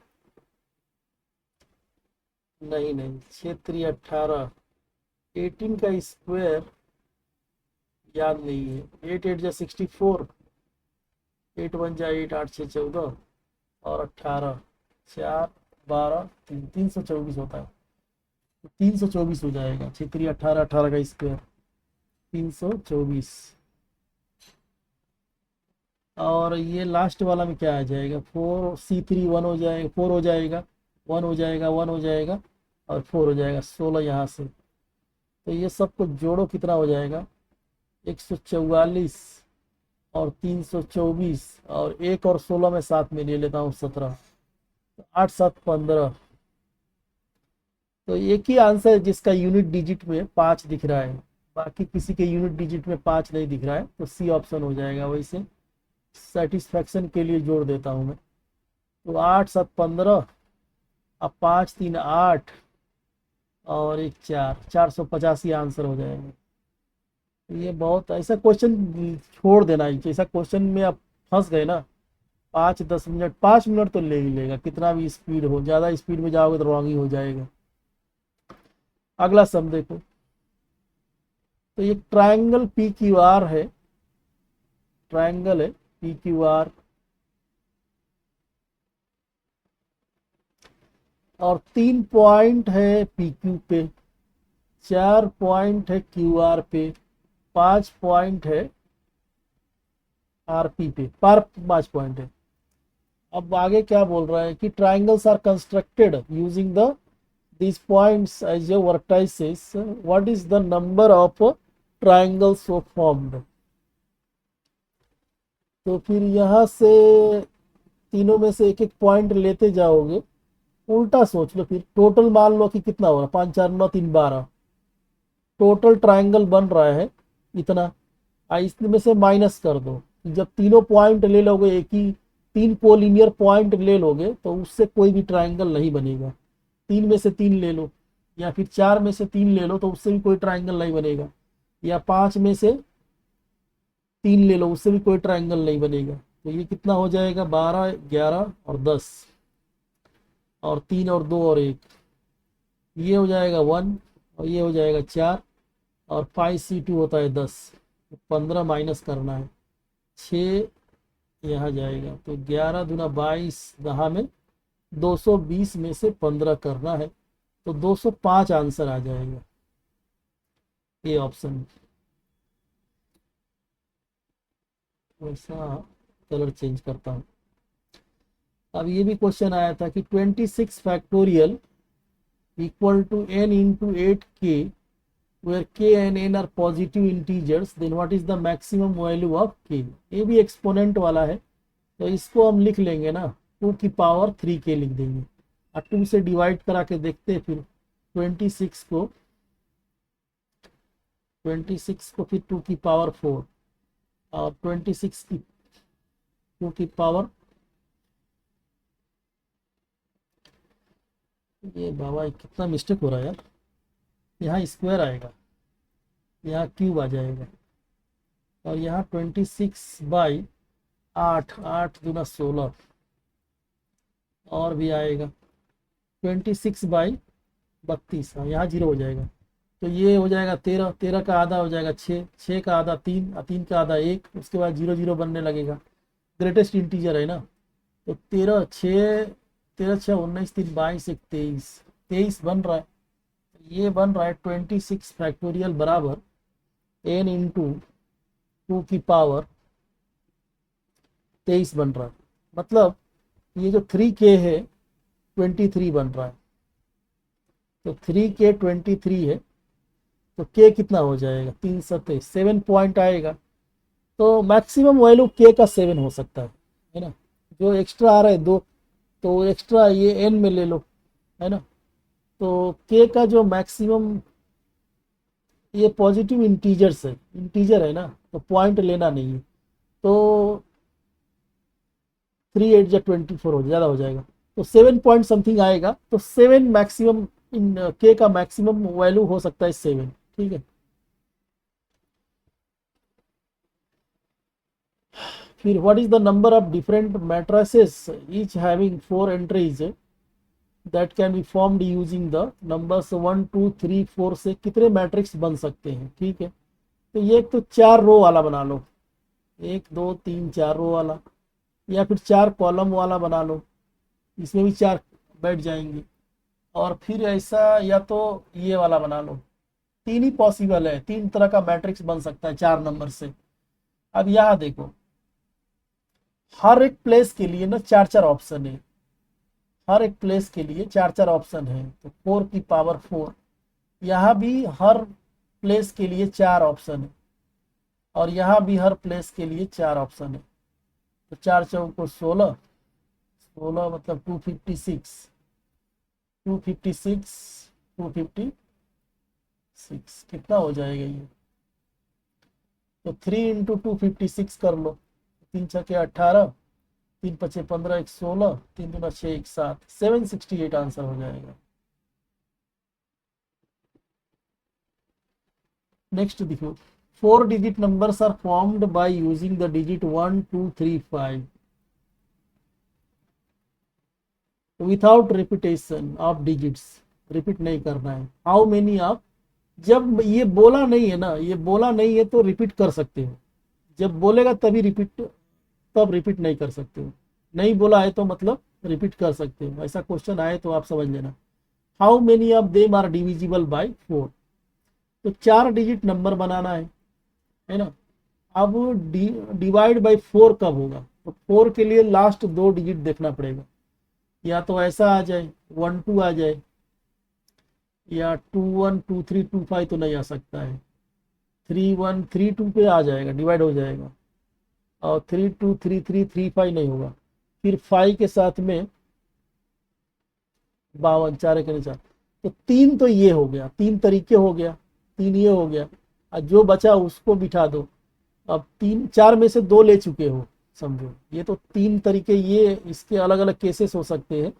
[SPEAKER 1] नहीं नहीं, 6 3 18, 18 का स्क्वायर याद नहीं है। 8 8 जा 64, 8 1 जा 8, 8 6 14, और 18 4 12 3, 324 होता है। 324 हो जाएगा। 6 3 18, 18 का स्क्वायर 324। और ये लास्ट वाला में क्या आ जाएगा, 4C3 1 हो जाएगा, 4 हो जाएगा, 1 हो जाएगा, 1 हो जाएगा, और 4 हो जाएगा, 16 यहाँ से। तो ये सबको जोड़ो, कितना हो जाएगा, 144 और 324, और एक और 16 में साथ में ले लेता हूँ 17, तो 8 7 15। तो एक ही आंसर है जिसका यूनिट डिजिट में 5 दिख रहा है, बाकी किसी के यूनिट डिजिट में 5 नहीं दिख रहा है, तो सी ऑप्शन हो जाएगा। वैसे सेटिस्फैक्शन के लिए जोड़ देता हूँ मैं। तो 8 7 15, अब 5 3 8, और एक 4, 485 आंसर हो जाएगा। ये बहुत ऐसा क्वेश्चन छोड़ देना है, ऐसा क्वेश्चन में आप फंस गए ना, 5 10 मिनट, 5 मिनट तो ले ही लेगा, कितना भी स्पीड हो। ज़्यादा स्पीड में जाओगे तो रॉन्ग ही हो जाएगा। अगला सम देखो, तो ये ट्रायंगल PQR है, ट्रायंगल है PQR, और 3 पॉइंट है PQ पे, 4 पॉइंट है QR पे, 5 पॉइंट है RP पे, पर 5 पॉइंट है। अब आगे क्या बोल रहा है कि triangles are constructed using the these points as your vertices, what is the number of triangles so formed? तो फिर यहाँ से तीनों में से एक एक पॉइंट लेते जाओगे, उल्टा सोच लो, फिर टोटल मान लो कि कितना हो रहा है, 5 4 9 3 12 टोटल ट्राइंगल बन रहा है इतना। इसमें से माइनस कर दो, जब तीनों पॉइंट ले लोगे, एक ही 3 कोलिनियर पॉइंट ले लोगे तो उससे कोई भी ट्राइंगल नहीं बनेगा। 3 में से 3 ले लो, या फिर 4 में से 3 ले लो तो उससे भी कोई ट्राइंगल नहीं बनेगा, या 5 में से 3 ले लो, उससे भी कोई ट्राइंगल नहीं बनेगा। तो ये कितना हो जाएगा, 12 11 और 10, और 3 और 2 और 1, ये हो जाएगा 1, और ये हो जाएगा 4, और 5C2 होता है 10, 15 माइनस करना है, 6 यहाँ जाएगा, तो 11 दूना 22, दहा में 220 में से 15 करना है, तो 205 आंसर आ जाएगा, ये ऑप्शन। वैसा कलर चेंज करता हूँ। अब ये भी क्वेश्चन आया था कि 26 factorial equal to n into 8k where k and n are positive integers, then what is the maximum value of k? ये भी एक्सपोनेंट वाला है, तो इसको हम लिख लेंगे ना, 2 की पावर 3k लिख देंगे, और 2 से डिवाइड करा के देखते हैं फिर 26 को, 26 को फिर 2 की पावर 4, और 26 की 2 की पावर, ये बाबा कितना मिस्टेक हो रहा है यार, यहाँ स्क्वायर आएगा, यहाँ क्यूब आ जाएगा, और यहाँ 26/8, 8 दूना 16, और भी आएगा 26/32, यहाँ 0 हो जाएगा, तो ये हो जाएगा 13, 13 का आधा हो जाएगा 6, 6 का आधा 3, 3 का आधा 1, उसके बाद 0 0 बनने लगेगा, ग्रेटेस्ट इंटीजर है ना, तो 13 6 13 6 19 3 22 1 23, 23 बन रहा है, ये बन रहा है 26 फैक्टोरियल बराबर n इंटू 2 की पावर 23 बन रहा है, मतलब ये जो 3k है 23 बन रहा है, तो 3k 23 है, तो k कितना हो जाएगा, 3 27, 7 पॉइंट आएगा, तो मैक्सिमम वैल्यू k का 7 हो सकता है ना, जो एक्स्ट्रा आ रहा है 2, तो एक्स्ट्रा ये n में ले लो, है ना, तो k का जो मैक्सिमम, ये पॉजिटिव इंटीजर्स है, इंटीजर है ना, तो पॉइंट लेना नहीं है, तो 3 8 जा 24 हो ज़्यादा हो जाएगा, तो 7 पॉइंट समथिंग आएगा, तो 7 मैक्सिमम, इन k का मैक्सिमम वैल्यू हो सकता है 7, ठीक है। फिर what is the number of different matrices each having 4 entries that can be formed using the numbers 1 2 3 4 से कितने मैट्रिक्स बन सकते हैं, ठीक है। तो ये तो 4 रो वाला बना लो, 1 2 3 4 रो वाला, या फिर 4 कॉलम वाला बना लो, इसमें भी 4 बैठ जाएंगे, और फिर ऐसा या तो ये वाला बना लो, 3 ही पॉसिबल है, 3 तरह का मैट्रिक्स बन सकता है 4 नंबर से। अब यहाँ देखो, हर एक प्लेस के लिए ना 4 4 ऑप्शन है, हर एक प्लेस के लिए 4 4 ऑप्शन है, तो 4 की पावर 4, यहाँ भी हर प्लेस के लिए 4 ऑप्शन है, और यहाँ भी हर प्लेस के लिए 4 ऑप्शन है, तो 4 चौको 16, 16 मतलब 256, 256 256 कितना हो जाएगा ये, तो 3 इंटू 256 कर लो, 3 छके 18, 3 पचे 15, 1 16, 3 दूना 6 1 7, 768 आंसर हो जाएगा। नेक्स्ट देखो, 4 digit numbers are formed by using the digit 1 2 3 5 without repetition of digits, repeat नहीं करना है। हाउ मेनी ऑफ, जब ये बोला नहीं है ना, ये बोला नहीं है तो रिपीट कर सकते हो, जब बोलेगा तभी रिपीट, तब रिपीट नहीं कर सकते हो, नहीं बोला है तो मतलब रिपीट कर सकते हो, ऐसा क्वेश्चन आए तो आप समझ लेना। How many of them are divisible by 4। तो 4 डिजिट नंबर बनाना है ना। अब डिवाइड बाय 4 कब होगा, तो 4 के लिए लास्ट 2 डिजिट देखना पड़ेगा। या तो ऐसा आ जाए 1 2 आ जाए, या 2 1 2 3 2 5 तो नहीं आ सकता है, 3 1 3 2 पे आ जाएगा, डिवाइड हो जाएगा। और 3 2 3 3 3 5 नहीं होगा। फिर 5 के साथ में 52, 4 के 4, तो 3 तो ये हो गया, 3 तरीके हो गया, 3 ये हो गया, और जो बचा उसको बिठा दो। अब 3 4 में से 2 ले चुके हो, समझो ये तो 3 तरीके, ये इसके अलग अलग केसेस हो सकते हैं।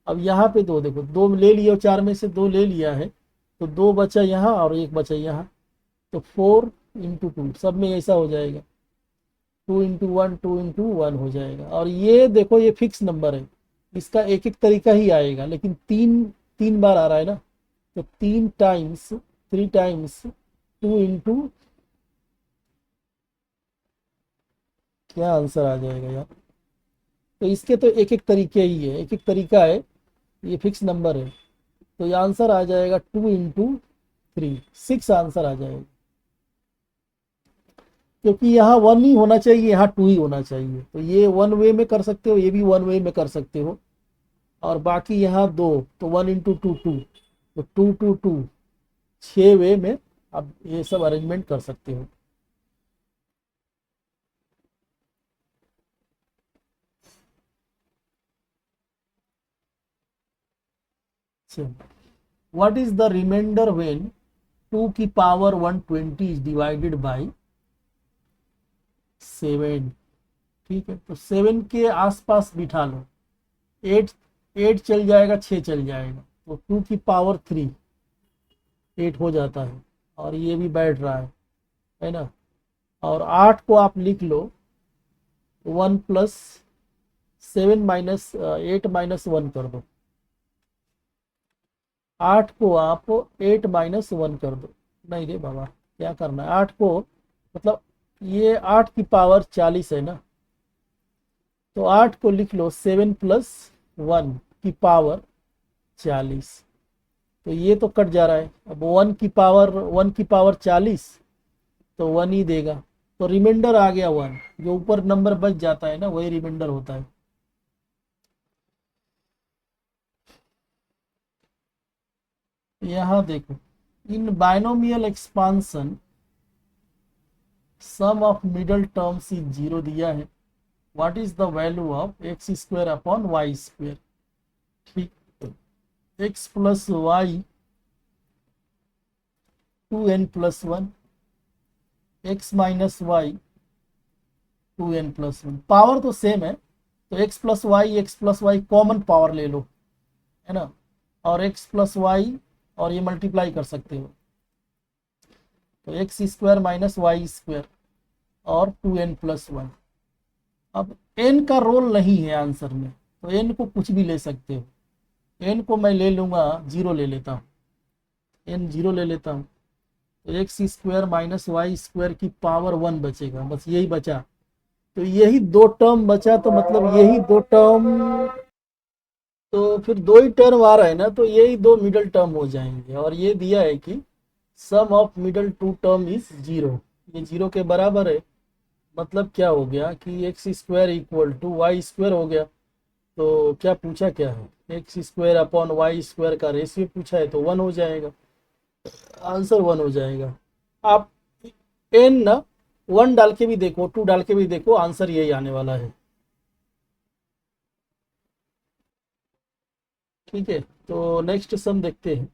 [SPEAKER 1] अब यहाँ पे 2 देखो, 2 ले लिए, 4 में से 2 ले लिया है, तो 2 बचा यहाँ और 1 बचा यहाँ, तो 4 इंटू 2 सब में ऐसा हो जाएगा, 2 इंटू 1 2 इंटू 1 हो जाएगा। और ये देखो ये फिक्स नंबर है, इसका एक एक तरीका ही आएगा, लेकिन 3 बार आ रहा है ना, तो 3 टाइम्स 2 इंटू, क्या आंसर आ जाएगा यार। तो इसके तो एक एक तरीके ही है, एक एक तरीका है, ये फिक्स नंबर है। तो ये आंसर आ जाएगा 2 इंटू 3, 6 आंसर आ जाएगा, क्योंकि यहाँ 1 ही होना चाहिए, यहाँ 2 ही होना चाहिए। तो ये 1 वे में कर सकते हो, ये भी 1 वे में कर सकते हो, और बाकी यहाँ 2, तो 1 इंटू 2 2, तो 2 2 2, 6 वे में आप ये सब अरेंजमेंट कर सकते हो। What is the reminder when 2 की पावर 120 इज डिवाइडेड बाय 7। ठीक है, तो 7 के आसपास बिठा लो, 8 8 चल जाएगा, 6 चल जाएगा, तो 2 की पावर 3 8 हो जाता है, और ये भी बैठ रहा है ना। और 8 को आप लिख लो 1 प्लस 7 माइनस 8 माइनस 1 कर दो, 8 को आप 8 माइनस 1 कर दो। नहीं रे बाबा, क्या करना है 8 को, मतलब ये 8 की पावर 40 है ना, तो 8 को लिख लो 7 प्लस 1 की पावर 40, तो ये तो कट जा रहा है। अब 1 की पावर 40, तो 1 ही देगा, तो रिमाइंडर आ गया 1, जो ऊपर नंबर बच जाता है ना वही रिमाइंडर होता है। यहाँ देखो, in binomial expansion sum of middle terms is 0 दिया है, what is the value of X square upon Y square. ठीक, X plus Y 2n plus 1, X minus Y 2n plus 1, power तो सेम है, तो X plus Y common power ले लो, है ना, और एक्स प्लस वाई और ये मल्टीप्लाई कर सकते हो, तो X square minus Y square और 2n प्लस 1। अब n का रोल नहीं है आंसर में, तो n को कुछ भी ले सकते हो, n को मैं ले लूंगा 0 ले लेता हूँ, n 0 ले लेता हूँ, तो X square minus Y square की पावर 1 बचेगा, बस यही बचा। तो यही 2 टर्म बचा, तो मतलब यही 2 टर्म, तो फिर 2 ही टर्म आ रहा है ना, तो यही 2 मिडल टर्म हो जाएंगे। और ये दिया है कि सम ऑफ मिडल 2 टर्म इज 0, ये 0 के बराबर है, मतलब क्या हो गया कि X square equal to Y square हो गया। तो क्या पूछा क्या है, X square upon Y square का रेशियो पूछा है, तो 1 हो जाएगा, आंसर 1 हो जाएगा। आप एन ना 1 डाल के भी देखो, 2 डाल के भी देखो, आंसर यही आने वाला है। ठीक है, तो नेक्स्ट सम देखते हैं।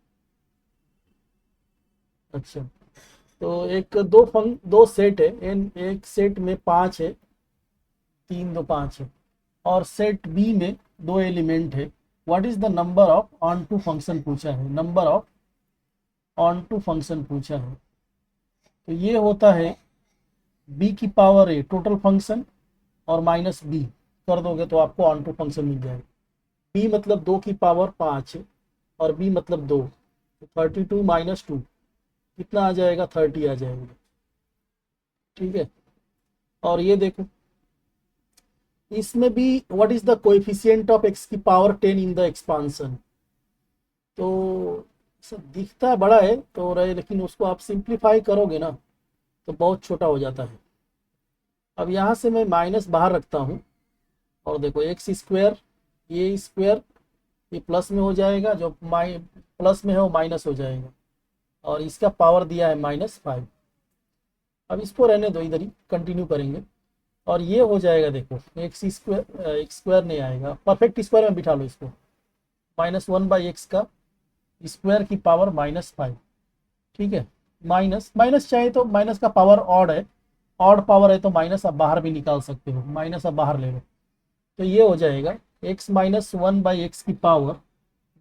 [SPEAKER 1] अच्छा, तो एक दो सेट है, इन एक सेट में 5 है, 3 2 5 है, और सेट बी में 2 एलिमेंट है। What is the number of onto function पूछा है, number of onto function पूछा है। तो ये होता है बी की पावर ए टोटल फंक्शन, और माइनस बी कर दोगे तो आपको ऑन टू फंक्शन मिल जाएगा। बी मतलब 2 की पावर 5 है, और बी मतलब 2, तो 32 माइनस 2 कितना आ जाएगा, 30 आ जाएगा। ठीक है, और ये देखो इसमें भी what is the coefficient of x की पावर 10 इन द एक्सपांशन। तो सब दिखता बड़ा है तो रहे, लेकिन उसको आप सिंप्लीफाई करोगे ना तो बहुत छोटा हो जाता है। अब यहाँ से मैं माइनस बाहर रखता हूँ और देखो एक्स स्क्वायर, ये स्क्वायर ये प्लस में हो जाएगा, जो प्लस में है वो माइनस हो जाएगा, और इसका पावर दिया है -5। अब इसको रहने दो, इधर ही कंटिन्यू करेंगे। और ये हो जाएगा, देखो एक्स स्क्वायर नहीं आएगा, परफेक्ट स्क्वायर में बिठा लो इसको, -1/x का स्क्वायर की पावर -5। ठीक है, माइनस माइनस चाहे तो माइनस का पावर ऑड है, ऑड पावर है तो माइनस आप बाहर भी निकाल सकते हो, माइनस आप बाहर ले लो। तो ये हो जाएगा x-1/x की पावर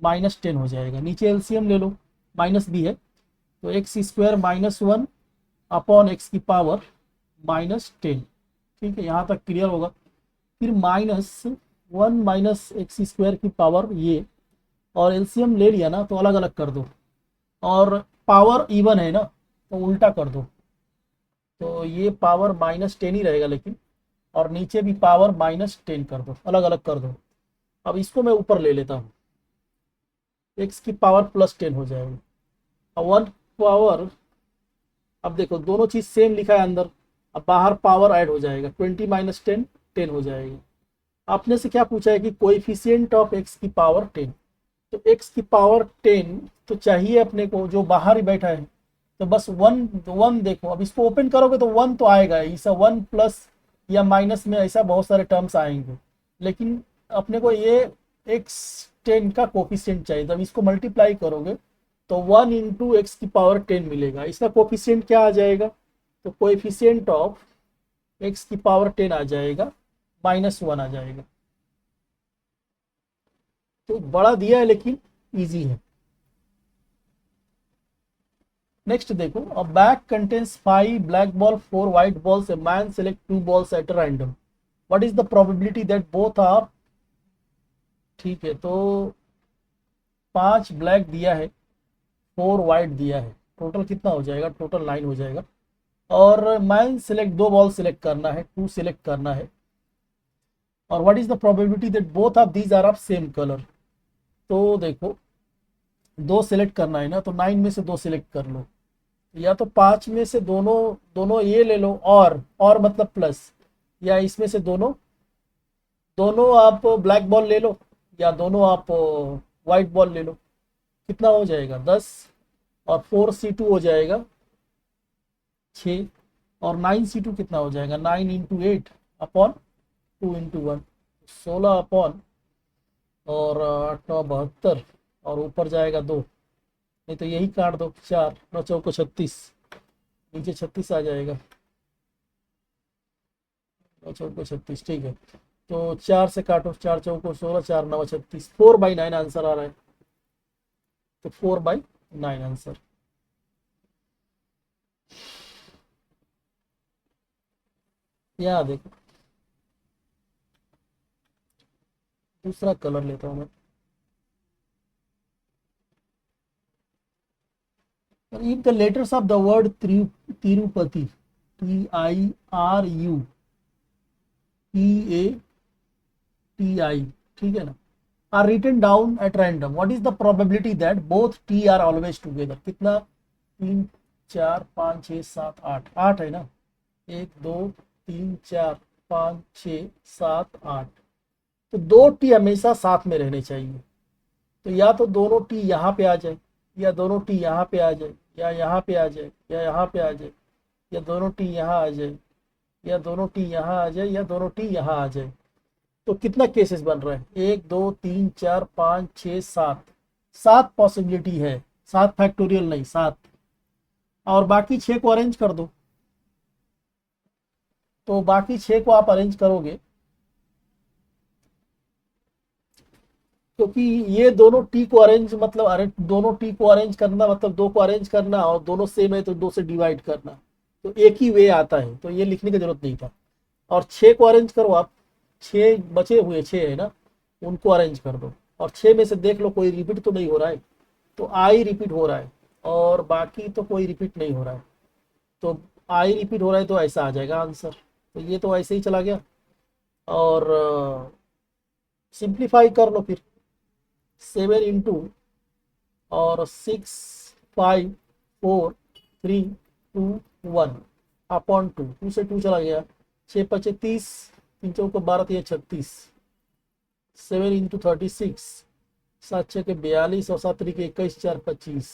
[SPEAKER 1] -10 हो जाएगा। नीचे एलसीएम ले लो, माइनस भी है तो एक्स स्क्वायर -1 अपॉन एक्स की पावर -10। ठीक है, यहाँ तक क्लियर होगा। फिर -1 - x² की पावर ये, और एलसीएम ले लिया ना तो अलग अलग कर दो, और पावर इवन है ना तो उल्टा कर दो, तो ये पावर -10 ही रहेगा लेकिन, और नीचे भी पावर -10 कर दो, अलग अलग कर दो। अब इसको मैं ऊपर ले लेता हूँ, एक्स की पावर +10 हो जाएगा, और 1 पावर, अब देखो दोनों चीज सेम लिखा है अंदर, अब बाहर पावर ऐड हो जाएगा, 20 - 10 10 हो जाएगा। आपने से क्या पूछा है कि कोएफिशिएंट ऑफ एक्स की पावर 10, तो एक्स की पावर 10 तो चाहिए अपने को, जो बाहर ही बैठा है, तो बस 1 देखो, अब इसको ओपन करोगे तो 1 तो आएगा, ऐसा 1 प्लस या माइनस में ऐसा बहुत सारे टर्म्स आएंगे, लेकिन अपने को ये x10 का कोफिशिएंट चाहिए। तब इसको मल्टीप्लाई करोगे तो 1 इंटू एक्स की पावर 10 मिलेगा, इसका कोफिशिएंट क्या आ जाएगा, तो कोएफिशिएंट ऑफ एक्स की पावर 10 आ जाएगा, -1 आ जाएगा। तो बड़ा दिया है लेकिन इजी है। नेक्स्ट देखो, a bag contains 5 black ball 4 white balls, a man select 2 balls at random, what is the probability that both are. ठीक है, तो 5 ब्लैक दिया है, 4 व्हाइट दिया है, टोटल कितना हो जाएगा, टोटल 9 हो जाएगा। और मैन सेलेक्ट 2 बॉल सेलेक्ट करना है, 2 सेलेक्ट करना है, और what is the probability that both of these are of same colour. तो देखो 2 सेलेक्ट करना है ना, तो 9 में से 2 सेलेक्ट कर लो, या तो 5 में से दोनों दोनों ये ले लो, और मतलब प्लस, या इसमें से दोनों दोनों आप ब्लैक बॉल ले लो, या दोनों आप व्हाइट बॉल ले लो। कितना हो जाएगा 10, और 4c2 हो जाएगा 6, और 9c2 कितना हो जाएगा 9 इंटू 8 अपॉन 2 इंटू 1, 16 अपॉन, और 8 9 72, और ऊपर जाएगा 2, नहीं तो यही काट दो, 4 9 चौको 36, नीचे 36 आ जाएगा, 9 चौको 36। ठीक है, तो 4 से काटो, 4 चौको 16, 4 9 36, 4/9 आंसर आ रहा है, तो 4/9 आंसर। यहाँ देखो दूसरा कलर लेता हूँ मैं, in the letters of the word Tirupati, TIRUPATI, ठीक है ना, are written down at random, what is the probability that both T are always together. कितना, 3 4 5 6 7 8, 8 है ना, 1 2 3 4 5 6 7 8, तो 2 टी हमेशा साथ में रहने चाहिए। तो या तो दोनों टी यहाँ पे आ जाए, या दोनों टी यहाँ पे आ जाए, या यहाँ पे आ जाए, या यहाँ पे आ जाए, या दोनों टी यहाँ आ जाए, या दोनों टी यहाँ आ जाए, या दोनों टी यहाँ आ जाए। तो कितना केसेस बन रहा है, 1 2 3 4 5 6 7, 7 पॉसिबिलिटी है, 7 फैक्टोरियल नहीं, 7, और बाकी 6 को अरेंज कर दो। तो बाकी 6 को आप अरेंज करोगे, क्योंकि ये दोनों टी को अरेंज मतलब दोनों टी को अरेंज करना मतलब 2 को अरेंज करना, और दोनों सेम है तो 2 से डिवाइड करना, तो एक ही वे आता है, तो ये लिखने की जरूरत नहीं था। और 6 को अरेंज करो आप, 6 बचे हुए 6 है ना, उनको अरेंज कर दो, और 6 में से देख लो कोई रिपीट तो नहीं हो रहा है, तो आई रिपीट हो रहा है, और बाकी तो कोई रिपीट नहीं हो रहा है, तो आई रिपीट हो रहा है तो ऐसा आ जाएगा आंसर। तो ये तो ऐसे ही चला गया। और सिंप्लीफाई कर लो फिर। 7 इंटू और 6, 5, 4, 3, 2, 1 अपॉन 2, 2 से 2 चला गया, 6 × 5 = 30, 3 × 4 = 12, 36, 7 × 36, 7 × 6 = 42 और 7 × 3 = 21, 4 × 25।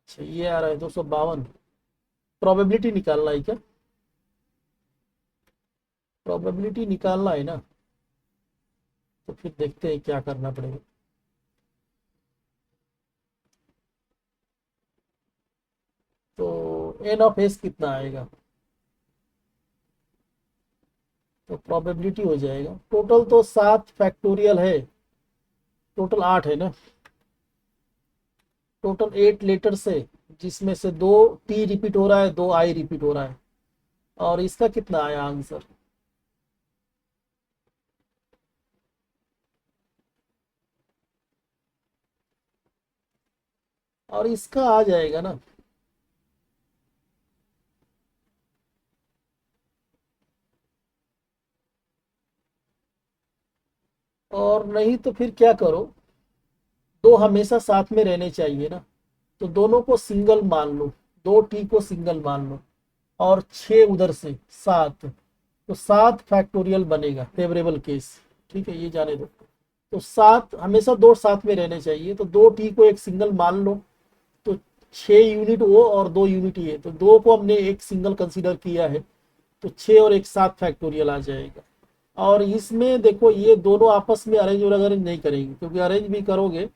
[SPEAKER 1] अच्छा ये आ रहा है 252। प्रोबेबिलिटी निकालना है क्या? प्रोबेबिलिटी निकालना है ना, तो फिर देखते हैं क्या करना पड़ेगा। तो n(s) कितना आएगा? तो प्रोबेबिलिटी हो जाएगा, टोटल तो 7 फैक्टोरियल है, टोटल 8 है ना, टोटल 8 लेटर्स है, जिसमें से 2 t रिपीट हो रहा है, 2 i रिपीट हो रहा है। और इसका कितना आया आंसर? और इसका आ जाएगा ना, और नहीं तो फिर क्या करो, दो हमेशा साथ में रहने चाहिए ना, तो दोनों को सिंगल मान लो, 2t को सिंगल मान लो, और 6 उधर से 7, तो 7 फैक्टोरियल बनेगा फेवरेबल केस। ठीक है, ये जाने दो। तो 7 हमेशा दो साथ में रहने चाहिए, तो 2t को एक सिंगल मान लो, तो 6 यूनिट वो और 2 यूनिट ये, तो 2 को हमने एक सिंगल कंसीडर किया है, तो 6 और एक 7 फैक्टोरियल आ जाएगा। और इसमें देखो ये दोनों आपस में अरेंज और अरेंज नहीं करेंगे, क्योंकि अरेंज भी करोगे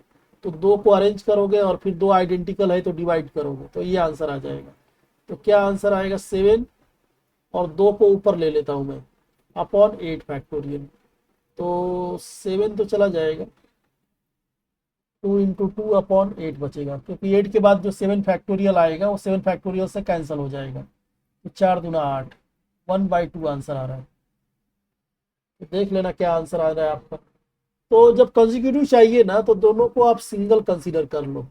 [SPEAKER 1] तो 2 को अरेंज करोगे और फिर 2 आइडेंटिकल है तो डिवाइड करोगे, तो ये आंसर आ जाएगा। तो क्या आंसर आएगा? 7, और 2 को ऊपर ले लेता हूं मैं, अपॉन 8 फैक्टोरियल। तो 7 तो चला जाएगा, 2 × 2 अपॉन 8 बचेगा, क्योंकि 8 के बाद जो 7 फैक्टोरियल आएगा वो 7 फैक्टोरियल से कैंसिल हो जाएगा। तो 4 दूना 8, 1/2 आंसर आ रहा है। तो देख लेना क्या आंसर आ रहा है आपका। तो जब कंसेक्यूटिव चाहिए ना, तो दोनों को आप सिंगल कंसीडर कर लो,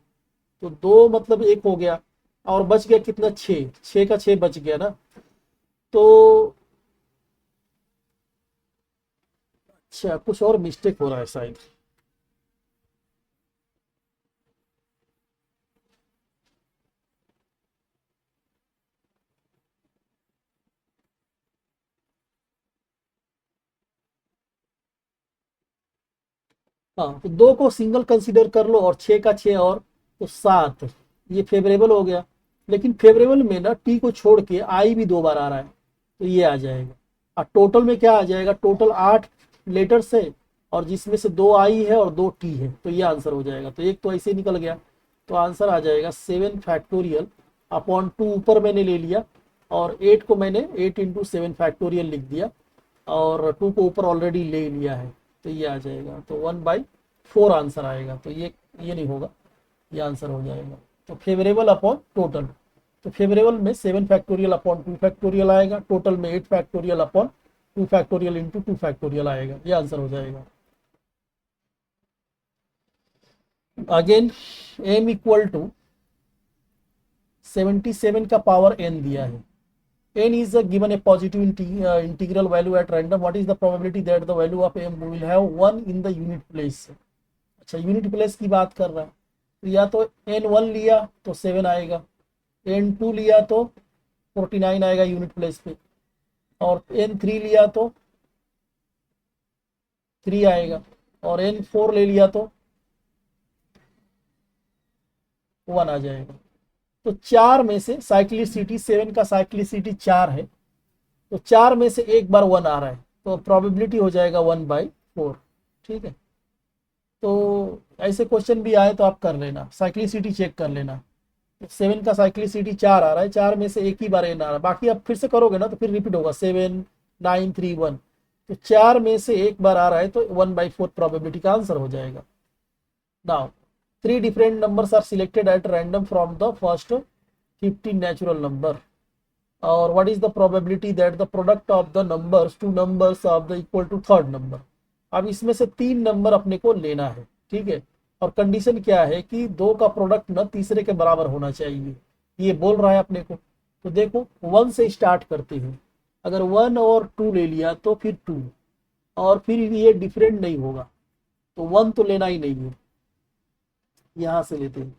[SPEAKER 1] तो 2 मतलब 1 हो गया, और बच गया कितना? 6, 6 का 6 बच गया ना। तो अच्छा, कुछ और मिस्टेक हो रहा है शायद। हाँ, तो 2 को सिंगल कंसीडर कर लो, और 6 का 6 और तो 7, ये फेवरेबल हो गया। लेकिन फेवरेबल में ना टी को छोड़ के आई भी 2 बार आ रहा है, तो ये आ जाएगा। और टोटल में क्या आ जाएगा? टोटल 8 लेटर्स है, और जिसमें से 2 आई है और 2 टी है, तो ये आंसर हो जाएगा। तो एक तो ऐसे ही निकल गया, तो आंसर आ जाएगा 7 फैक्टोरियल अपॉन 2 ऊपर मैंने ले लिया, और 8 को मैंने 8 × 7 फैक्टोरियल लिख दिया, और 2 को ऊपर ऑलरेडी ले लिया है, तो ये आ जाएगा। तो 1/4 आंसर आएगा। तो ये नहीं होगा, ये आंसर हो जाएगा। तो फेवरेबल अपॉन टोटल, तो फेवरेबल में 7 फैक्टोरियल अपॉन 2 फैक्टोरियल आएगा, टोटल में 8 factorial upon 2 factorial into 2 factorial आएगा, ये आंसर हो जाएगा। अगेन m = 77 का पावर n दिया है, n is given a positive integral value at random. What is the probability that the value of m will have 1 in the unit place? अच्छा, यूनिट प्लेस की बात कर रहा है, तो या तो n1 लिया तो 7 आएगा, n2 लिया तो 49 आएगा यूनिट प्लेस पे, और n3 लिया तो 3 आएगा, और n4 ले लिया तो 1 आ जाएगा। तो 4 में से साइक्लिसिटी, 7 का साइक्लिसिटी 4 है, तो 4 में से एक बार 1 आ रहा है, तो प्रोबेबिलिटी हो जाएगा 1/4। ठीक है, तो ऐसे क्वेश्चन भी आए तो आप कर लेना, साइक्लिसिटी चेक कर लेना। 7 का साइक्लिसिटी 4 आ रहा है, 4 में से एक ही बार एन आ रहा है, बाकी आप फिर से करोगे ना तो फिर रिपीट होगा 7, 9, 3, 1। तो 4 में से एक बार आ रहा है, तो 1/4 प्रोबेबिलिटी का आंसर हो जाएगा। Now 3 different numbers are selected at random from the first 15 natural number, और what is the probability that the product of the numbers, two numbers of the equal to third number? अब इसमें से 3 नंबर अपने को लेना है, ठीक है, और कंडीशन क्या है कि 2 का प्रोडक्ट ना तीसरे के बराबर होना चाहिए, ये बोल रहा है अपने को। तो देखो 1 से स्टार्ट करते हैं, अगर 1 और 2 ले लिया तो फिर 2, और फिर ये डिफरेंट नहीं होगा, तो 1 तो लेना ही नहीं है। यहाँ से लेते हैं,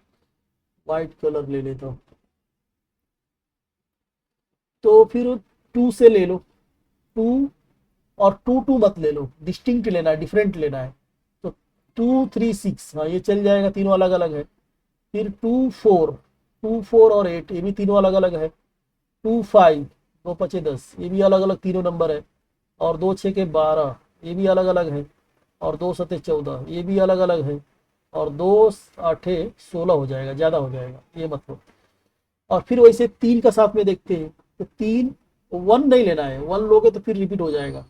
[SPEAKER 1] वाइट कलर ले लेता हूँ, तो फिर 2 से ले लो, 2 और 2 2 मत ले लो, डिस्टिंक्ट लेना है, डिफरेंट लेना है। तो 2 3 6, हाँ ये चल जाएगा, तीनों अलग अलग है। फिर 2 4, 2 4 और 8 ये भी तीनों अलग अलग है। 2 5, 2 5 10 ये भी अलग अलग तीनों नंबर है। और 2 6 के 12 ये भी अलग अलग है। और 2 7 14 ये भी अलग अलग है। और 2 8 16 हो जाएगा, ज़्यादा हो जाएगा, ये मतलब। और फिर वैसे 3 का साथ में देखते हैं, तो 3 1 नहीं लेना है, 1 लोगे तो फिर रिपीट हो जाएगा।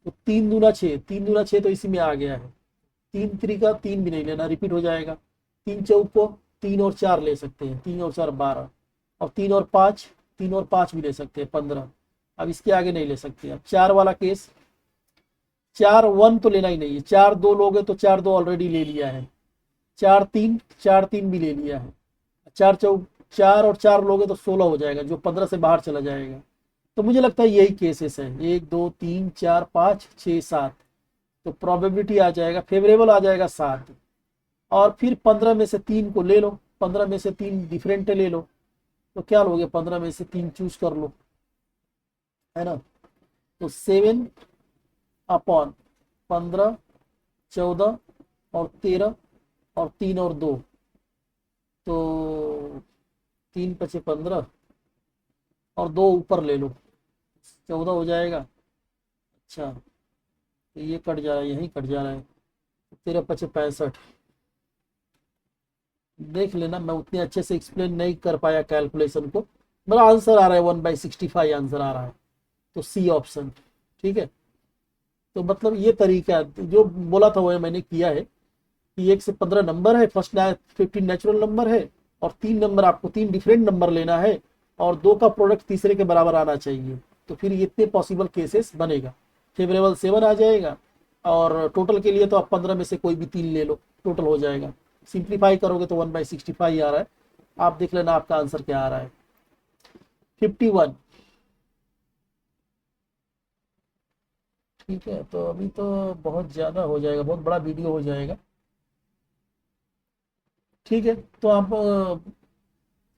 [SPEAKER 1] तो 3 दूना 6, 3 दूना 6 तो इसी में आ गया है। 3 3 का 3 भी नहीं लेना, रिपीट हो जाएगा। 3 चौक को 3 और 4 ले सकते हैं, 3 और 4 12, और 3 और 5, 3 और 5 भी ले सकते हैं 15। अब इसके आगे नहीं ले सकते। अब 4 वाला केस, 4 1 तो लेना ही नहीं है, 4 2 लोगे तो 4 2 ऑलरेडी ले लिया है। 4 3, 4 3 भी ले लिया है। 4 चौक 4 और 4 लोगे तो 16 हो जाएगा, जो 15 से बाहर चला जाएगा। तो मुझे लगता है यही केसेस है, 1 2 3 4 5 6 7। तो प्रोबेबिलिटी आ जाएगा, फेवरेबल आ जाएगा 7। और फिर 15 में से 3 को ले लो, 15 में से 3 डिफरेंट ले लो। तो क्या लोगे, 15 में से 3 चूज कर लो, है ना। तो 7 अपॉन 15, 14 और 13, और 3 और 2, तो 3 पचे 15, और 2 ऊपर ले लो, 14 हो जाएगा। अच्छा, तो ये कट जा रहा है, यही कट जा रहा है। 13 पचे 65। देख लेना, मैं उतने अच्छे से एक्सप्लेन नहीं कर पाया कैलकुलेशन को। मेरा आंसर आ रहा है 1/65 आंसर आ रहा है, तो सी ऑप्शन। ठीक है, तो मतलब ये तरीका जो बोला था वो मैंने किया है कि 1 से 15 नंबर है, फर्स्ट 15 नेचुरल नंबर है, और 3 नंबर आपको 3 डिफरेंट नंबर लेना है, और 2 का प्रोडक्ट तीसरे के बराबर आना चाहिए। तो फिर इतने पॉसिबल केसेस बनेगा। फेवरेबल 7 आ जाएगा, और टोटल के लिए तो आप 15 में से कोई भी 3 ले लो, टोटल हो जाएगा। सिंप्लीफाई करोगे तो 1/65 आ रहा है। आप देख लेना आपका आंसर क्या आ रहा है, 51। ठीक है, तो अभी तो बहुत ज़्यादा हो जाएगा, बहुत बड़ा वीडियो हो जाएगा। ठीक है, तो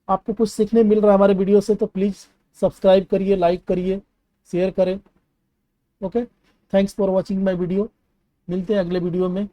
[SPEAKER 1] आपको कुछ सीखने मिल रहा है हमारे वीडियो से, तो प्लीज़ सब्सक्राइब करिए, लाइक करिए, शेयर करें। Okay, thanks for watching my video. मिलते हैं अगले वीडियो में।